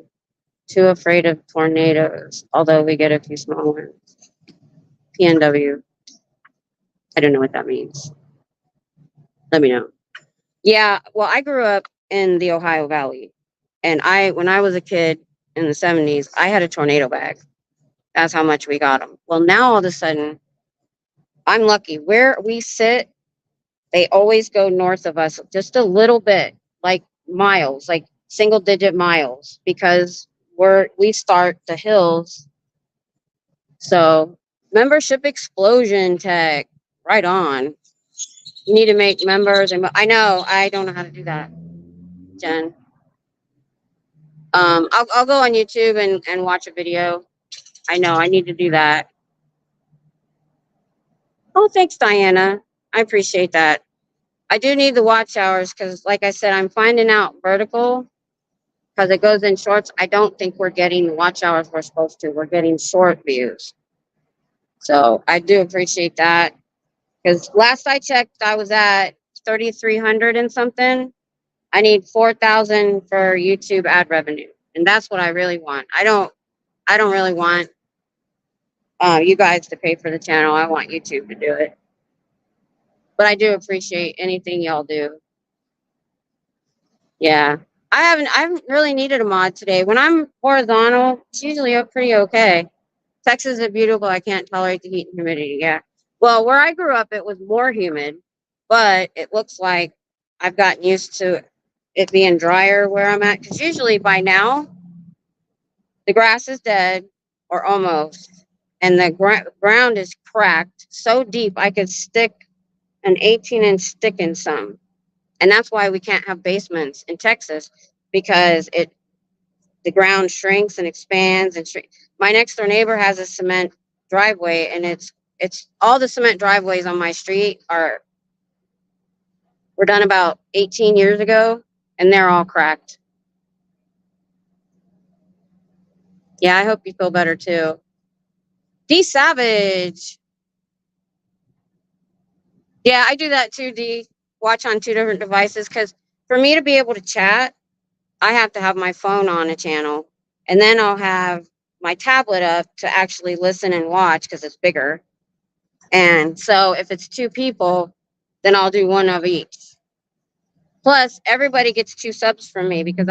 [SPEAKER 1] too afraid of tornadoes, although we get a few small ones. PNW. I don't know what that means. Let me know. Yeah, well, I grew up in the Ohio Valley. And when I was a kid in the 70s, I had a tornado bag. That's how much we got them. Well, now all of a sudden, I'm lucky. Where we sit, they always go north of us just a little bit, like miles, like single digit miles, because we start the hills. So membership explosion tech, right on. You need to make members, and I know I don't know how to do that, Jen. I'll go on YouTube and watch a video. I know I need to do that. Oh, thanks, Diana. I appreciate that. I do need the watch hours because, like I said, I'm finding out vertical because it goes in shorts. I don't think we're getting the watch hours we're supposed to. We're getting short views. So I do appreciate that because last I checked, I was at 3,300 and something. I need 4,000 for YouTube ad revenue, and that's what I really want. I don't really want you guys to pay for the channel. I want YouTube to do it. But I do appreciate anything y'all do. Yeah. I haven't really needed a mod today. When I'm horizontal, it's usually pretty okay. Texas is beautiful. I can't tolerate the heat and humidity. Yeah. Well, where I grew up, it was more humid, but it looks like I've gotten used to it being drier where I'm at. Because usually by now, the grass is dead or almost, and the ground is cracked so deep I could stick an 18-inch stick in some. And that's why we can't have basements in Texas, because the ground shrinks and expands and my next door neighbor has a cement driveway, and it's all the cement driveways on my street were done about 18 years ago, and they're all cracked. Yeah, I hope you feel better too. D Savage. Yeah, I do that too, D. Watch on 2 different devices, because for me to be able to chat, I have to have my phone on a channel, and then I'll have my tablet up to actually listen and watch because it's bigger. And so if it's 2 people, then I'll do one of each. Plus, everybody gets 2 subs from me because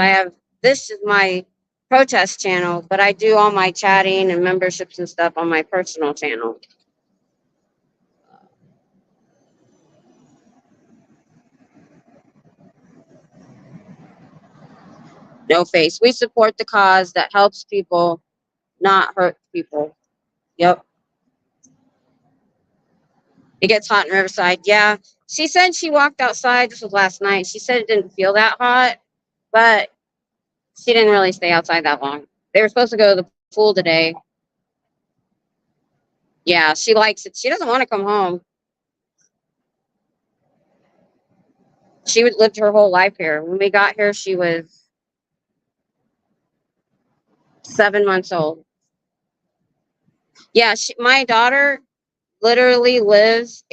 [SPEAKER 1] this is my protest channel, but I do all my chatting and memberships and stuff on my personal channel. No face. We support the cause that helps people, not hurt people. Yep. It gets hot in Riverside. Yeah. She said she walked outside. This was last night. She said it didn't feel that hot, but she didn't really stay outside that long. They were supposed to go to the pool today. Yeah, she likes it. She doesn't want to come home. She lived her whole life here. When we got here, she was 7 months old. Yeah, my daughter literally lives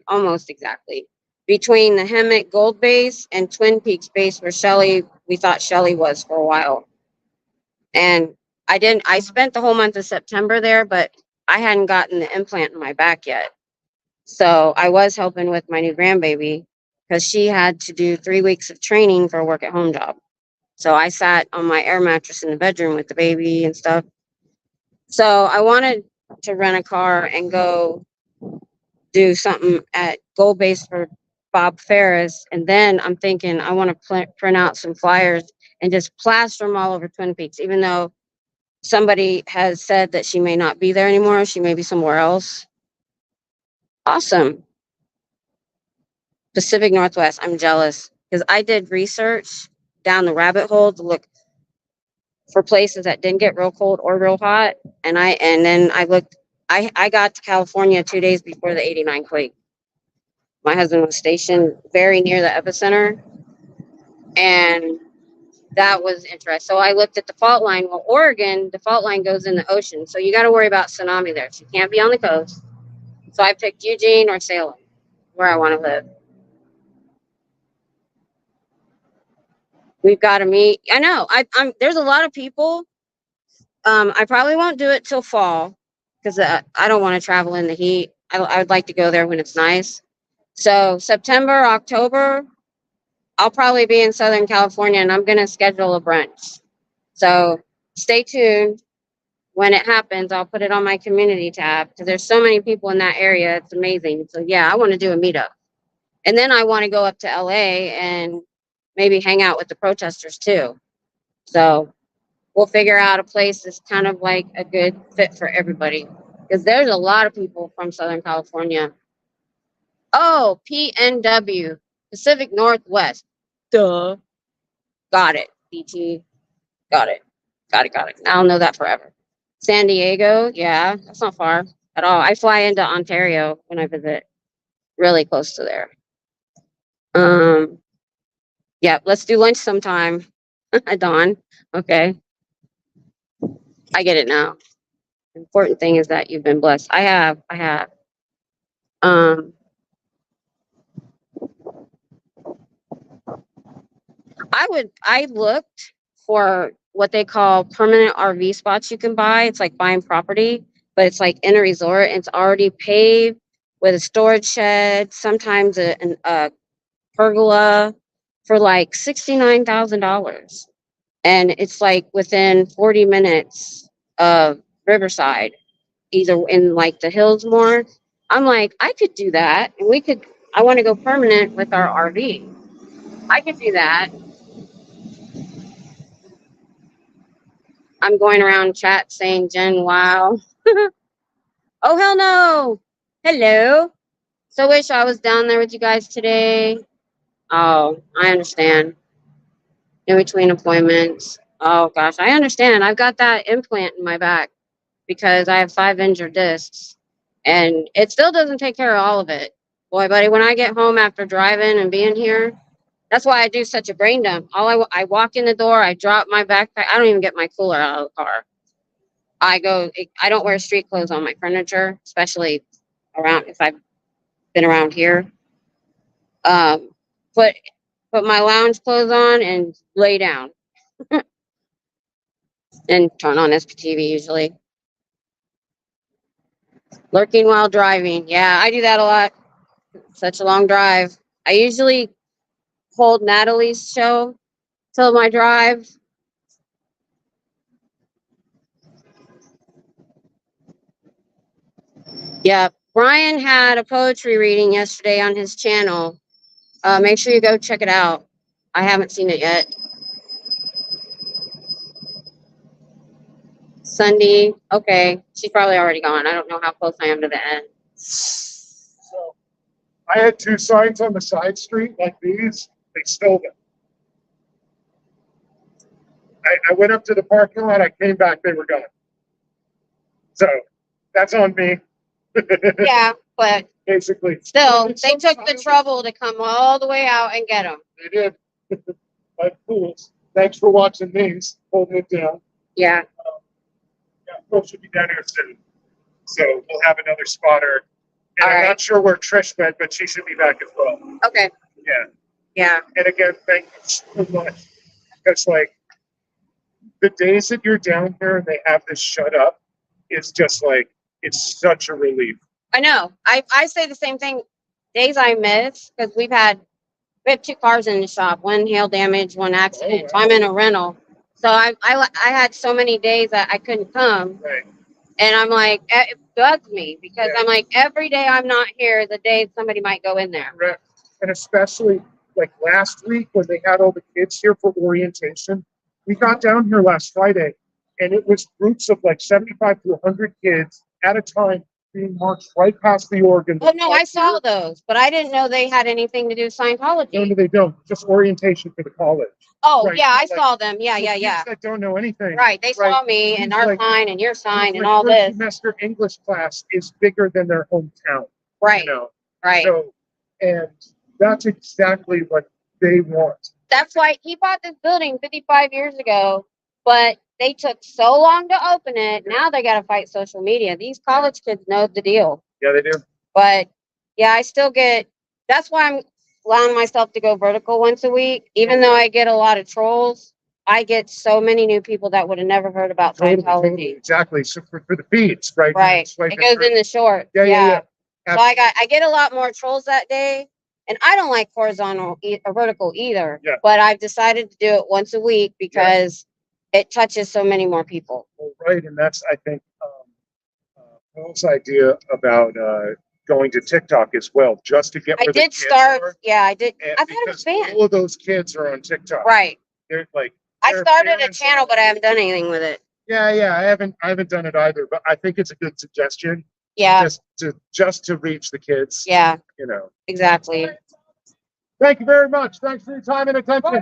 [SPEAKER 1] almost exactly, between the Hemet Gold Base and Twin Peaks Base, where we thought Shelly was for a while. And I spent the whole month of September there, but I hadn't gotten the implant in my back yet. So I was helping with my new grandbaby because she had to do 3 weeks of training for a work at home job. So I sat on my air mattress in the bedroom with the baby and stuff. So I wanted to rent a car and go do something at Gold Base for Bob Ferris. And then I'm thinking I want to print out some flyers and just plaster them all over Twin Peaks, even though somebody has said that she may not be there anymore. She may be somewhere else. Awesome. Pacific Northwest. I'm jealous because I did research down the rabbit hole to look for places that didn't get real cold or real hot. And then I looked, I got to California 2 days before the 89 quake. My husband was stationed very near the epicenter, and that was interesting. So I looked at the fault line. Well, Oregon, the fault line goes in the ocean, so you got to worry about tsunami there. She can't be on the coast. So I picked Eugene or Salem, where I want to live. We've got to meet. I know. There's a lot of people. I probably won't do it till fall because I don't want to travel in the heat. I would like to go there when it's nice. So September, October, I'll probably be in Southern California, and I'm going to schedule a brunch. So stay tuned. When it happens, I'll put it on my community tab because there's so many people in that area. It's amazing. So yeah, I want to do a meetup. And then I want to go up to LA and maybe hang out with the protesters too. So we'll figure out a place that's kind of like a good fit for everybody because there's a lot of people from Southern California. Oh, PNW, Pacific Northwest. Duh. Got it. BT. Got it. Got it. I'll know that forever. San Diego. Yeah, that's not far at all. I fly into Ontario when I visit. Really close to there. Yeah, let's do lunch sometime. Dawn. Okay. I get it now. The important thing is that you've been blessed. I have. I looked for what they call permanent RV spots you can buy. It's like buying property, but it's like in a resort. It's already paved with a storage shed, sometimes a pergola for like $69,000. And it's like within 40 minutes of Riverside, either in like the hills more. I'm like, I could do that. And I want to go permanent with our RV. I could do that. I'm going around chat saying, Jen, wow. Oh, hell no. Hello. So wish I was down there with you guys today. Oh, I understand. In between appointments. Oh, gosh, I understand. I've got that implant in my back because I have 5 injured discs. And it still doesn't take care of all of it. Boy, buddy, when I get home after driving and being here, that's why I do such a brain dump. I walk in the door, I drop my backpack. I don't even get my cooler out of the car. I don't wear street clothes on my furniture, especially if I've been around here. Put my lounge clothes on and lay down. And turn on SPTV usually. Lurking while driving. Yeah, I do that a lot. Such a long drive. I usually hold Natalie's show till my drive. Yeah, Brian had a poetry reading yesterday on his channel. Make sure you go check it out. I haven't seen it yet. Sunday, okay. She's probably already gone. I don't know how close I am to the end.
[SPEAKER 3] So I had 2 signs on the side street like these. They stole them. I went up to the parking lot. I came back. They were gone. So that's on me.
[SPEAKER 1] Yeah, but
[SPEAKER 3] Basically.
[SPEAKER 1] still,
[SPEAKER 3] It's
[SPEAKER 1] they
[SPEAKER 3] some
[SPEAKER 1] took the
[SPEAKER 3] kind of-
[SPEAKER 1] trouble to come all the way out and get them.
[SPEAKER 3] They did. Like fools. Thanks for watching these. Holding it down.
[SPEAKER 1] Yeah.
[SPEAKER 3] Yeah, Phil should be down here soon. So we'll have another spotter. And
[SPEAKER 1] All
[SPEAKER 3] I'm
[SPEAKER 1] right.
[SPEAKER 3] not sure where Trish went, but she should be back as well.
[SPEAKER 1] Okay.
[SPEAKER 3] Yeah.
[SPEAKER 1] Yeah.
[SPEAKER 3] And again, thank you so much. Because like the days that you're down here and they have this shut up, it's just like it's such a relief.
[SPEAKER 1] I know. I say the same thing. Days I miss because we have 2 cars in the shop. One hail damage, one accident. So I'm in a rental. So I had so many days that I couldn't come,
[SPEAKER 3] Right.
[SPEAKER 1] and I'm like, it bugs me because
[SPEAKER 3] Yeah.
[SPEAKER 1] I'm like, every day I'm not here, the day somebody might go in there.
[SPEAKER 3] Correct. And especially like last week when they had all the kids here for orientation, we got down here last Friday and it was groups of like 75 to 100 kids at a time being marched right past the organ.
[SPEAKER 1] Oh no, I saw those, but I didn't know they had anything to do with
[SPEAKER 3] No,
[SPEAKER 1] Scientology.
[SPEAKER 3] they don't. Just orientation for the college.
[SPEAKER 1] Oh
[SPEAKER 3] Right,
[SPEAKER 1] yeah, I
[SPEAKER 3] like-
[SPEAKER 1] saw them. Yeah,
[SPEAKER 3] So
[SPEAKER 1] yeah,
[SPEAKER 3] kids
[SPEAKER 1] yeah.
[SPEAKER 3] that don't know anything.
[SPEAKER 1] Right, they saw
[SPEAKER 3] Right.
[SPEAKER 1] me and
[SPEAKER 3] These,
[SPEAKER 1] our
[SPEAKER 3] like-
[SPEAKER 1] sign and your sign
[SPEAKER 3] Like
[SPEAKER 1] and all
[SPEAKER 3] first
[SPEAKER 1] this.
[SPEAKER 3] semester English class is bigger than their hometown.
[SPEAKER 1] Right,
[SPEAKER 3] You know?
[SPEAKER 1] right.
[SPEAKER 3] So, and that's exactly what they want.
[SPEAKER 1] That's why he bought this building 55 years ago, but they took so long to open it. Now they got to fight social media. These college kids know the deal.
[SPEAKER 3] Yeah, they do.
[SPEAKER 1] But yeah, I still get, that's why I'm allowing myself to go vertical once a week. Even though I get a lot of trolls, I get so many new people that would have never heard about Scientology.
[SPEAKER 3] Exactly. So for the feeds, right?
[SPEAKER 1] Right.
[SPEAKER 3] Swiping
[SPEAKER 1] It goes
[SPEAKER 3] through.
[SPEAKER 1] in the short.
[SPEAKER 3] Yeah.
[SPEAKER 1] So I get a lot more trolls that day. And I don't like horizontal or vertical either.
[SPEAKER 3] Yeah.
[SPEAKER 1] But I've decided to do it once a week because it touches so many more people.
[SPEAKER 3] Right, and that's I think Paul's idea about going to TikTok as well, just to get.
[SPEAKER 1] I
[SPEAKER 3] where the
[SPEAKER 1] did
[SPEAKER 3] kids
[SPEAKER 1] start.
[SPEAKER 3] are,
[SPEAKER 1] Yeah, I did.
[SPEAKER 3] and
[SPEAKER 1] I thought it was
[SPEAKER 3] because
[SPEAKER 1] banned.
[SPEAKER 3] all of those kids are on TikTok.
[SPEAKER 1] Right.
[SPEAKER 3] They're like.
[SPEAKER 1] I
[SPEAKER 3] their
[SPEAKER 1] started a
[SPEAKER 3] parents
[SPEAKER 1] channel,
[SPEAKER 3] are-
[SPEAKER 1] but I haven't done anything with it.
[SPEAKER 3] Yeah. I haven't done it either, but I think it's a good suggestion.
[SPEAKER 1] Yeah.
[SPEAKER 3] Just to reach the kids.
[SPEAKER 1] Yeah.
[SPEAKER 3] You know.
[SPEAKER 1] Exactly.
[SPEAKER 3] Thank you very much. Thanks for your time and attention.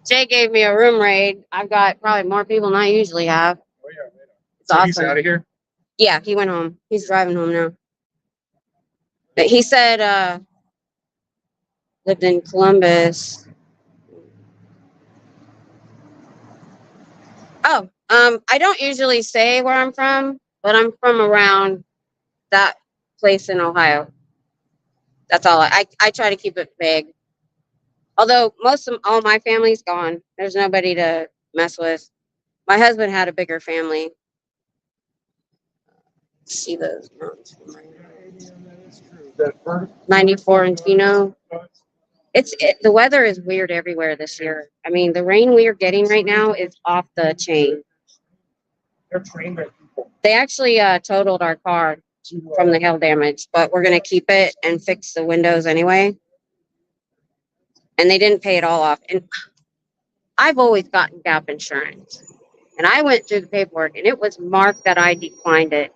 [SPEAKER 1] Jay gave me a room raid. I've got probably more people than I usually have.
[SPEAKER 3] Oh yeah.
[SPEAKER 1] It's
[SPEAKER 3] So he's
[SPEAKER 1] awesome.
[SPEAKER 3] out of here.
[SPEAKER 1] Yeah, he went home. He's driving home now. But he said lived in Columbus. Oh, I don't usually say where I'm from, but I'm from around that place in Ohio. That's all. I try to keep it vague. Although all my family's gone. There's nobody to mess with. My husband had a bigger family. See those mountains from my
[SPEAKER 3] That bird-
[SPEAKER 1] 94 and Tino. The weather is weird everywhere this year. I mean, the rain we are getting right now is off the chain.
[SPEAKER 3] They're trained at people
[SPEAKER 1] They actually totaled our car
[SPEAKER 3] to,
[SPEAKER 1] from the hail damage, but we're gonna keep it and fix the windows anyway. And they didn't pay it all off. And I've always gotten gap insurance. And I went through the paperwork and it was marked that I declined it.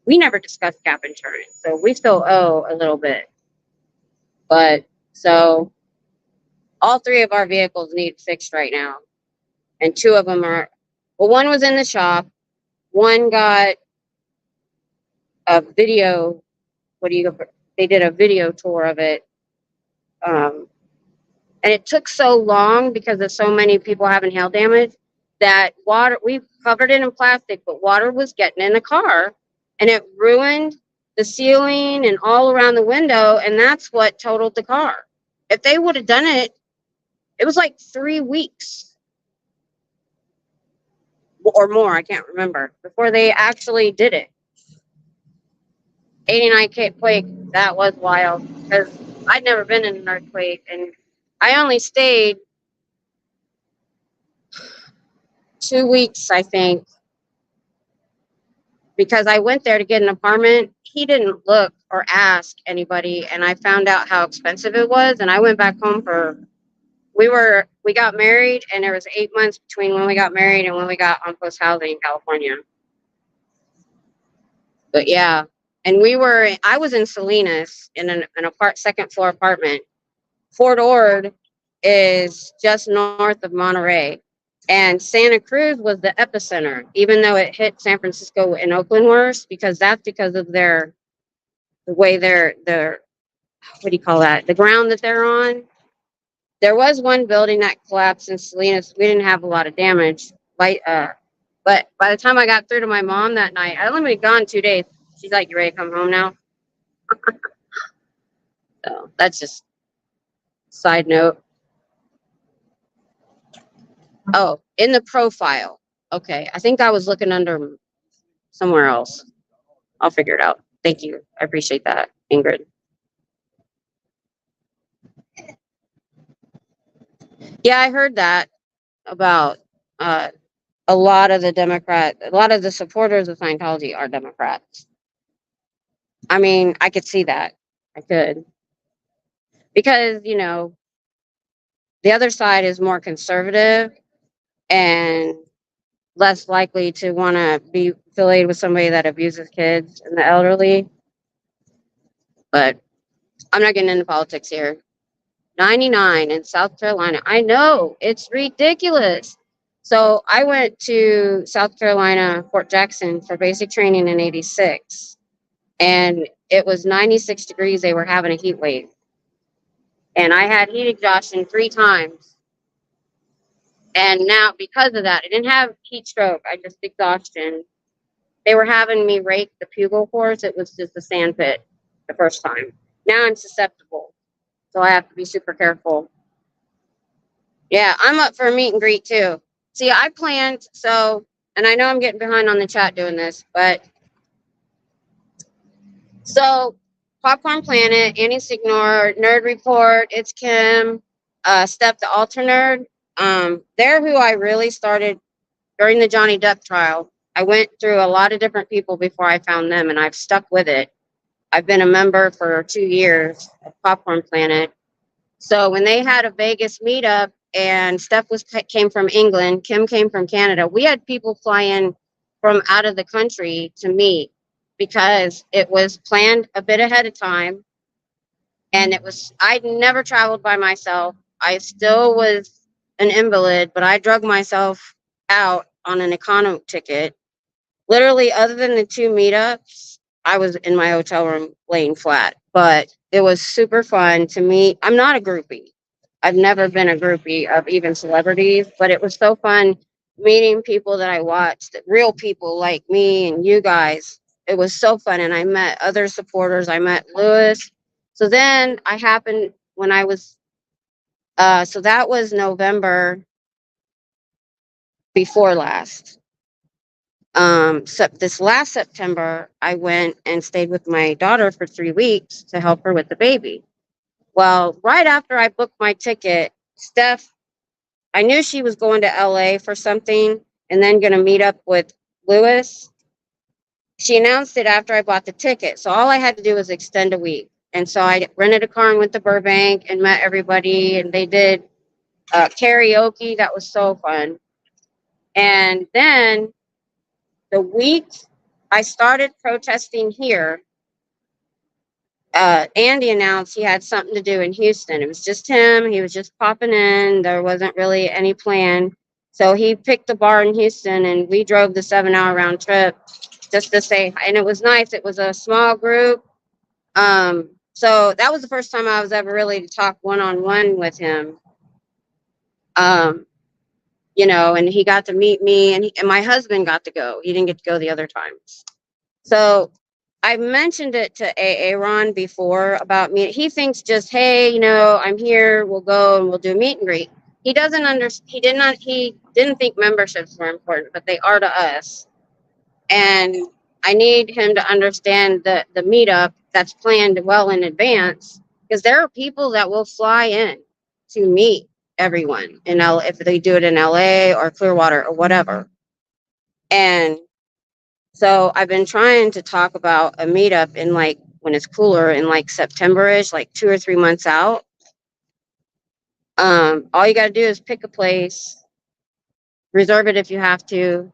[SPEAKER 1] We never discussed gap insurance, so we still owe a little bit. But so all 3 of our vehicles need fixed right now. And 2 of them one was in the shop. One got a video. They did a video tour of it. And it took so long because of so many people having hail damage that we covered it in plastic, but water was getting in the car and it ruined the ceiling and all around the window. And that's what totaled the car. If they would have done it, it was like 3 weeks or more. I can't remember before they actually did it. '89 quake, that was wild because I'd never been in an earthquake, and I only stayed 2 weeks, I think, because I went there to get an apartment. He didn't look or ask anybody, and I found out how expensive it was, and I went back home for. We got married, and there was 8 months between when we got married and when we got on post housing in California. But yeah, and I was in Salinas in an second floor apartment. Fort Ord is just north of Monterey, and Santa Cruz was the epicenter, even though it hit San Francisco and Oakland worse, because of the way their what do you call that? The ground that they're on. There was one building that collapsed in Salinas. We didn't have a lot of damage, but by the time I got through to my mom that night, I only been gone 2 days. She's like, "You ready to come home now?" So that's just side note. Oh, in the profile. Okay, I think I was looking under somewhere else. I'll figure it out. Thank you. I appreciate that, Ingrid. Yeah, I heard that about a lot of the supporters of Scientology are Democrats. I mean, I could see that. I could. Because, the other side is more conservative and less likely to want to be affiliated with somebody that abuses kids and the elderly. But I'm not getting into politics here. 99 in South Carolina. I know, it's ridiculous. So I went to South Carolina, Fort Jackson for basic training in '86. And it was 96 degrees. They were having a heat wave. And I had heat exhaustion 3 times. And now, because of that, I didn't have heat stroke. I just exhaustion. They were having me rake the pugal course. It was just a sand pit the first time. Now I'm susceptible. So I have to be super careful. Yeah, I'm up for a meet and greet too. See, I planned, and I know I'm getting behind on the chat doing this, but so Popcorn Planet, Annie Signor, Nerd Report, It's Kim, Steph the Alter Nerd. They're who I really started during the Johnny Depp trial. I went through a lot of different people before I found them, and I've stuck with it. I've been a member for 2 years of Popcorn Planet. So when they had a Vegas meetup, and Steph came from England, Kim came from Canada, we had people fly in from out of the country to meet because it was planned a bit ahead of time. And I'd never traveled by myself. I still was an invalid, but I drug myself out on an econo ticket. Literally, other than the 2 meetups, I was in my hotel room laying flat. But it was super fun to meet. I'm not a groupie. I've never been a groupie of even celebrities, but it was so fun meeting people that I watched, real people like me and you guys. It was so fun. And I met other supporters. I met Lewis. So then when I was, so that was November before last. So this last September, I went and stayed with my daughter for 3 weeks to help her with the baby. Well, right after I booked my ticket, Steph, I knew she was going to LA for something and then going to meet up with Lewis. She announced it after I bought the ticket. So all I had to do was extend a week. And so I rented a car and went to Burbank and met everybody. And they did karaoke. That was so fun. And then the week I started protesting here, Andy announced he had something to do in Houston. It was just him. He was just popping in. There wasn't really any plan. So he picked a bar in Houston, and we drove the 7-hour round trip just to say, and it was nice. It was a small group. So that was the first time I was ever really to talk one-on-one with him. And he got to meet me, and my husband got to go. He didn't get to go the other times. So I mentioned it to Aaron before about me. He thinks just, hey, I'm here. We'll go and we'll do a meet and greet. He didn't think memberships were important, but they are to us. And I need him to understand the meetup that's planned well in advance, because there are people that will fly in to meet everyone in L if they do it in LA or Clearwater or whatever. And so I've been trying to talk about a meetup in like when it's cooler in like September-ish, like 2 or 3 months out. All you got to do is pick a place, reserve it if you have to.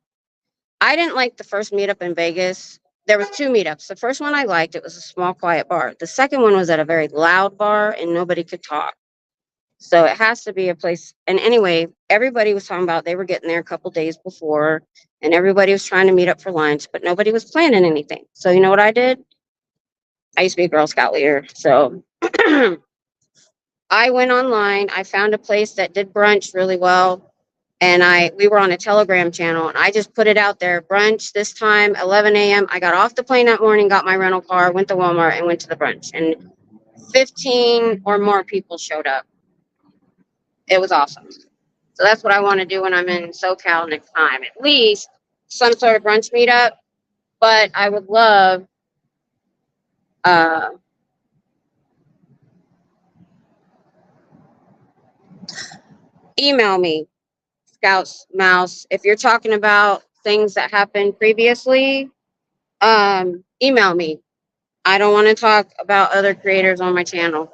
[SPEAKER 1] I didn't like the first meetup in Vegas. There was 2 meetups. The first one I liked. It was a small, quiet bar. The second one was at a very loud bar and nobody could talk. So it has to be a place. And anyway, everybody was talking about they were getting there a couple days before and everybody was trying to meet up for lunch, but nobody was planning anything. So you know what I did? I used to be a Girl Scout leader. So I went online. I found a place that did brunch really well. And we were on a Telegram channel and I just put it out there, brunch this time, 11 a.m. I got off the plane that morning, got my rental car, went to Walmart and went to the brunch. And 15 or more people showed up. It was awesome. So that's what I want to do when I'm in SoCal next time. At least some sort of brunch meetup. But I would love email me, Scouts Mouse. If you're talking about things that happened previously, email me. I don't want to talk about other creators on my channel.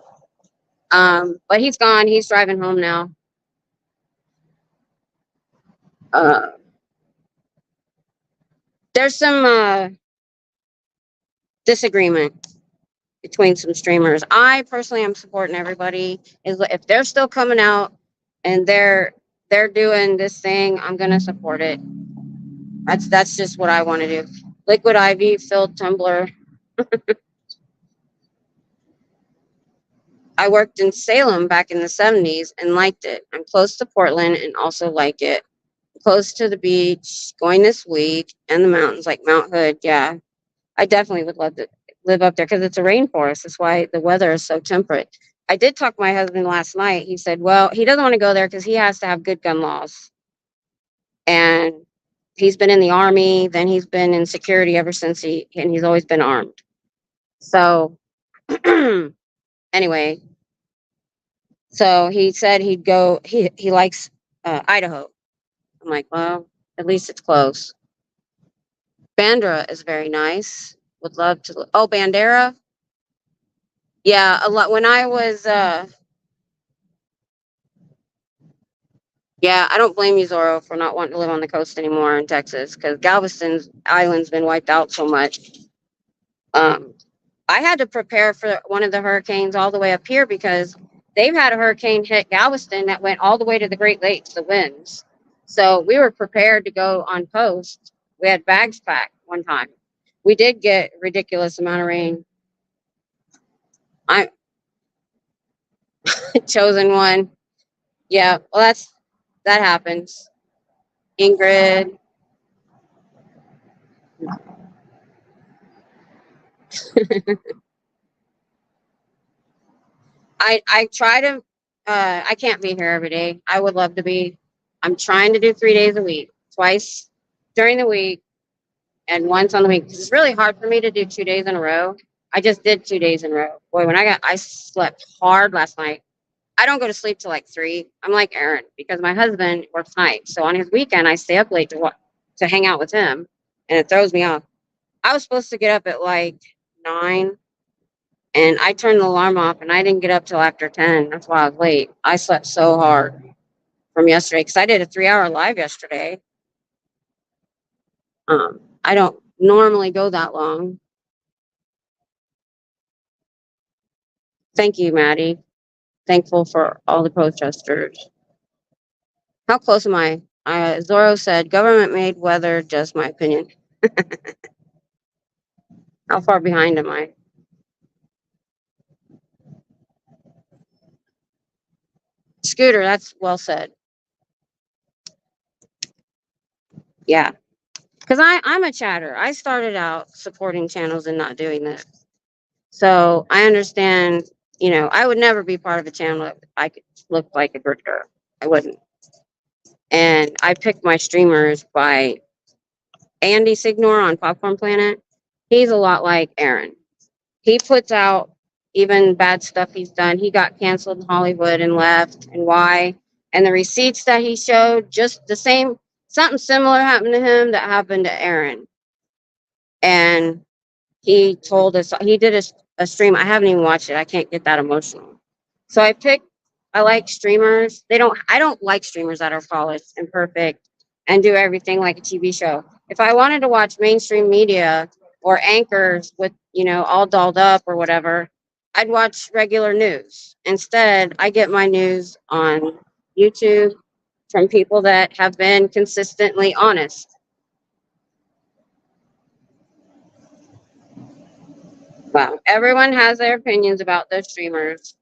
[SPEAKER 1] But he's gone. He's driving home now. There's some disagreement between some streamers. I personally am supporting everybody. If they're still coming out and they're doing this thing, I'm gonna support it. That's just what I want to do. Liquid IV filled tumbler. I worked in Salem back in the 70s and liked it. I'm close to Portland and also like it. Close to the beach, going this week, and the mountains like Mount Hood. Yeah, I definitely would love to live up there because it's a rainforest. That's why the weather is so temperate. I did talk to my husband last night. He said, well, he doesn't want to go there because he has to have good gun laws. And he's been in the army, then he's been in security ever since and he's always been armed. So anyway, so he said he'd go, he likes Idaho. I'm like, well, at least it's close. Bandera is very nice. Would love to. Oh, Bandera. Yeah, a lot. When I was, yeah, I don't blame you, Zorro, for not wanting to live on the coast anymore in Texas because Galveston's island's been wiped out so much. I had to prepare for one of the hurricanes all the way up here because they've had a hurricane hit Galveston that went all the way to the Great Lakes, the winds. So we were prepared to go on coast. We had bags packed one time. We did get a ridiculous amount of rain. I chosen one. Yeah, well, that happens. Ingrid. I try to. I can't be here every day. I would love to be. I'm trying to do 3 days a week, twice during the week, and once on the week. 'Cause it's really hard for me to do 2 days in a row. I just did 2 days in a row. Boy, I slept hard last night. I don't go to sleep till like 3. I'm like Aaron because my husband works nights. So on his weekend, I stay up late to hang out with him, and it throws me off. I was supposed to get up at like 9, and I turned the alarm off, and I didn't get up till after 10. That's why I was late. I slept so hard from yesterday because I did a 3-hour live yesterday. I don't normally go that long. Thank you, Maddie. Thankful for all the protesters. How close am I? Zorro said, government made weather, just my opinion. How far behind am I? Scooter, that's well said. Yeah. Because I'm a chatter. I started out supporting channels and not doing this. So I understand, I would never be part of a channel that I could look like a grifter. I wouldn't. And I picked my streamers by Andy Signor on Popcorn Planet, he's a lot like Aaron. He puts out even bad stuff he's done. He got canceled in Hollywood and left, and why. And the receipts that he showed, just the same, something similar happened to him that happened to Aaron. And he told us, he did a stream. I haven't even watched it. I can't get that emotional. So I like streamers. I don't like streamers that are polished and perfect and do everything like a TV show. If I wanted to watch mainstream media or anchors with, all dolled up or whatever, I'd watch regular news. Instead, I get my news on YouTube from people that have been consistently honest. Well, everyone has their opinions about those streamers.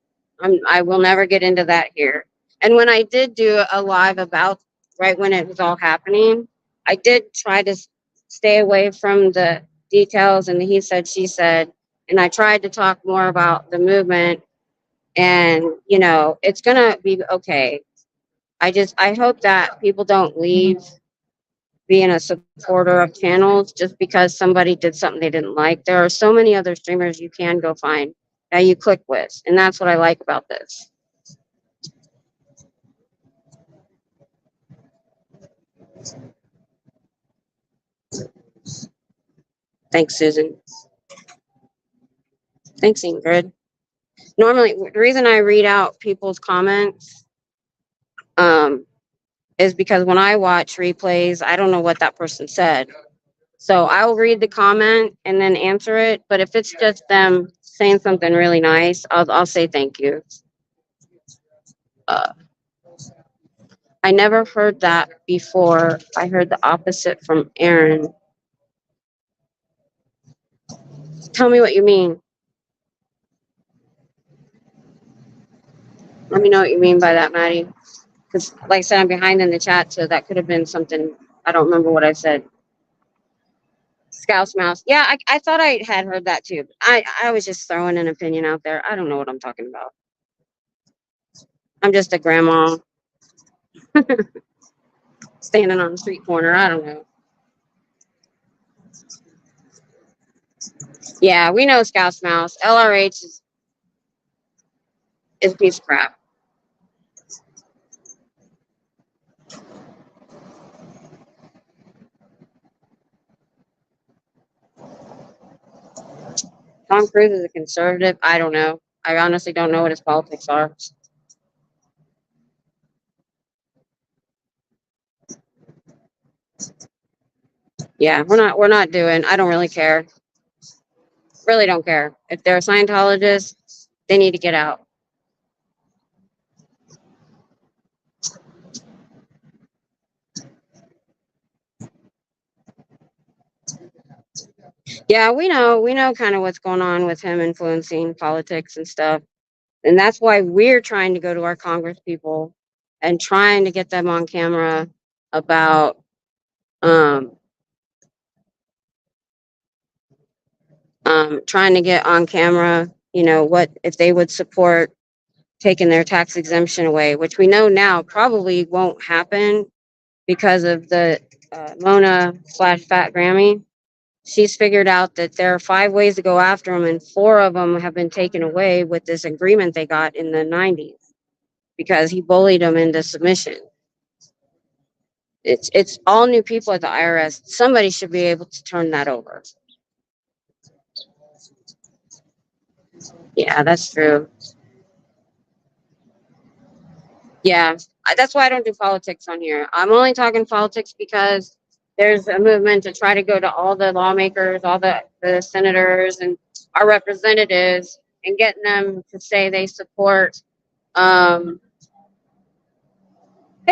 [SPEAKER 1] I will never get into that here. And when I did do a live about right when it was all happening, I did try to stay away from the details and the he said, she said, and I tried to talk more about the movement. And, it's going to be okay. I hope that people don't leave being a supporter of channels just because somebody did something they didn't like. There are so many other streamers you can go find that you click with. And that's what I like about this. Thanks, Susan. Thanks, Ingrid. Normally, the reason I read out people's comments is because when I watch replays, I don't know what that person said. So I'll read the comment and then answer it. But if it's just them saying something really nice, I'll say thank you. I never heard that before. I heard the opposite from Aaron. Tell me what you mean. Let me know what you mean by that, Maddie. Because, like I said, I'm behind in the chat, so that could have been something. I don't remember what I said. Scouse Mouse. Yeah, I thought I had heard that too. I was just throwing an opinion out there. I don't know what I'm talking about. I'm just a grandma standing on the street corner. I don't know. Yeah, we know Scouse Mouse. LRH is a piece of crap. Tom Cruise is a conservative. I don't know. I honestly don't know what his politics are. Yeah, we're not doing. I don't really care. Really don't care. If they're a Scientologist, they need to get out. Yeah, we know kind of what's going on with him influencing politics and stuff. And that's why we're trying to go to our Congress people and trying to get them on camera about trying to get on camera, what if they would support taking their tax exemption away, which we know now probably won't happen because of the Mona/Fat Grammy. She's figured out that there are 5 ways to go after them, and 4 of them have been taken away with this agreement they got in the 90s because he bullied them into submission. It's all new people at the IRS. Somebody should be able to turn that over. Yeah, that's true. Yeah, that's why I don't do politics on here. I'm only talking politics because there's a movement to try to go to all the lawmakers, all the senators and our representatives and getting them to say they support. Hey,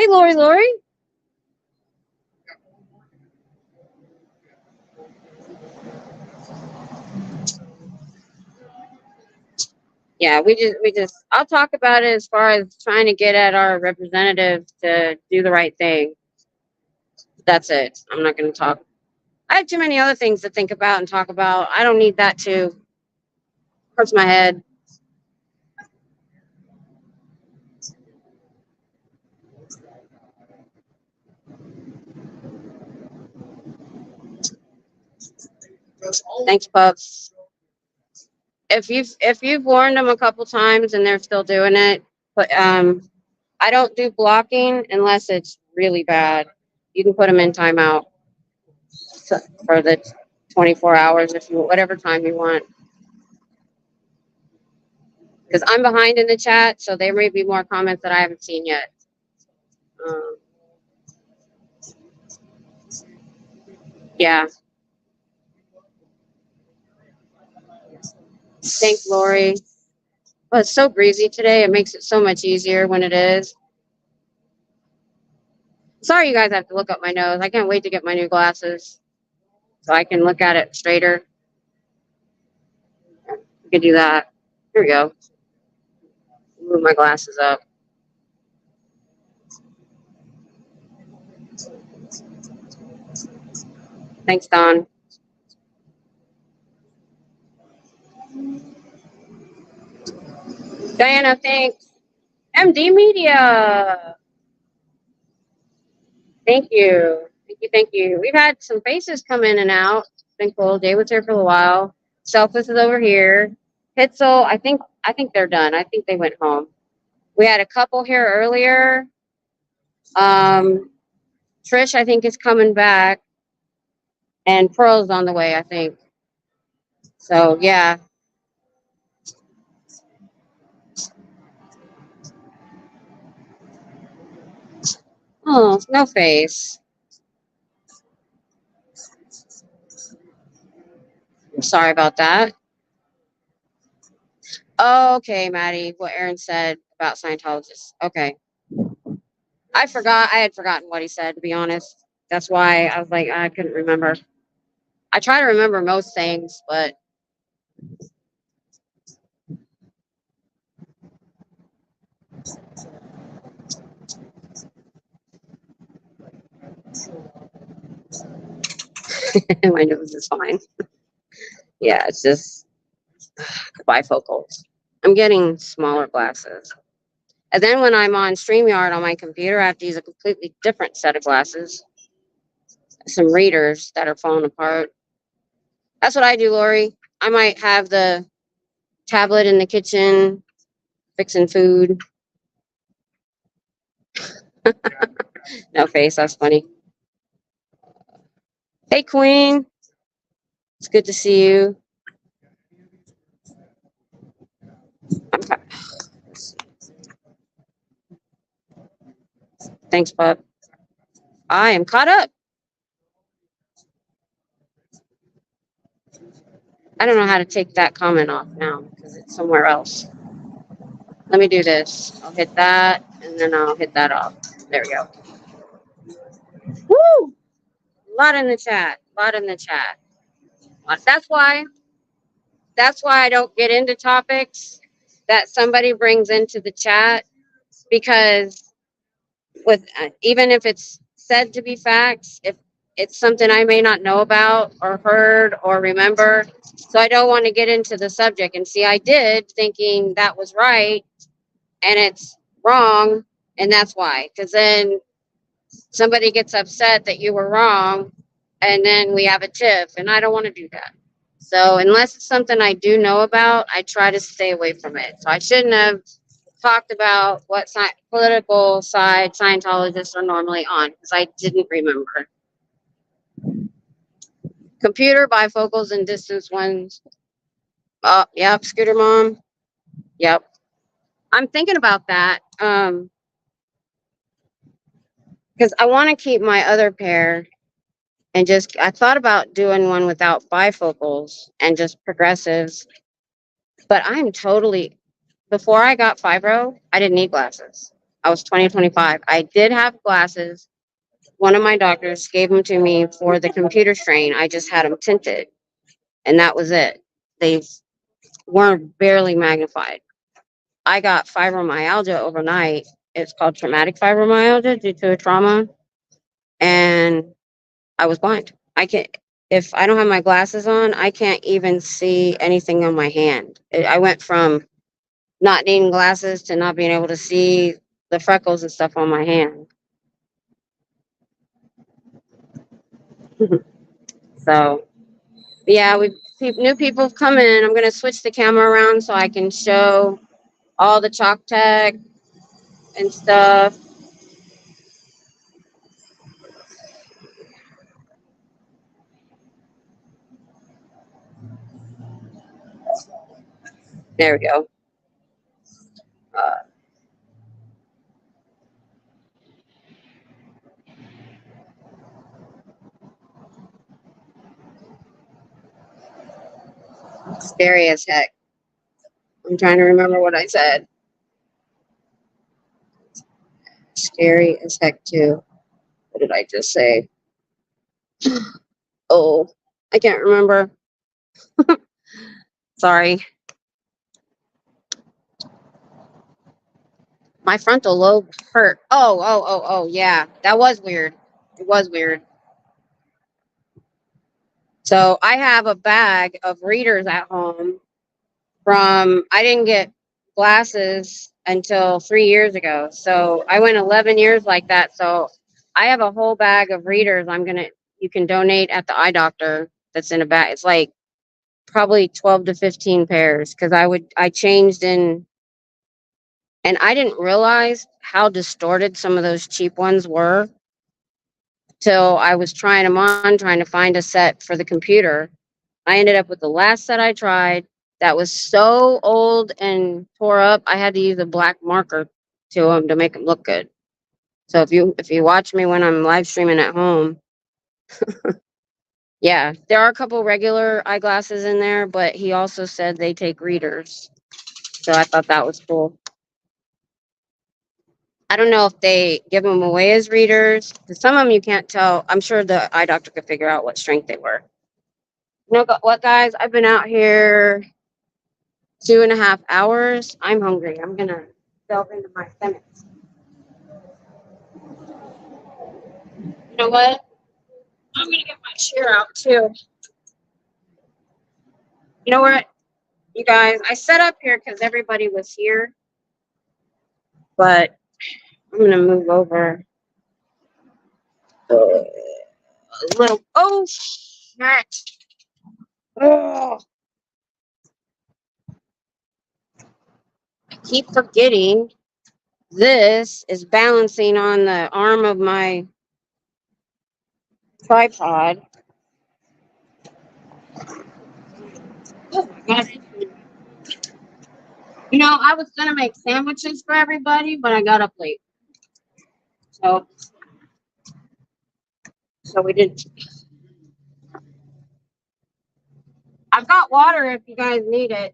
[SPEAKER 1] Lori. Yeah, I'll talk about it as far as trying to get at our representatives to do the right thing. That's it. I'm not going to talk. I have too many other things to think about and talk about. I don't need that too. Hurts my head. Thanks, pups. If you've warned them a couple times and they're still doing it, but I don't do blocking unless it's really bad. You can put them in timeout for the 24 hours if you whatever time you want. Because I'm behind in the chat, so there may be more comments that I haven't seen yet. Yeah. Thanks, Lori. Well, it's so breezy today. It makes it so much easier when it is. Sorry, you guys have to look up my nose. I can't wait to get my new glasses so I can look at it straighter. We can do that. Here we go. Move my glasses up. Thanks, Don. Diana, thanks. MD Media. Thank you. Thank you. Thank you. We've had some faces come in and out. It's been cool. Dave was here for a while. Selfless is over here. Pitzel, I think they're done. I think they went home. We had a couple here earlier. Trish, I think, is coming back. And Pearl's on the way, I think. So, yeah. Oh, no face. Sorry about that. Okay, Maddie, what Aaron said about Scientologists. Okay. I had forgotten what he said, to be honest. That's why I was like, I couldn't remember. I try to remember most things, but my nose is fine. Yeah, it's just bifocals. I'm getting smaller glasses. And then when I'm on StreamYard on my computer, I have to use a completely different set of glasses. Some readers that are falling apart. That's what I do, Lori. I might have the tablet in the kitchen, fixing food. No face, that's funny. Hey, Queen. It's good to see you. Okay. Thanks, bub. I am caught up. I don't know how to take that comment off now because it's somewhere else. Let me do this. I'll hit that and then I'll hit that off. There we go. Woo! A lot in the chat. A lot in the chat. That's why I don't get into topics that somebody brings into the chat, because with even if it's said to be facts, if it's something I may not know about or heard or remember, so I don't want to get into the subject. And see, I did, thinking that was right, and it's wrong, and that's why. Because then somebody gets upset that you were wrong, and then we have a tiff, and I don't want to do that. So unless it's something I do know about, I try to stay away from it. So I shouldn't have talked about what political side Scientologists are normally on, because I didn't remember. Computer bifocals and distance ones. Oh, yep, Scooter Mom. Yep. I'm thinking about that. Because I want to keep my other pair, and I thought about doing one without bifocals and just progressives. But I'm totally, before I got fibro, I didn't need glasses. I was 25. I did have glasses. One of my doctors gave them to me for the computer strain. I just had them tinted, and that was it. They weren't barely magnified. I got fibromyalgia overnight. It's called traumatic fibromyalgia due to a trauma, and I was blind. If I don't have my glasses on, I can't even see anything on my hand. I went from not needing glasses to not being able to see the freckles and stuff on my hand. So Yeah, new people have come in. I'm gonna switch the camera around so I can show all the chalk tech and stuff. There we go. Uh, Scary as heck. I'm trying to remember what I said. Scary as heck too. What did I just say? Oh, I can't remember. Sorry. My frontal lobe hurt. Oh, yeah. That was weird. It was weird. So I have a bag of readers at home I didn't get glasses until 3 years ago. So I went 11 years like that. So I have a whole bag of readers you can donate at the eye doctor that's in a bag. It's like probably 12 to 15 pairs because I changed and I didn't realize how distorted some of those cheap ones were till I was trying them on, trying to find a set for the computer. I ended up with the last set I tried that was so old and tore up, I had to use a black marker to them to make them look good. So if you watch me when I'm live streaming at home, yeah, there are a couple regular eyeglasses in there, but he also said they take readers. So I thought that was cool. I don't know if they give them away as readers, because some of them you can't tell. I'm sure the eye doctor could figure out what strength they were. You know what, guys? I've been out here 2.5 hours. I'm hungry. I'm gonna delve into my stomach. You know what? I'm gonna get my chair out too. You know what, you guys? I set up here because everybody was here, but I'm gonna move over a little. Oh, shit! Oh, I keep forgetting. This is balancing on the arm of my tripod. Oh my God. You know, I was gonna make sandwiches for everybody, but I got up late. So we didn't. I've got water if you guys need it.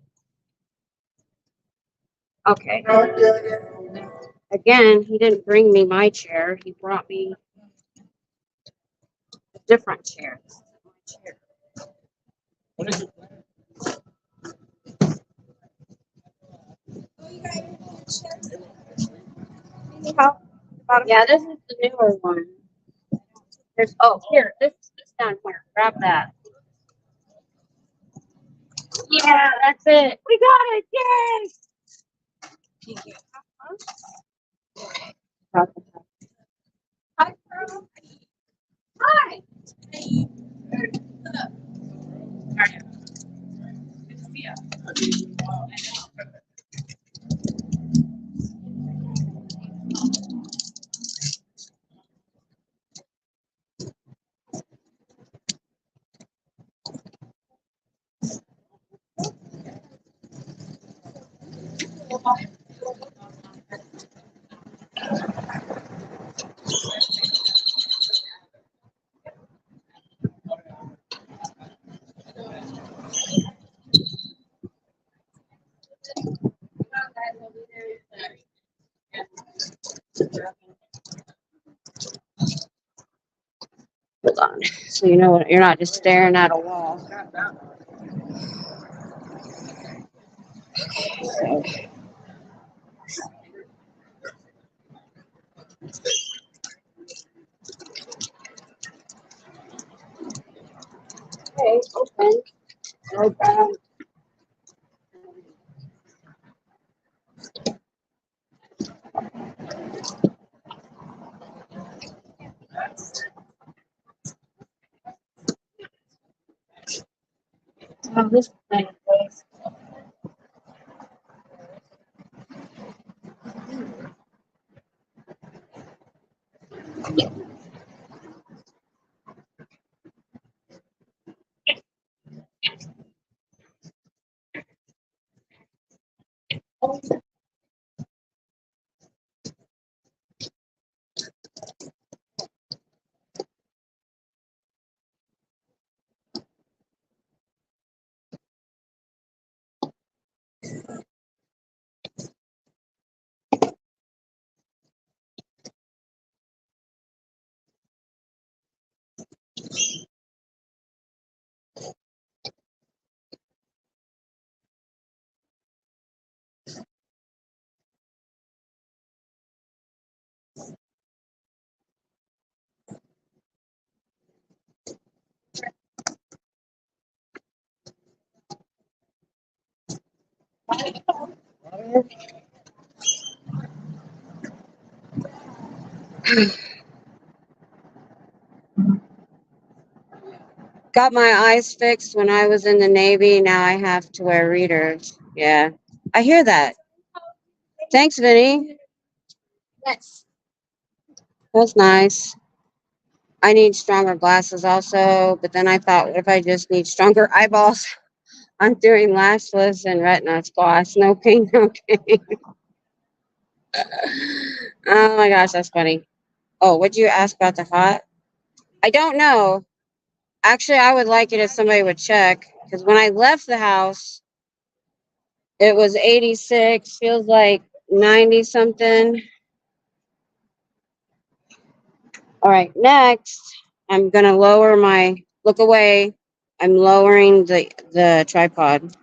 [SPEAKER 1] Okay. Again, he didn't bring me my chair. He brought me a different chair. Yeah, this is the newer one. Here, this down here. Grab that. Yeah, that's it. We got it. Yay! Hi, Pearl. Hi. Hold on. So you know what? You're not just staring at a wall. So. Okay, open. Open. Oh, this nice place. Got my eyes fixed when I was in the Navy. Now I have to wear readers. Yeah, I hear that. Thanks, Vinny.
[SPEAKER 2] Yes.
[SPEAKER 1] That's nice. I need stronger glasses also, but then I thought, what if I just need stronger eyeballs? I'm doing lashless and retina squash. No pain, no gain. Oh my gosh, that's funny. Oh, what'd you ask about the hot? I don't know. Actually, I would like it if somebody would check, because when I left the house, it was 86, feels like 90 something. All right, next, I'm going to lower my, look away. I'm lowering the tripod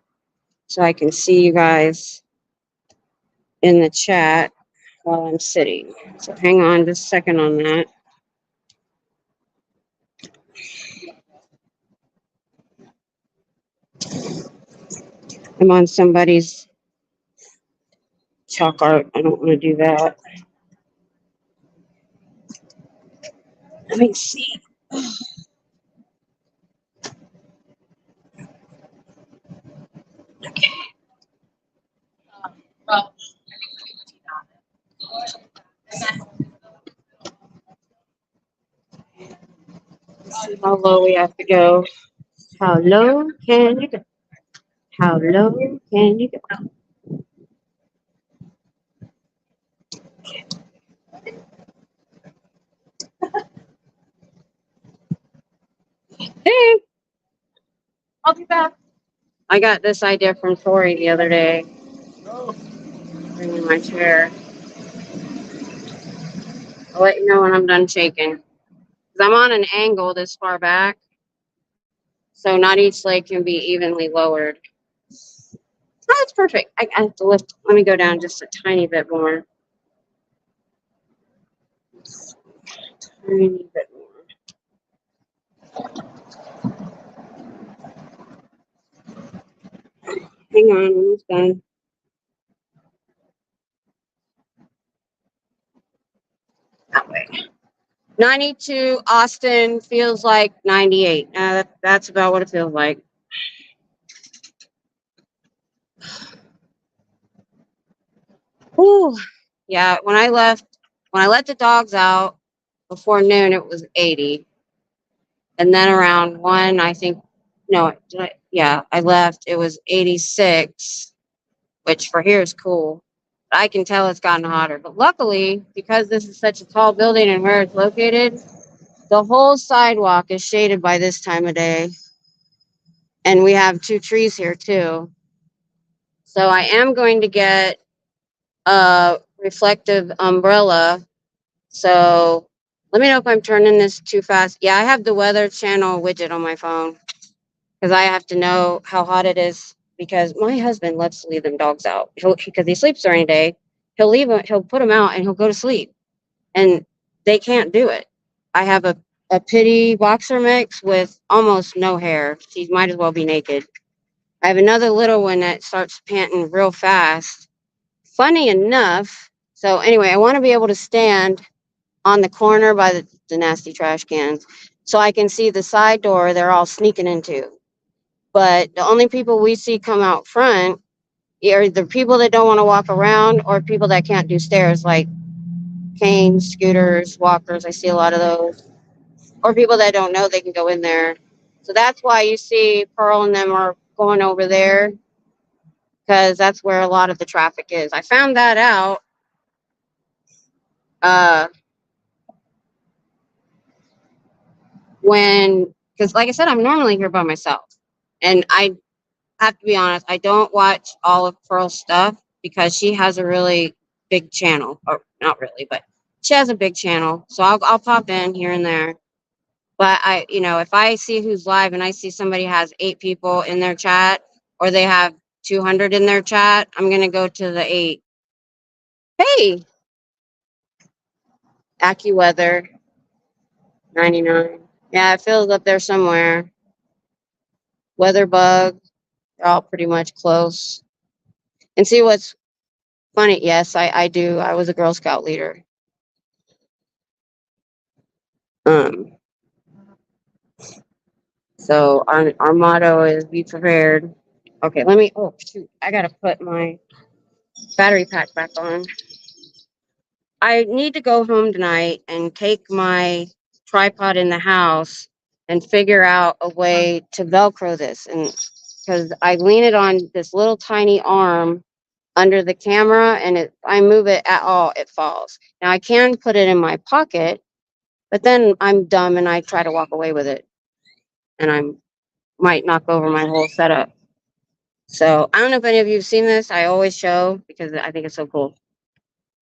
[SPEAKER 1] so I can see you guys in the chat while I'm sitting. So hang on just a second on that. I'm on somebody's chalk art. I don't want to do that. Let me see.
[SPEAKER 2] Well,
[SPEAKER 1] How low we have to go. How low can you go? How low can you go? Hey,
[SPEAKER 2] I'll be back.
[SPEAKER 1] I got this idea from Tori the other day. Bringing my chair. I'll let you know when I'm done shaking. 'Cause I'm on an angle this far back, so not each leg can be evenly lowered. Oh, that's perfect. I have to lift. Let me go down just a tiny bit more. Tiny bit more. Hang on, I'm almost done. That way. 92 Austin feels like 98. That's about what it feels like. Whew. Yeah, when I let the dogs out before noon, it was 80. And then around 1, I think, no, yeah, I left, it was 86, which for here is cool. But I can tell it's gotten hotter. But luckily, because this is such a tall building and where it's located, the whole sidewalk is shaded by this time of day. And we have 2 trees here too. So I am going to get a reflective umbrella. So let me know if I'm turning this too fast. Yeah, I have the Weather Channel widget on my phone because I have to know how hot it is, because my husband loves to leave them dogs out. Because he sleeps during the day. He'll put them out and he'll go to sleep. And they can't do it. I have a pity boxer mix with almost no hair. She might as well be naked. I have another little one that starts panting real fast. Funny enough, so anyway, I want to be able to stand on the corner by the nasty trash cans so I can see the side door they're all sneaking into. But the only people we see come out front are the people that don't want to walk around or people that can't do stairs, like canes, scooters, walkers. I see a lot of those. Or people that don't know they can go in there. So that's why you see Pearl and them are going over there, because that's where a lot of the traffic is. I found that out when, because like I said, I'm normally here by myself. And I have to be honest, I don't watch all of Pearl's stuff because she has a really big channel. Or not really, but she has a big channel. So I'll pop in here and there. But if I see who's live and I see somebody has 8 people in their chat or they have 200 in their chat, I'm going to go to the 8. Hey, AccuWeather 99. Yeah, it feels up there somewhere. Weatherbug, they're all pretty much close. And see what's funny? Yes, I do. I was a Girl Scout leader. So our motto is be prepared. Okay, oh shoot, I gotta put my battery pack back on. I need to go home tonight and take my tripod in the house and figure out a way to Velcro this. And because I lean it on this little tiny arm under the camera, and I move it at all, it falls. Now I can put it in my pocket, but then I'm dumb and I try to walk away with it, and I might knock over my whole setup. So I don't know if any of you have seen this. I always show because I think it's so cool.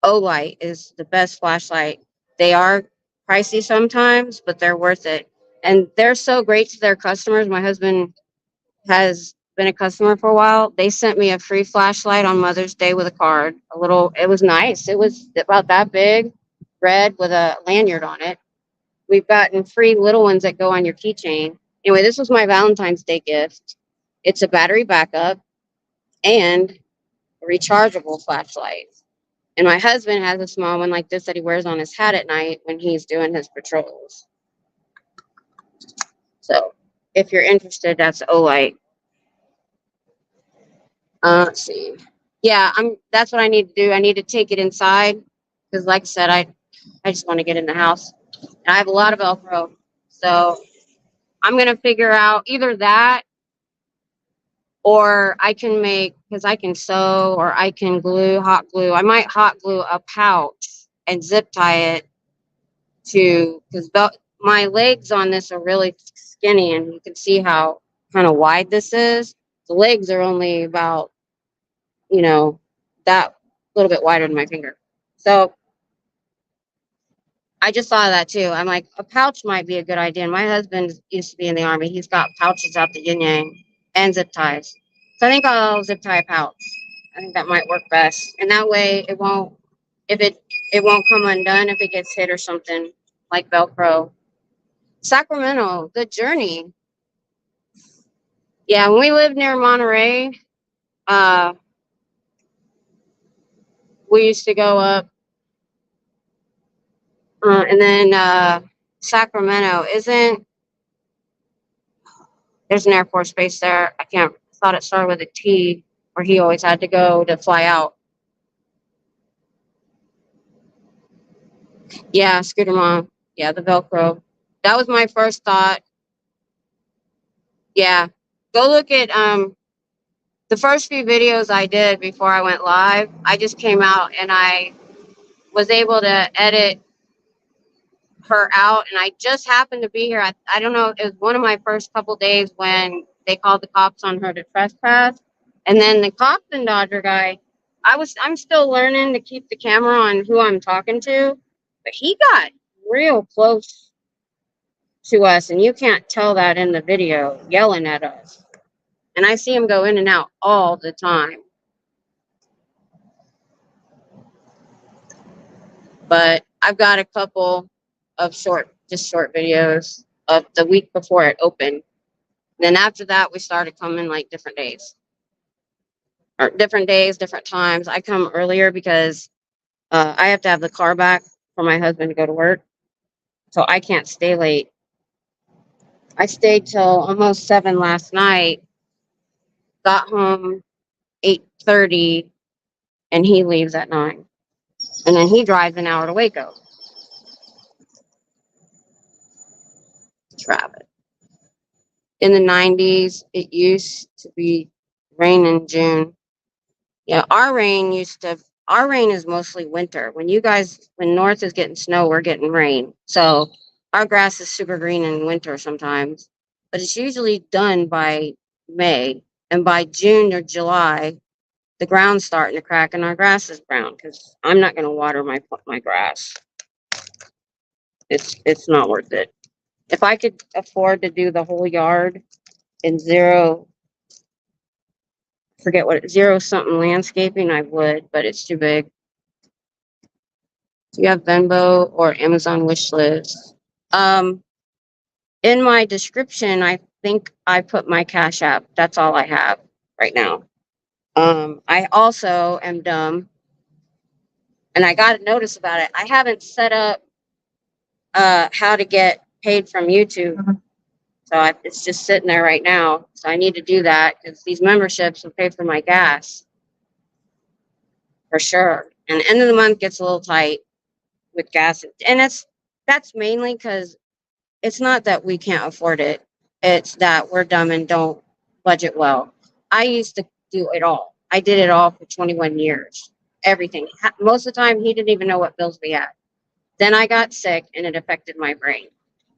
[SPEAKER 1] Olight is the best flashlight. They are pricey sometimes, but they're worth it. And they're so great to their customers. My husband has been a customer for a while. They sent me a free flashlight on Mother's Day with a card. It was nice. It was about that big, red with a lanyard on it. We've gotten free little ones that go on your keychain. Anyway, this was my Valentine's Day gift. It's a battery backup and a rechargeable flashlight. And my husband has a small one like this that he wears on his hat at night when he's doing his patrols. So if you're interested, that's Olight. Let's see. Yeah, that's what I need to do. I need to take it inside because like I said, I just want to get in the house. And I have a lot of Velcro. So I'm going to figure out either that or I can because I can sew or I can hot glue. I might hot glue a pouch and zip tie it because my legs on this are really skinny, and you can see how kind of wide this is. The legs are only about, that little bit wider than my finger. So I just saw that too. I'm like, a pouch might be a good idea. And my husband used to be in the Army. He's got pouches out the yin yang and zip ties. So I think I'll zip tie a pouch. I think that might work best. And that way it won't come undone if it gets hit or something like Velcro. Sacramento, the journey. Yeah, when we lived near Monterey, we used to go up. And then Sacramento there's an Air Force base there. Thought it started with a T, where he always had to go to fly out. Yeah, Scooter Mom. Yeah, the Velcro. That was my first thought. Yeah, go look at the first few videos I did before I went live. I just came out and I was able to edit her out, and I just happened to be here. I don't know, it was one of my first couple days when they called the cops on her to trespass. And then the cops and Dodger guy, I'm still learning to keep the camera on who I'm talking to, but he got real close to us, and you can't tell that in the video, yelling at us. And I see him go in and out all the time. But I've got a couple of short videos of the week before it opened. Then after that, we started coming like different days, different times. I come earlier because I have to have the car back for my husband to go to work. So I can't stay late. I stayed till almost 7 last night got home 8:30, and he leaves at 9. And then he drives an hour to Waco. Travis. In the 90s, it used to be rain in June. Yeah, our rain is mostly winter. When North is getting snow, we're getting rain. So our grass is super green in winter sometimes, but it's usually done by May. And by June or July, the ground's starting to crack and our grass is brown because I'm not going to water my grass. It's not worth it. If I could afford to do the whole yard in zero something landscaping, I would, but it's too big. Do you have Venmo or Amazon wish list? In my description, I think I put my Cash App. That's all I have right now. I also am dumb, and I got a notice about it. I haven't set up how to get paid from YouTube. So it's just sitting there right now. So I need to do that because these memberships will pay for my gas for sure. And the end of the month gets a little tight with gas. And that's mainly because it's not that we can't afford it. It's that we're dumb and don't budget well. I used to do it all. I did it all for 21 years. Everything. Most of the time, he didn't even know what bills we had. Then I got sick and it affected my brain.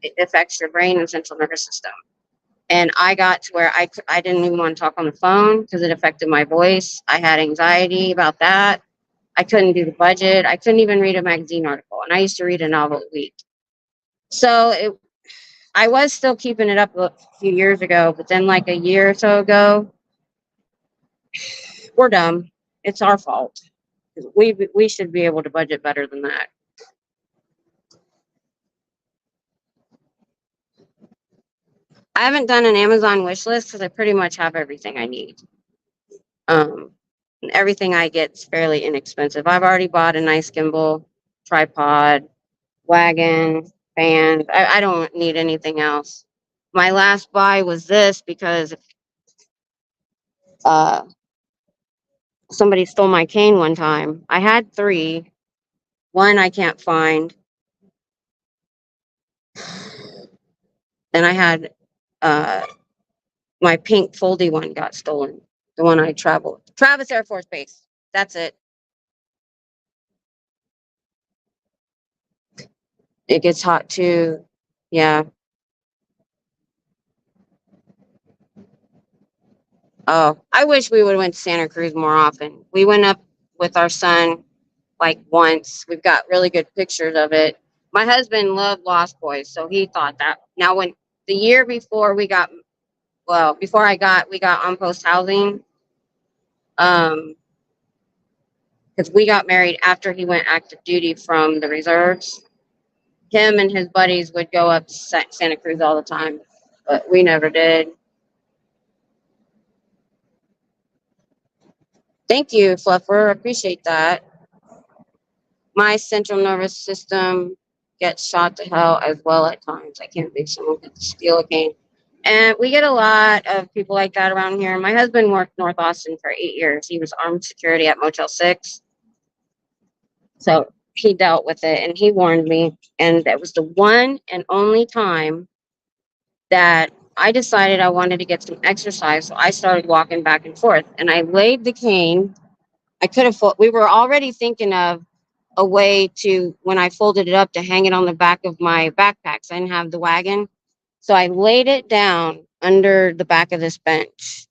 [SPEAKER 1] It affects your brain and central nervous system. And I got to where I didn't even want to talk on the phone because it affected my voice. I had anxiety about that. I couldn't do the budget. I couldn't even read a magazine article. And I used to read a novel a week. So I was still keeping it up a few years ago. But then like a year or so ago, we're dumb. It's our fault. We should be able to budget better than that. I haven't done an Amazon wish list because I pretty much have everything I need. Everything I get is fairly inexpensive. I've already bought a nice gimbal, tripod, wagon, fan. I don't need anything else. My last buy was this because somebody stole my cane one time. I had 3. One I can't find. Then I had my pink foldy one got stolen. The one I traveled. Travis Air Force Base. That's it. It gets hot too. Yeah. Oh, I wish we would have went to Santa Cruz more often. We went up with our son like once. We've got really good pictures of it. My husband loved Lost Boys, so he thought that. Now, when the year before we got on post housing, because we got married after he went active duty from the reserves. Him and his buddies would go up to Santa Cruz all the time, but we never did. Thank you, Fluffer. Appreciate that. My central nervous system gets shot to hell as well at times. I can't believe someone could steal a cane. And we get a lot of people like that around here. My husband worked North Austin for 8 years. He was armed security at Motel 6. So he dealt with it and he warned me. And that was the one and only time that I decided I wanted to get some exercise. So I started walking back and forth and I laid the cane. We were already thinking of a way to, when I folded it up, to hang it on the back of my backpacks. I didn't have the wagon. So I laid it down under the back of this bench.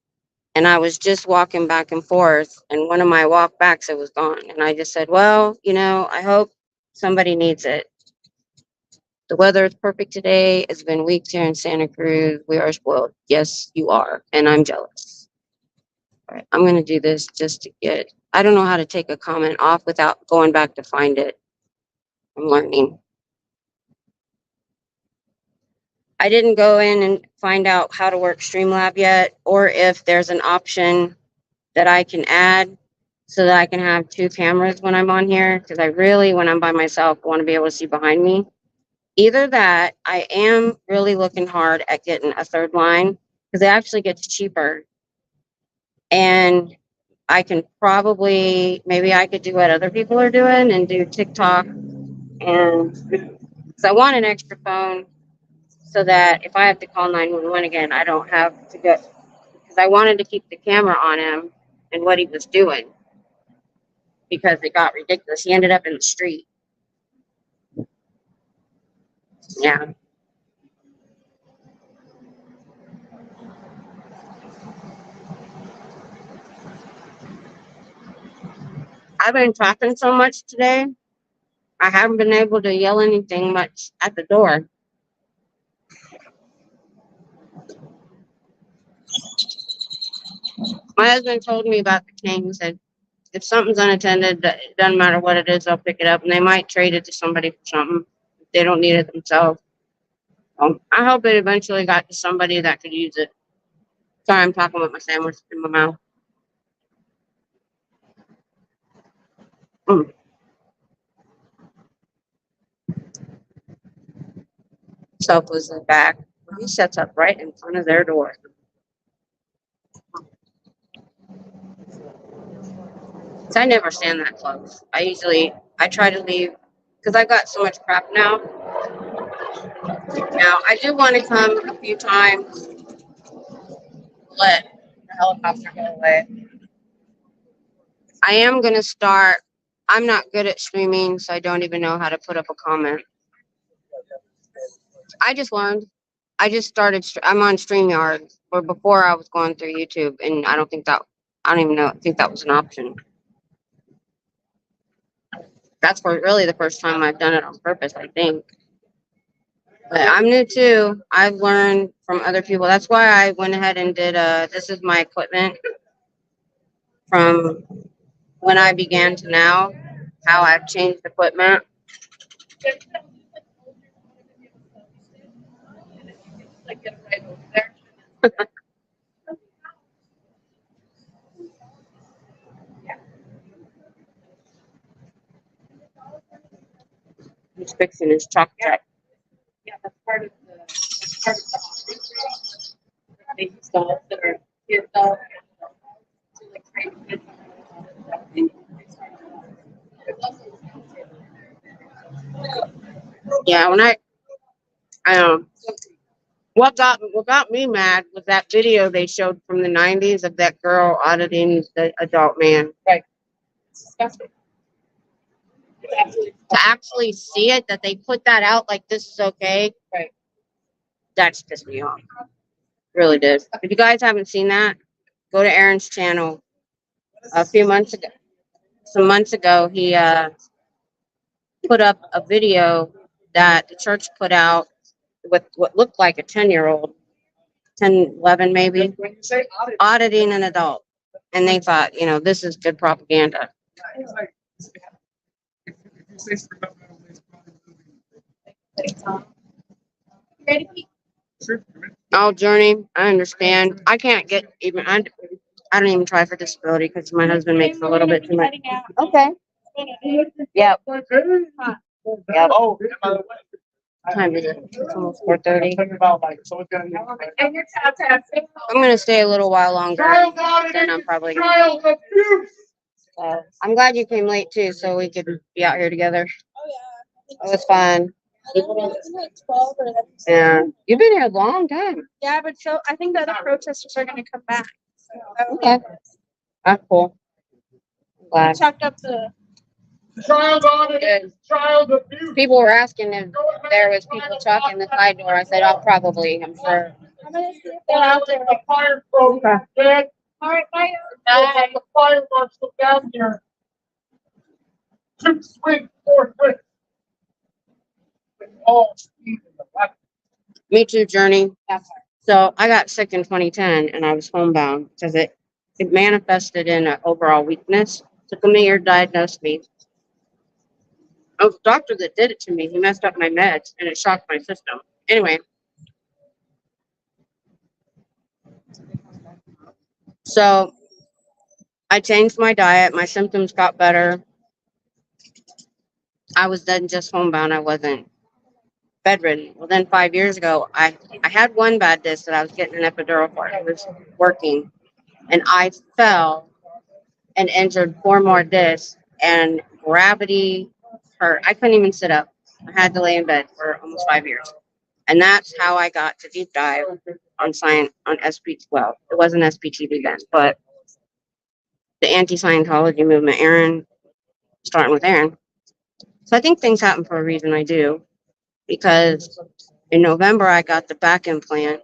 [SPEAKER 1] And I was just walking back and forth. And one of my walk backs, it was gone. And I just said, well, I hope somebody needs it. The weather is perfect today. It's been weeks here in Santa Cruz. We are spoiled. Yes, you are. And I'm jealous. All right, I'm going to do this just to get, I don't know how to take a comment off without going back to find it. I'm learning. I didn't go in and find out how to work Streamlab yet, or if there's an option that I can add so that I can have 2 cameras when I'm on here. Because I really, when I'm by myself, want to be able to see behind me. Either that, I am really looking hard at getting a 3rd line because it actually gets cheaper And I can probably, maybe I could do what other people are doing and do TikTok. And because I want an extra phone so that if I have to call 911 again, I don't have to go. Because I wanted to keep the camera on him and what he was doing because it got ridiculous. He ended up in the street. Yeah. I've been talking so much today. I haven't been able to yell anything much at the door. My husband told me about the cane. He said, if something's unattended, it doesn't matter what it is, they'll pick it up and they might trade it to somebody for something if they don't need it themselves. I hope it eventually got to somebody that could use it. Sorry, I'm talking with my sandwich in my mouth. Mm. Sofa's in the back. He sets up right in front of their door. So I never stand that close. I try to leave because I got so much crap now. Now, I do want to come a few times, let the helicopter go away. I am going to start. I'm not good at streaming, so I don't even know how to put up a comment. I just learned. I just started. I'm on StreamYard, or before I was going through YouTube, and I don't even know. I think that was an option. That's for really the first time I've done it on purpose, I think. But I'm new too. I've learned from other people. That's why I went ahead and did this is my equipment from when I began to now, how I've changed equipment.
[SPEAKER 2] Like get right over there.
[SPEAKER 1] He's fixing his chalk check.
[SPEAKER 2] Yeah, that's part of the they installed that are installed to like train kids.
[SPEAKER 1] Yeah, when what got me mad was that video they showed from the 90s of that girl auditing the adult man.
[SPEAKER 2] Right. It's disgusting. It's absolutely
[SPEAKER 1] To actually see it, that they put that out like this is okay.
[SPEAKER 2] Right.
[SPEAKER 1] That's pissed me off. Really did. If you guys haven't seen that, go to Aaron's channel. Some months ago, he put up a video that the church put out with what looked like a 10-year-old, 10, 11 maybe,
[SPEAKER 3] When you say audit,
[SPEAKER 1] auditing an adult. And they thought, this is good propaganda.
[SPEAKER 3] it's like, if you say something about it, it's probably
[SPEAKER 2] ready.
[SPEAKER 3] sure.
[SPEAKER 1] Oh, Journey, I understand. I can't get even, I don't even try for disability because my husband makes a little bit too much. Okay. Yep. Yep.
[SPEAKER 3] Oh, by the way.
[SPEAKER 1] What time is it? It's almost 4:30.
[SPEAKER 3] Thinking about like, so it's gonna be.
[SPEAKER 2] And your contact.
[SPEAKER 1] I'm going to stay a little while longer.
[SPEAKER 3] Child
[SPEAKER 1] Then I'm
[SPEAKER 3] auditing,
[SPEAKER 1] probably
[SPEAKER 3] child abuse.
[SPEAKER 1] I'm glad you came late too, so we could be out here together.
[SPEAKER 5] Oh, yeah.
[SPEAKER 1] It was fun.
[SPEAKER 5] It's like 12 or 11.
[SPEAKER 1] Yeah. You've been here a long time.
[SPEAKER 5] Yeah, but so I think the other protesters are going to come back. So,
[SPEAKER 1] Okay. That's cool. I'm glad.
[SPEAKER 5] Chalked up the.
[SPEAKER 3] Child auditing, child abuse.
[SPEAKER 1] People were asking if there was people chalking the side door. I said, oh, probably, I'm sure.
[SPEAKER 5] I'm going to see if they're out there.
[SPEAKER 3] The fire program, Dad.
[SPEAKER 5] All right, bye.
[SPEAKER 3] The fire marshal down here. Shoot, swing, forthwith. With all speed in the weapon.
[SPEAKER 1] Me too, Journey. So I got sick in 2010 and I was homebound because it manifested in an overall weakness. Took me a year to diagnose me. It was the doctor that did it to me. He messed up my meds and it shocked my system. Anyway. So I changed my diet. My symptoms got better. I was then just homebound. I wasn't bedridden. Well, then 5 years ago, I had one bad disc that I was getting an epidural for. It was working. and I fell and injured 4 more discs, and gravity hurt. I couldn't even sit up. I had to lay in bed for almost 5 years. And that's how I got to deep dive on science on SP. Well, it wasn't SPTV then, but the anti-Scientology movement. Aaron, starting with Aaron. So I think things happen for a reason. I do, because in November I got the back implant,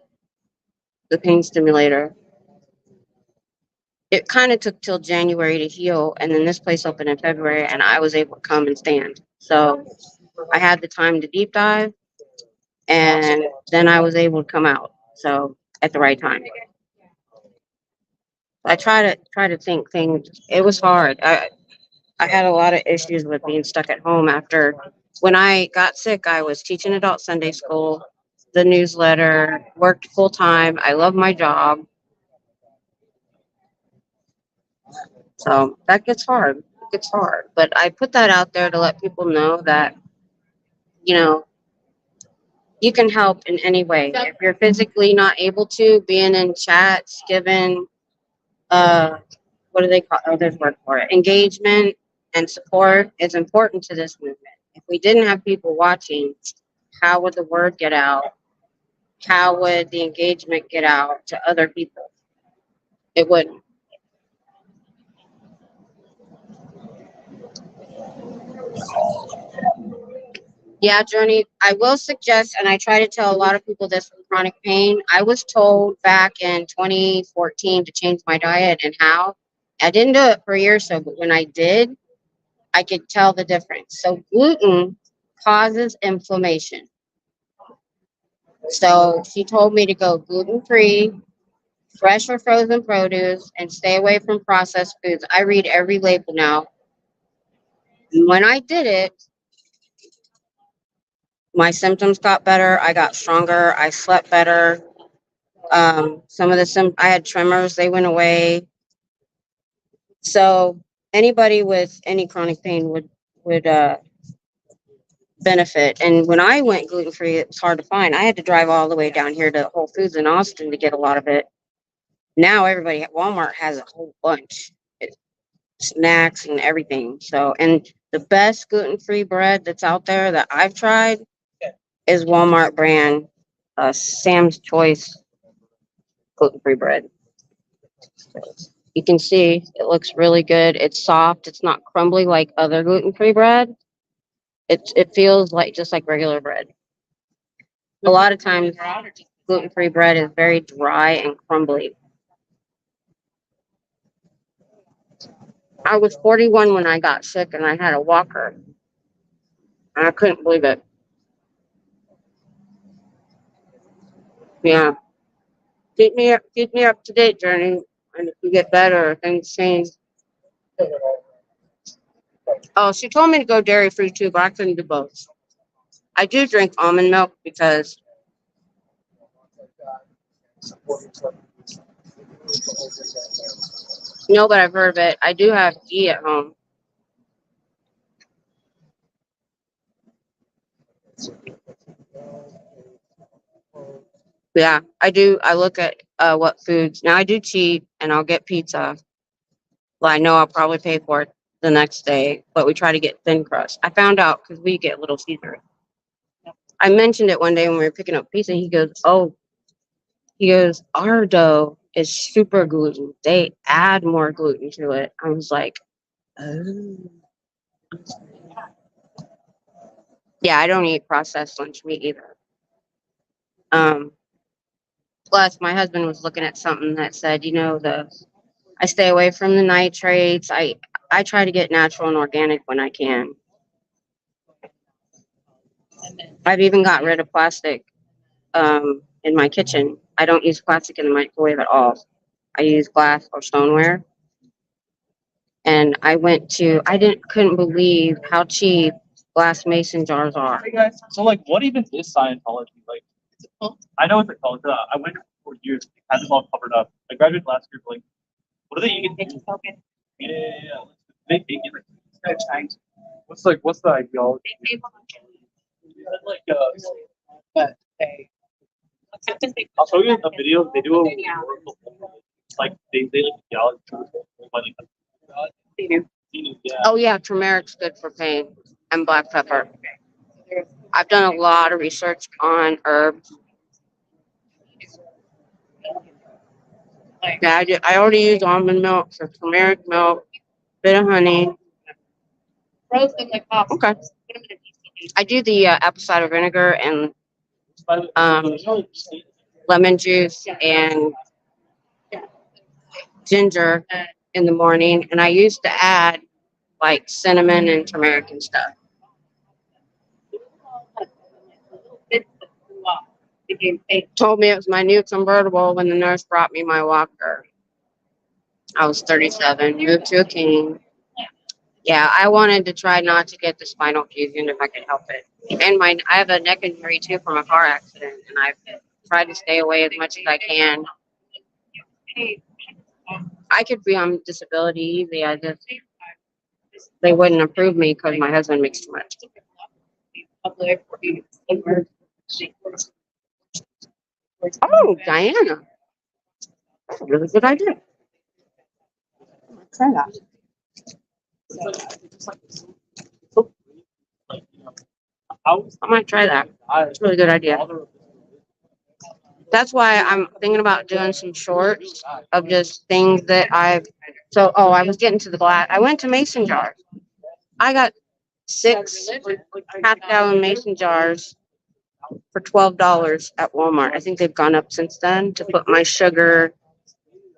[SPEAKER 1] the pain stimulator. It kind of took till January to heal, and then this place opened in February, and I was able to come and stand. So I had the time to deep dive, and then I was able to come out. So at the right time. I try to think things. It was hard. I had a lot of issues with being stuck at home after when I got sick. I was teaching adult Sunday school, the newsletter, worked full time. I love my job. So that gets hard. It gets hard. But I put that out there to let people know that, you know, you can help in any way. If you're physically not able to, being in chats, giving what do they call, oh, there's a word for it, engagement and support is important to this movement. If we didn't have people watching, how would the word get out? How would the engagement get out to other people? It wouldn't. Yeah, Journey, I will suggest, and I try to tell a lot of people this with chronic pain. I was told back in 2014 to change my diet and how. I didn't do it for a year or so, but when I did, I could tell the difference. So gluten causes inflammation. So she told me to go gluten-free, fresh or frozen produce, and stay away from processed foods. I read every label now. And when I did it, my symptoms got better. I got stronger. I slept better. Some of the I had tremors. They went away. So anybody with any chronic pain would benefit. And when I went gluten free, it was hard to find. I had to drive all the way down here to Whole Foods in Austin to get a lot of it. Now everybody at Walmart has a whole bunch, snacks and everything. So, and the best gluten free bread that's out there that I've tried is Walmart brand Sam's Choice gluten free bread. You can see it looks really good. It's soft. It's not crumbly like other gluten free bread. It feels like just like regular bread. A lot of times gluten free bread is very dry and crumbly. I was 41 when I got sick, and I had a walker. And I couldn't believe it. Yeah. Keep me up to date, Journey. And if you get better or things change. Oh, she told me to go dairy free too, but I couldn't do both. I do drink almond milk because no, but I've heard of it. I do have ghee at home. Yeah, I do. I look at what foods. Now I do cheat and I'll get pizza. Well, I know I'll probably pay for it the next day, but we try to get thin crust. I found out because we get Little Caesar. I mentioned it one day when we were picking up pizza. He goes, our dough is super gluten. They add more gluten to it. I was like, oh. Yeah, I don't eat processed lunch meat either. Plus, my husband was looking at something that said, I stay away from the nitrates. I try to get natural and organic when I can. I've even got rid of plastic in my kitchen. I don't use plastic in the microwave at all. I use glass or stoneware. And I couldn't believe how cheap glass mason jars are.
[SPEAKER 6] Hey guys, so like, what even is Scientology? Like, I know it's a cult. I went for years, had them all covered up. I graduated last year. Like, what do they even? Yeah. They take it. What's the ideology? Like, I'll show you a video. They do a like they like gallon like yeah.
[SPEAKER 1] Oh yeah, turmeric's good for pain, and black pepper. I've done a lot of research on herbs. Yeah, I already used almond milk, so turmeric milk, bit of honey.
[SPEAKER 2] Roast them like pop.
[SPEAKER 1] Okay. I do the apple cider vinegar and lemon juice and ginger in the morning, and I used to add like cinnamon and turmeric and stuff. Told me it was my new convertible when the nurse brought me my walker. I was 37, moved to a king. Yeah, I wanted to try not to get the spinal fusion if I could help it. And I have a neck injury too from a car accident, and I've tried to stay away as much as I can. I could be on disability easy. They wouldn't approve me because my husband makes too much. Oh, Diana. That's a really good idea. Let's try that. I might try that. It's a really good idea. That's why I'm thinking about doing some shorts of just things that I was getting to the glass. I went to mason jars. I got 6 half-gallon mason jars for $12 at Walmart. I think they've gone up since then to put my sugar,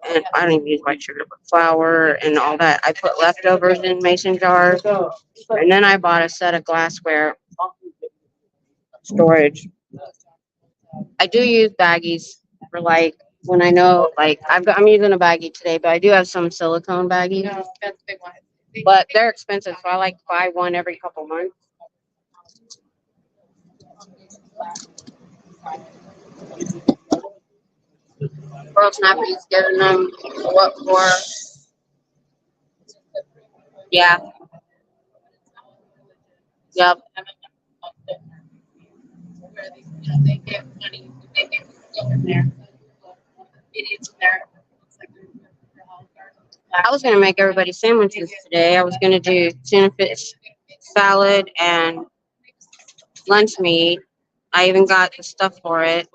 [SPEAKER 1] and I don't even use white sugar, but flour and all that. I put leftovers in mason jars, and then I bought a set of glassware storage. I do use baggies for like when I know like I'm using a baggie today, but I do have some silicone baggies. But they're expensive, so I like to buy one every couple months. Pearl Snappy's giving them what for? Yeah. Yep. I was gonna make everybody sandwiches today. I was gonna do tuna fish salad and lunch meat. I even got the stuff for it,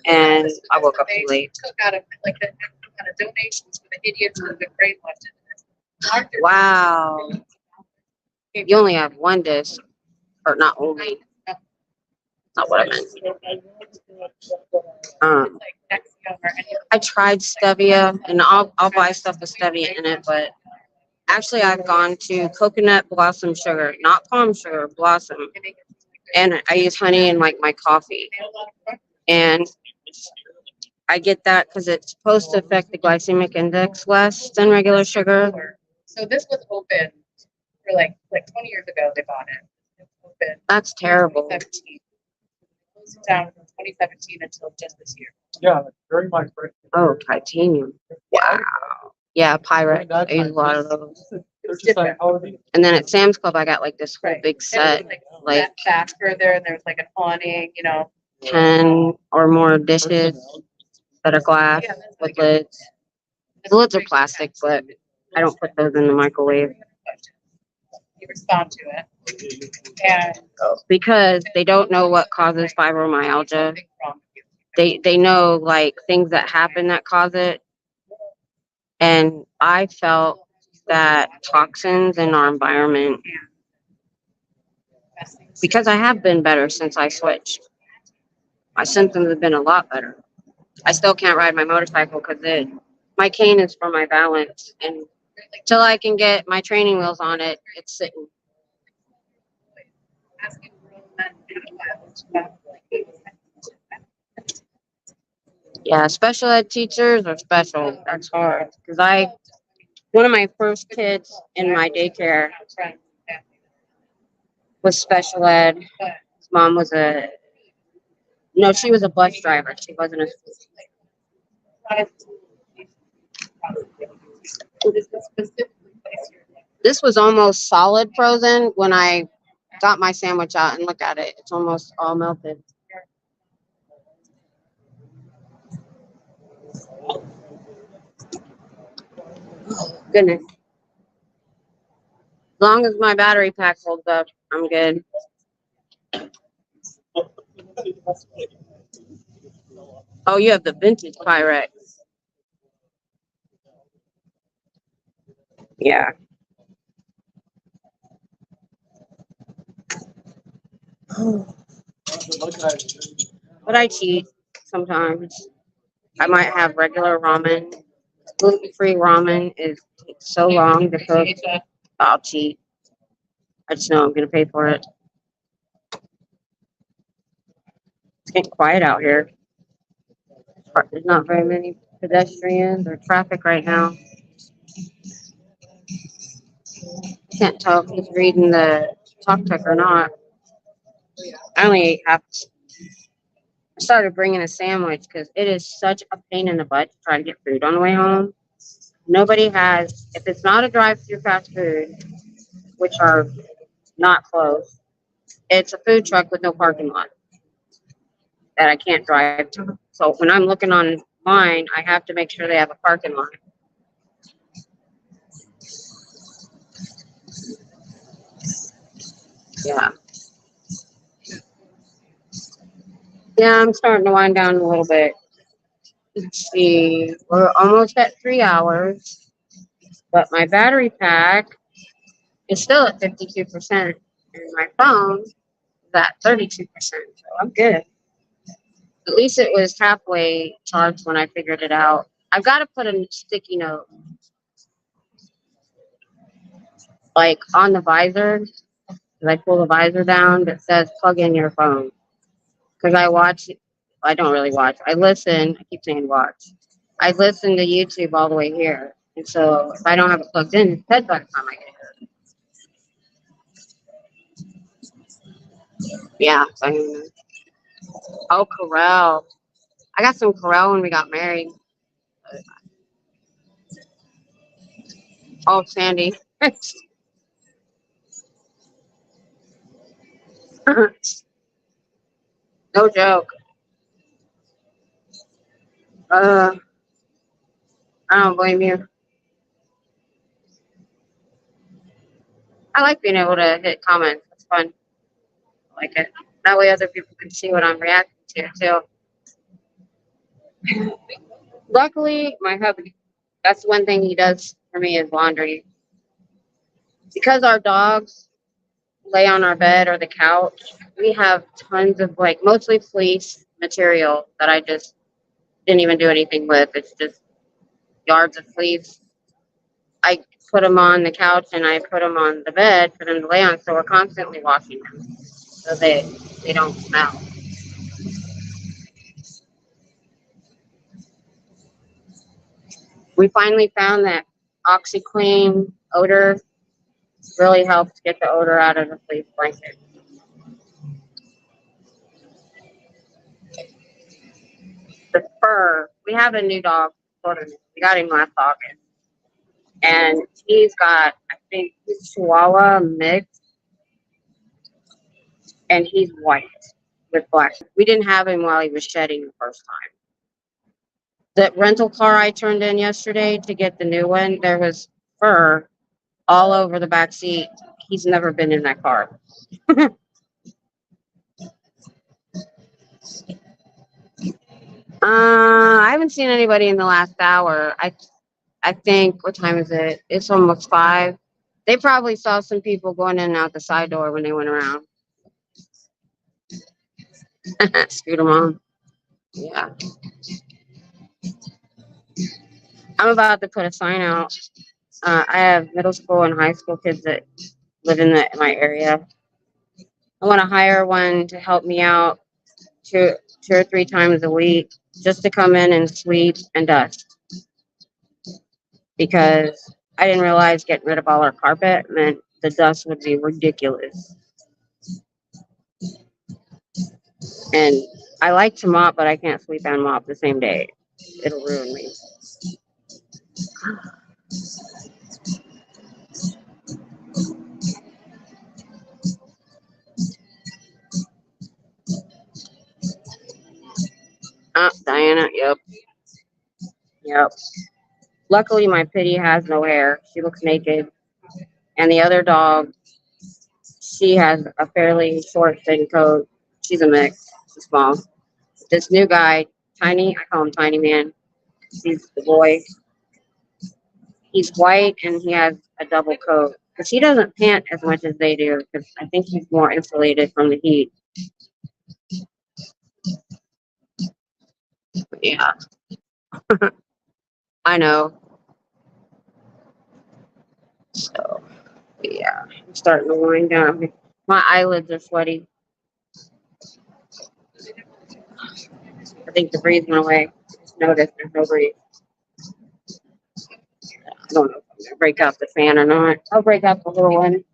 [SPEAKER 1] and I woke up too late. Wow. You only have one dish, or not only. Not what I meant. I tried stevia, and I'll buy stuff with stevia in it, but actually I've gone to coconut blossom sugar, not palm sugar, blossom, and I use honey in like my coffee, and I get that because it's supposed to affect the glycemic index less than regular sugar.
[SPEAKER 2] So this was open for like 20 years ago. They bought it. It was open.
[SPEAKER 1] That's terrible.
[SPEAKER 2] 2017. Closed it down from 2017 until just this year.
[SPEAKER 3] Yeah, during my first.
[SPEAKER 1] Oh, titanium. Wow. Yeah, Pyrex. I use a lot of those. And then at Sam's Club, I got like this whole big set, like
[SPEAKER 2] back further, and there's like an awning,
[SPEAKER 1] 10 or more dishes that are glass with lids. The lids are plastic, but I don't put those in the microwave.
[SPEAKER 2] You respond to it. And
[SPEAKER 1] because they don't know what causes fibromyalgia. They know like things that happen that cause it. And I felt that toxins in our environment, because I have been better since I switched. My symptoms have been a lot better. I still can't ride my motorcycle because my cane is for my balance, and till I can get my training wheels on it, it's sitting. Yeah, special ed teachers are special. That's hard because one of my first kids in my daycare was special ed. His mom was she was a bus driver. She wasn't a This was almost solid frozen when I got my sandwich out and look at it. It's almost all melted. Goodness. As long as my battery pack holds up, I'm good. Oh, you have the vintage Pyrex. Yeah. But I cheat sometimes. I might have regular ramen. Gluten-free ramen takes so long to cook. I'll cheat. I just know I'm going to pay for it. It's getting quiet out here. There's not very many pedestrians or traffic right now. Can't tell if he's reading the talk tech or not. I only ate half. I started bringing a sandwich because it is such a pain in the butt to try to get food on the way home. Nobody has, if it's not a drive-through fast food, which are not close, it's a food truck with no parking lot that I can't drive to. So when I'm looking online, I have to make sure they have a parking lot. Yeah. Yeah, I'm starting to wind down a little bit. Let's see, we're almost at 3 hours, but my battery pack is still at 52%, and my phone is at 32%, so I'm good. At least it was halfway charged when I figured it out. I've got to put a sticky note, like on the visor, 'cause I pull the visor down that says plug in your phone. Because I don't really watch. I listen, I keep saying watch. I listen to YouTube all the way here. And so if I don't have it plugged in, it's dead by the time I get here. Yeah. Oh, Corel. I got some Corel when we got married. Oh, Sandy. No joke. I don't blame you. I like being able to hit comments. It's fun. I like it. That way other people can see what I'm reacting to, too. Luckily, my hubby, that's one thing he does for me is laundry. Because our dogs lay on our bed or the couch, we have tons of, like, mostly fleece material that I just didn't even do anything with. It's just yards of fleece. I put them on the couch and I put them on the bed for them to lay on, so we're constantly washing them so they don't smell. We finally found that OxyClean odor really helps get the odor out of the fleece blanket. The fur, we have a new dog. We got him last August. And he's got, I think, he's Chihuahua mixed. And he's white with black. We didn't have him while he was shedding the first time. The rental car I turned in yesterday to get the new one, there was fur all over the back seat. He's never been in that car. I haven't seen anybody in the last hour. I think, what time is it? It's almost 5. They probably saw some people going in and out the side door when they went around. Scooter mom. Yeah. I'm about to put a sign out. I have middle school and high school kids that live in my area. I want to hire one to help me out two or 3 times a week just to come in and sweep and dust. Because I didn't realize getting rid of all our carpet meant the dust would be ridiculous. And I like to mop, but I can't sweep and mop the same day. It'll ruin me. Diana, yep. Yep. Luckily, my Pitty has no hair. She looks naked. And the other dog, she has a fairly short, thin coat. She's a mix. She's small. This new guy, Tiny, I call him Tiny Man. He's the boy. He's white and he has a double coat. Because he doesn't pant as much as they do. Because I think he's more insulated from the heat. Yeah. I know. So, yeah. I'm starting to wind down. My eyelids are sweaty. I think the breeze went away. I just noticed there's no breeze. I don't know if I'm going to break out the fan or not. I'll break out the little one.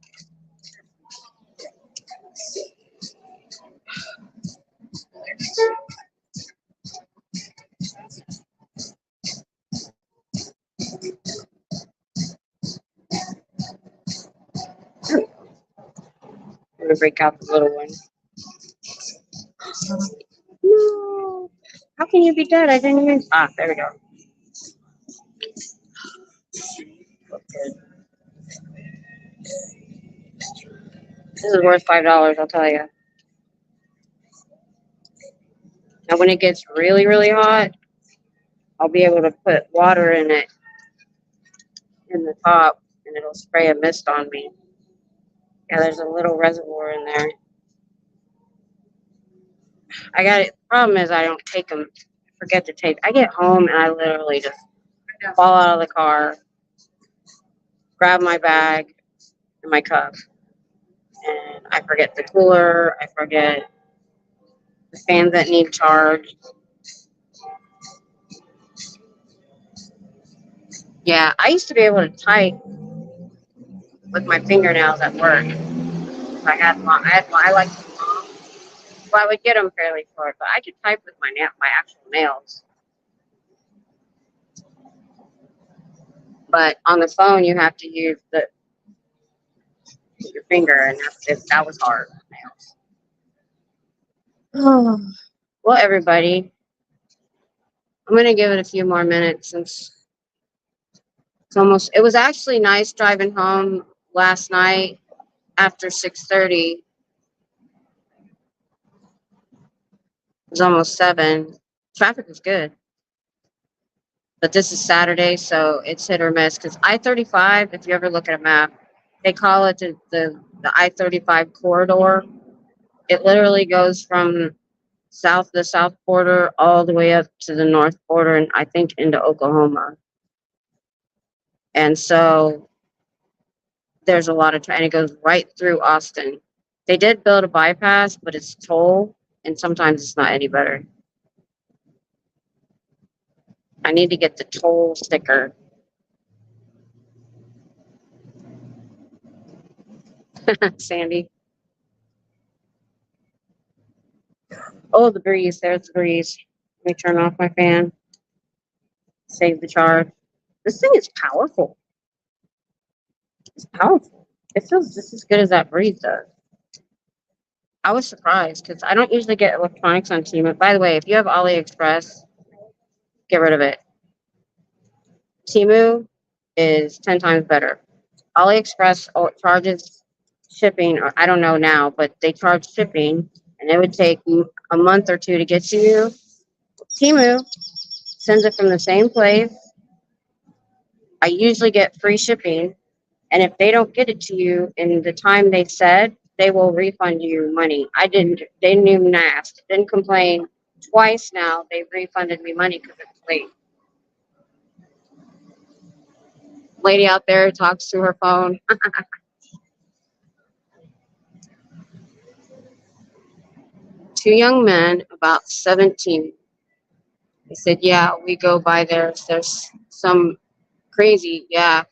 [SPEAKER 1] I'm going to break out the little one. No. How can you be dead? I didn't even. Ah, there we go. Okay. This is worth $5, I'll tell you. Now, when it gets really, really hot, I'll be able to put water in it in the top, and it'll spray a mist on me. Yeah, there's a little reservoir in there. I got it. Problem is, I don't take them. Forget to take. I get home and I literally just fall out of the car, grab my bag and my cup, and I forget the cooler. I forget the fans that need charged. Yeah, I used to be able to type with my fingernails at work. I had long. I like them long, so I would get them fairly short. But I could type with my actual nails. But on the phone, you have to use your finger, and that was hard. Nails. Well, everybody, I'm gonna give it a few more minutes since it's almost. It was actually nice driving home last night after 6:30. It was almost 7. Traffic was good, but this is Saturday, so it's hit or miss. Because I-35, if you ever look at a map, they call it the I-35 corridor. It literally goes from the south border all the way up to the north border, and I think into Oklahoma. And so there's a lot of and it goes right through Austin. They did build a bypass, but it's toll, and sometimes it's not any better. I need to get the toll sticker. Sandy. Oh, the breeze. There's the breeze. Let me turn off my fan. Save the charge. This thing is powerful. It's powerful. It feels just as good as that breeze does. I was surprised because I don't usually get electronics on Temu. By the way, if you have AliExpress, get rid of it. Temu is 10 times better. AliExpress charges shipping, or I don't know now, but they charge shipping, and it would take a month or 2 to get to you. Temu sends it from the same place. I usually get free shipping, and if they don't get it to you in the time they said, they will refund you money. They didn't even ask, didn't complain. Twice now, they've refunded me money because it's late. Lady out there talks to her phone. Two young men, about 17. They said, yeah, we go by there. There's some crazy, yeah.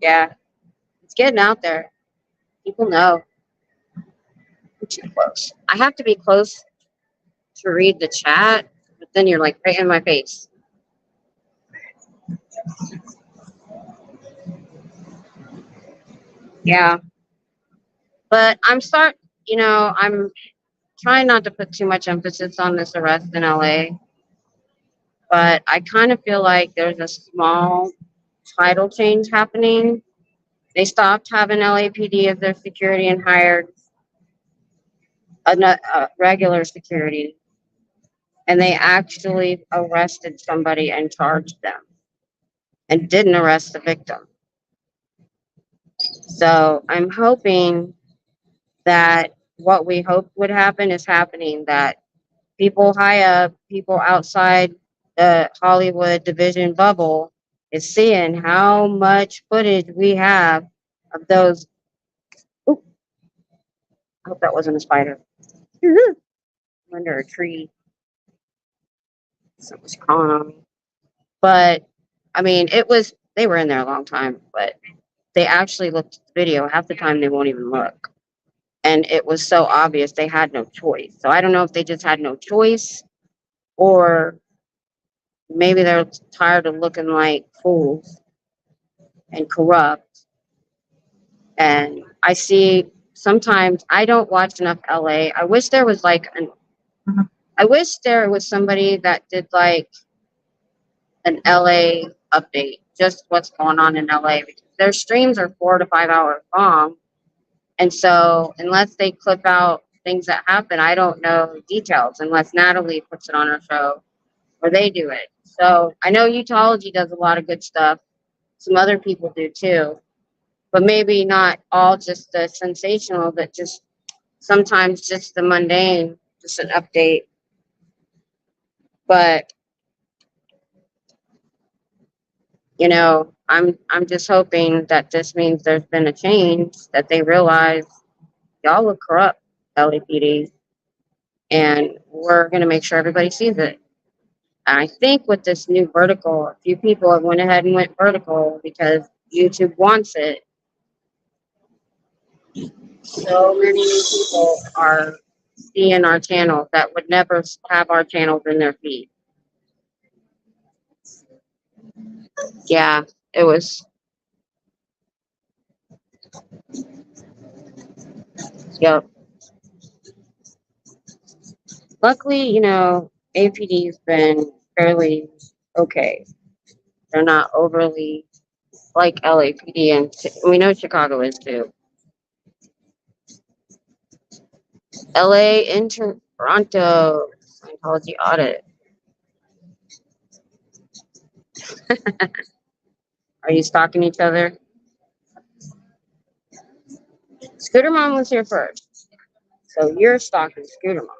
[SPEAKER 1] It's getting out there. People know. I'm too close. I have to be close to read the chat, but then you're like right in my face. Yeah. But I'm trying not to put too much emphasis on this arrest in LA. but I kind of feel like there's a small title change happening. They stopped having LAPD as their security and hired a regular security, and they actually arrested somebody and charged them and didn't arrest the victim. So I'm hoping that what we hoped would happen is happening, that people high up, people outside the Hollywood division bubble is seeing how much footage we have of those. Oop, I hope that wasn't a spider. Under a tree. Something's crawling on me. But I mean, they were in there a long time, but they actually looked at the video. Half the time they won't even look. And it was so obvious they had no choice. So I don't know if they just had no choice, or maybe they're tired of looking like fools and corrupt. And I see sometimes I don't watch enough LA. I wish there was I wish there was somebody that did like an LA update, just what's going on in LA, because their streams are 4 to 5 hours long. And so unless they clip out things that happen, I don't know details unless Natalie puts it on her show or they do it. So I know Utahology does a lot of good stuff. Some other people do too, but maybe not all just the sensational, but just sometimes just the mundane, just an update. But you know, I'm just hoping that this means there's been a change, that they realize y'all look corrupt, LAPD, and we're gonna make sure everybody sees it. And I think with this new vertical, a few people have went ahead and went vertical because YouTube wants it. So many new people are seeing our channel that would never have our channels in their feed. Yeah, it was. Yep. Luckily, you know, APD's been fairly okay. They're not overly like LAPD, and we know Chicago is too. LA into Toronto Scientology audit. Are you stalking each other? Scooter Mom was here first, so you're stalking Scooter Mom.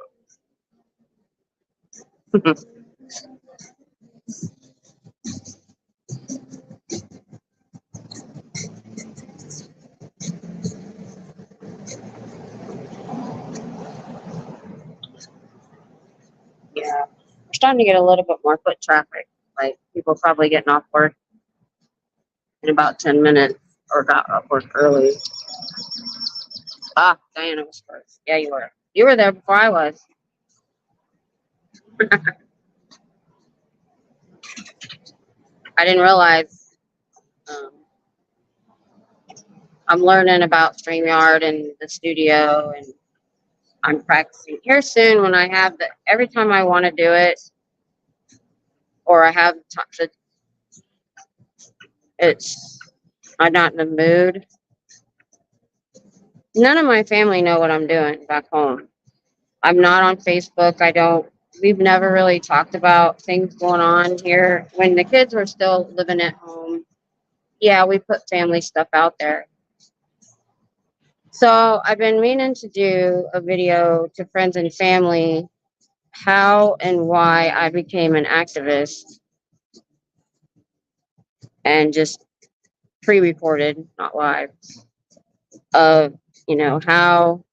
[SPEAKER 1] Yeah, we're starting to get a little bit more foot traffic. Like people probably getting off work in about 10 minutes or got off work early. Ah, Diana was first. Yeah, you were. You were there before I was. I didn't realize. I'm learning about StreamYard and the studio, and I'm practicing here soon when I have every time I want to do it, or I have I'm not in the mood. None of my family know what I'm doing back home. I'm not on Facebook. We've never really talked about things going on here. When the kids were still living at home, yeah, we put family stuff out there. So I've been meaning to do a video to friends and family, how and why I became an activist, and just pre-recorded, not live, of, you know, how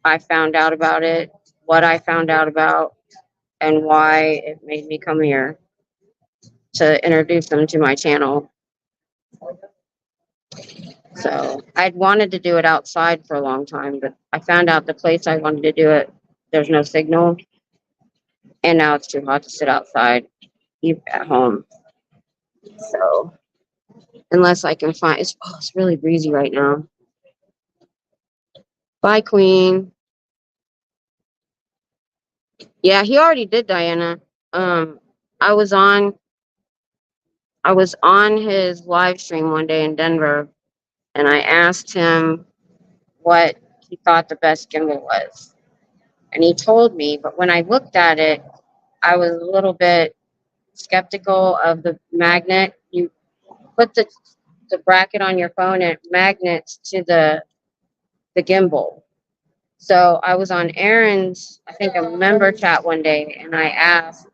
[SPEAKER 1] I found out about it, what I found out about, and why it made me come here to introduce them to my channel. So I'd wanted to do it outside for a long time, but I found out the place I wanted to do it, there's no signal, and now it's too hot to sit outside, even at home. So unless I can find, it's really breezy right now. Bye, Queen. Yeah, he already did, Diana. I was on his live stream one day in Denver, and I asked him what he thought the best gimbal was. And he told me, but when I looked at it, I was a little bit skeptical of the magnet. You put the bracket on your phone and it magnets to the gimbal. So I was on Aaron's, I think, a member chat one day, and I asked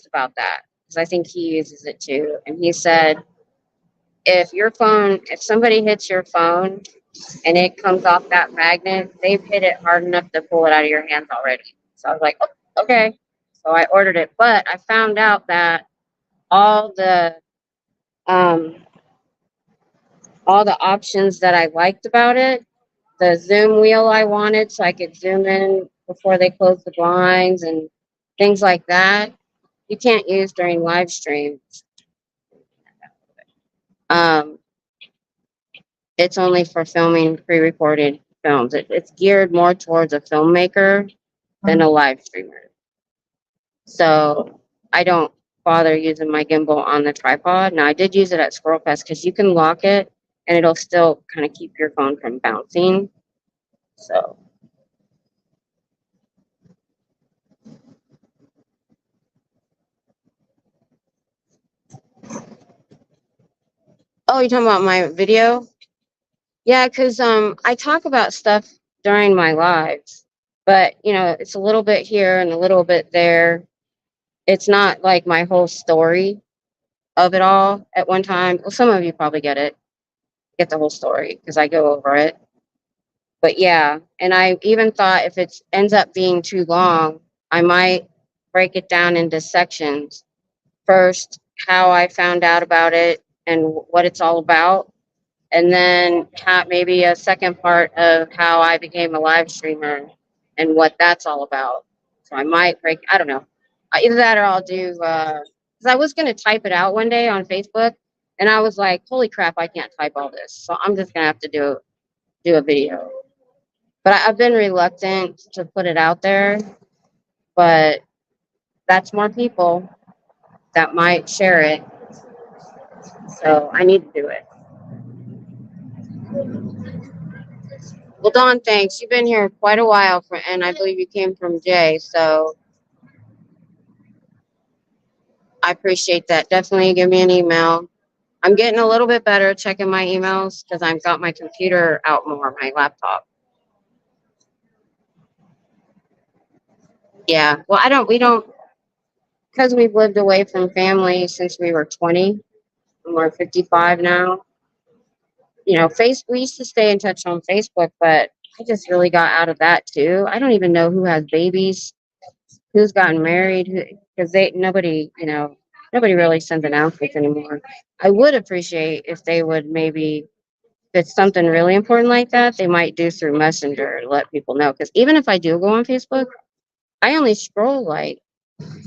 [SPEAKER 1] about that because I think he uses it too. And he said, if somebody hits your phone and it comes off that magnet, they've hit it hard enough to pull it out of your hands already. So I was like, oh, okay. So I ordered it, but I found out that all the options that I liked about it, the zoom wheel I wanted so I could zoom in before they close the blinds and things like that, you can't use during live streams. It's only for filming pre-recorded films. It's geared more towards a filmmaker than a live streamer. So I don't bother using my gimbal on the tripod. Now I did use it at Squirrel Fest because you can lock it and it'll still kind of keep your phone from bouncing. So. Oh, you're talking about my video? Yeah, because I talk about stuff during my lives, but it's a little bit here and a little bit there. It's not like my whole story of it all at one time. Well, some of you probably get the whole story because I go over it. But yeah, and I even thought if it ends up being too long, I might break it down into sections. First, how I found out about it and what it's all about. And then maybe a second part of how I became a live streamer and what that's all about. So I might I don't know. Either that or I'll do, because I was going to type it out one day on Facebook. And I was like, holy crap, I can't type all this. So I'm just going to have to do a video. But I've been reluctant to put it out there. But that's more people that might share it. So I need to do it. Well, Dawn, thanks. You've been here quite a while, and I believe you came from Jay, so I appreciate that. Definitely give me an email. I'm getting a little bit better checking my emails because I've got my computer out more, my laptop. Yeah, well, because we've lived away from family since we were 20, and we're 55 now. We used to stay in touch on Facebook, but I just really got out of that too. I don't even know who has babies, who's gotten married, because nobody really sends announcements anymore. I would appreciate if they would maybe, if it's something really important like that, they might do through Messenger to let people know. Because even if I do go on Facebook, I only scroll like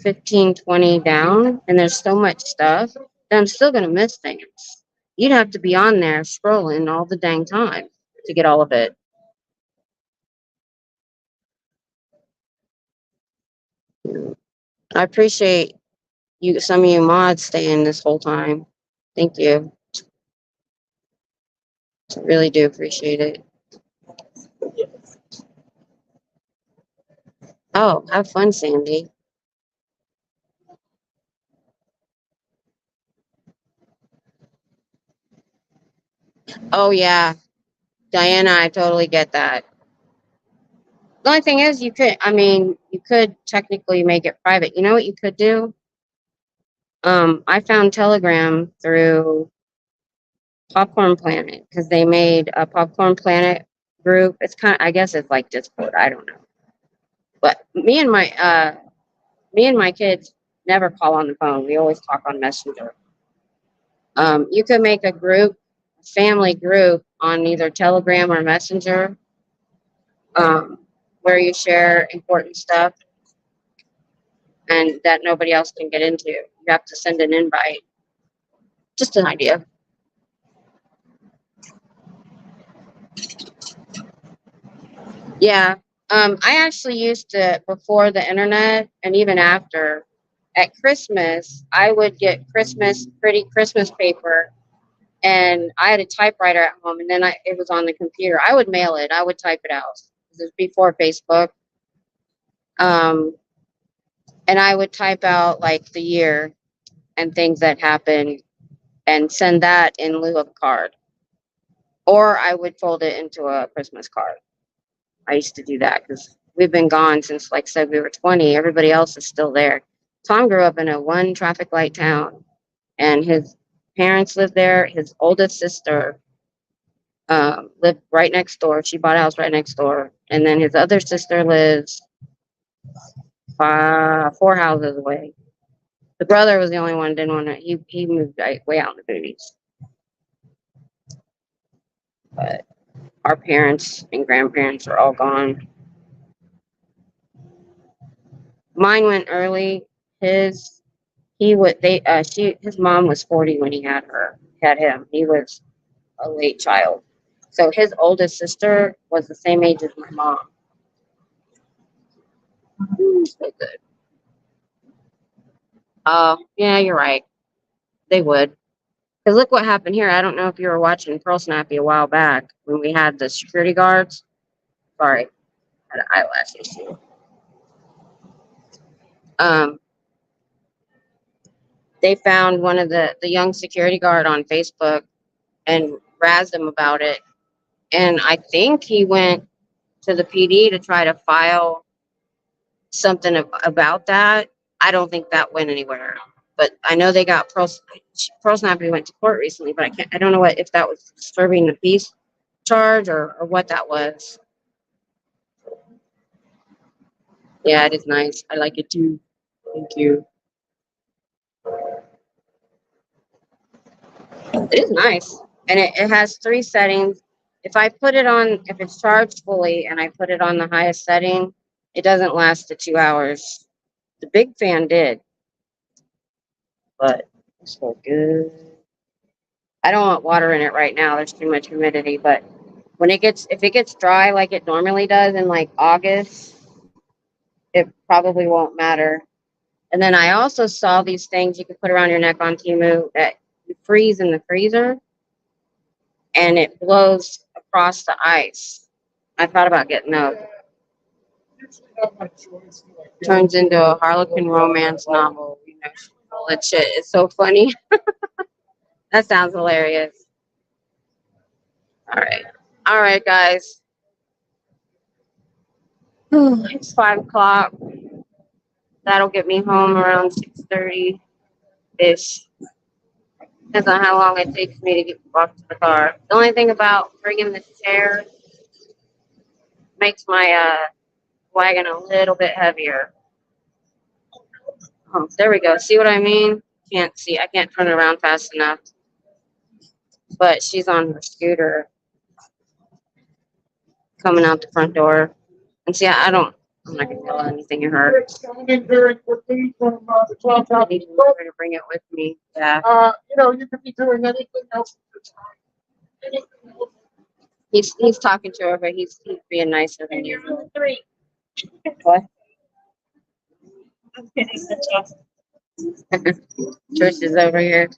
[SPEAKER 1] 15, 20 down, and there's so much stuff that I'm still going to miss things. You'd have to be on there scrolling all the dang time to get all of it. I appreciate some of you mods staying this whole time. Thank you. I really do appreciate it. Oh, have fun, Sandy. Oh, yeah. Diana, I totally get that. The only thing is you could technically make it private. You know what you could do? I found Telegram through Popcorn Planet because they made a Popcorn Planet group. I guess it's like Discord. I don't know. But me and my kids never call on the phone. We always talk on Messenger. You could make a family group on either Telegram or Messenger, where you share important stuff and that nobody else can get into. You have to send an invite. Just an idea. Yeah. I actually used to, before the internet and even after, at Christmas, I would get pretty Christmas paper, and I had a typewriter at home, and then it was on the computer. I would mail it. I would type it out. This is before Facebook. And I would type out like the year and things that happened and send that in lieu of a card. Or I would fold it into a Christmas card. I used to do that because we've been gone since, like said, we were 20. Everybody else is still there. Tom grew up in a one traffic light town, and his parents lived there. His oldest sister lived right next door. She bought a house right next door. And then his other sister lives 4 houses away. The brother was the only one who didn't want to. He moved way out in the movies. But our parents and grandparents are all gone. Mine went early. His mom was 40 when he had him. He was a late child. So his oldest sister was the same age as my mom. So good. Oh, yeah, you're right. They would. Because look what happened here. I don't know if you were watching Pearl Snappy a while back when we had the security guards. Sorry, I had an eyelash issue. They found one of the young security guard on Facebook and razzed him about it. And I think he went to the PD to try to file something about that. I don't think that went anywhere. But I know they got Pearl Snappy went to court recently, but I don't know if that was disturbing the peace charge or what that was. Yeah, it is nice. I like it too. Thank you. It is nice. And it has 3 settings. If it's charged fully and I put it on the highest setting, it doesn't last to 2 hours. The big fan did. But it's so good. I don't want water in it right now. There's too much humidity. But if it gets dry like it normally does in like August, it probably won't matter. And then I also saw these things you can put around your neck on Temu that you freeze in the freezer and it blows across the ice. I thought about getting those. Turns into a Harlequin romance novel. You know, all that shit. It's so funny. That sounds hilarious. All right, guys. It's 5 o'clock. That'll get me home around 6:30-ish. Depends on how long it takes me to get back to the car. The only thing about bringing the chair makes my wagon a little bit heavier. Oh, there we go. See what I mean? Can't see. I can't turn around fast enough. But she's on her scooter coming out the front door. And see, I'm not going to feel anything in her.
[SPEAKER 3] Coming very quickly from the 12
[SPEAKER 1] I need to bring it with me. Yeah.
[SPEAKER 3] You could be doing anything else at the time. Anything else.
[SPEAKER 1] He's talking to her, but he's being nicer than usual.
[SPEAKER 5] 3.
[SPEAKER 1] What?
[SPEAKER 5] I'm kidding. That's awesome.
[SPEAKER 1] Trish is over here.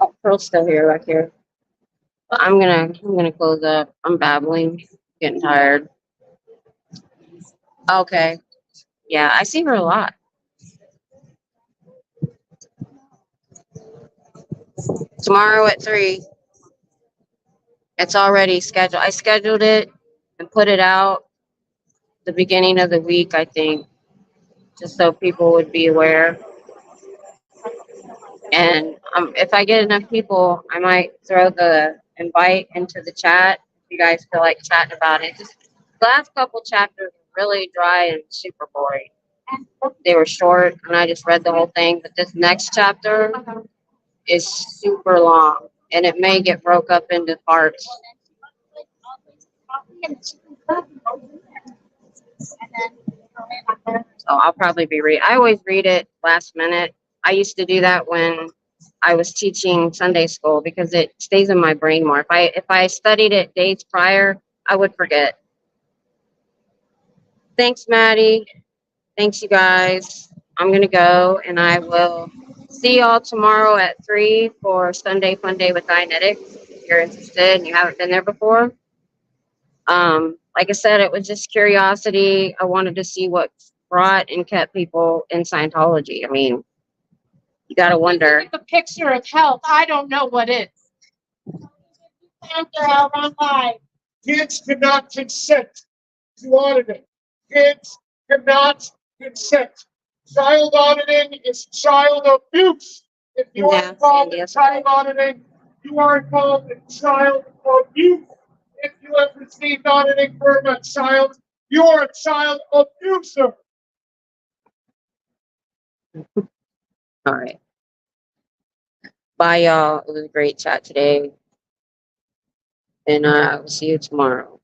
[SPEAKER 1] Oh, Pearl's still here, back here. But I'm gonna close up. I'm babbling, getting tired. Okay. Yeah, I see her a lot. Tomorrow at 3. It's already scheduled. I scheduled it and put it out the beginning of the week, I think, just so people would be aware. And if I get enough people, I might throw the invite into the chat if you guys feel like chatting about it. Just the last couple chapters were really dry and super boring. They were short, and I just read the whole thing. But this next chapter is super long, and it may get broke up into parts. So I'll probably be I always read it last minute. I used to do that when I was teaching Sunday school because it stays in my brain more. If I studied it days prior, I would forget. Thanks, Maddie. Thanks, you guys. I'm going to go, and I will see y'all tomorrow at 3 for Sunday Fun Day with Dianetics. If you're interested and you haven't been there before. Like I said, it was just curiosity. I wanted to see what brought and kept people in Scientology. I mean, you got to wonder.
[SPEAKER 2] The picture of health, I don't know what is.
[SPEAKER 3] Kids cannot consent to auditing. Kids cannot consent. Child auditing is child abuse. If you are
[SPEAKER 1] Yeah,
[SPEAKER 3] involved in
[SPEAKER 1] Sandy,
[SPEAKER 3] child auditing, you are involved in child abuse. If you have received auditing from a child, you are a child abuser.
[SPEAKER 1] All right. Bye, y'all. It was a great chat today. And we'll see you tomorrow.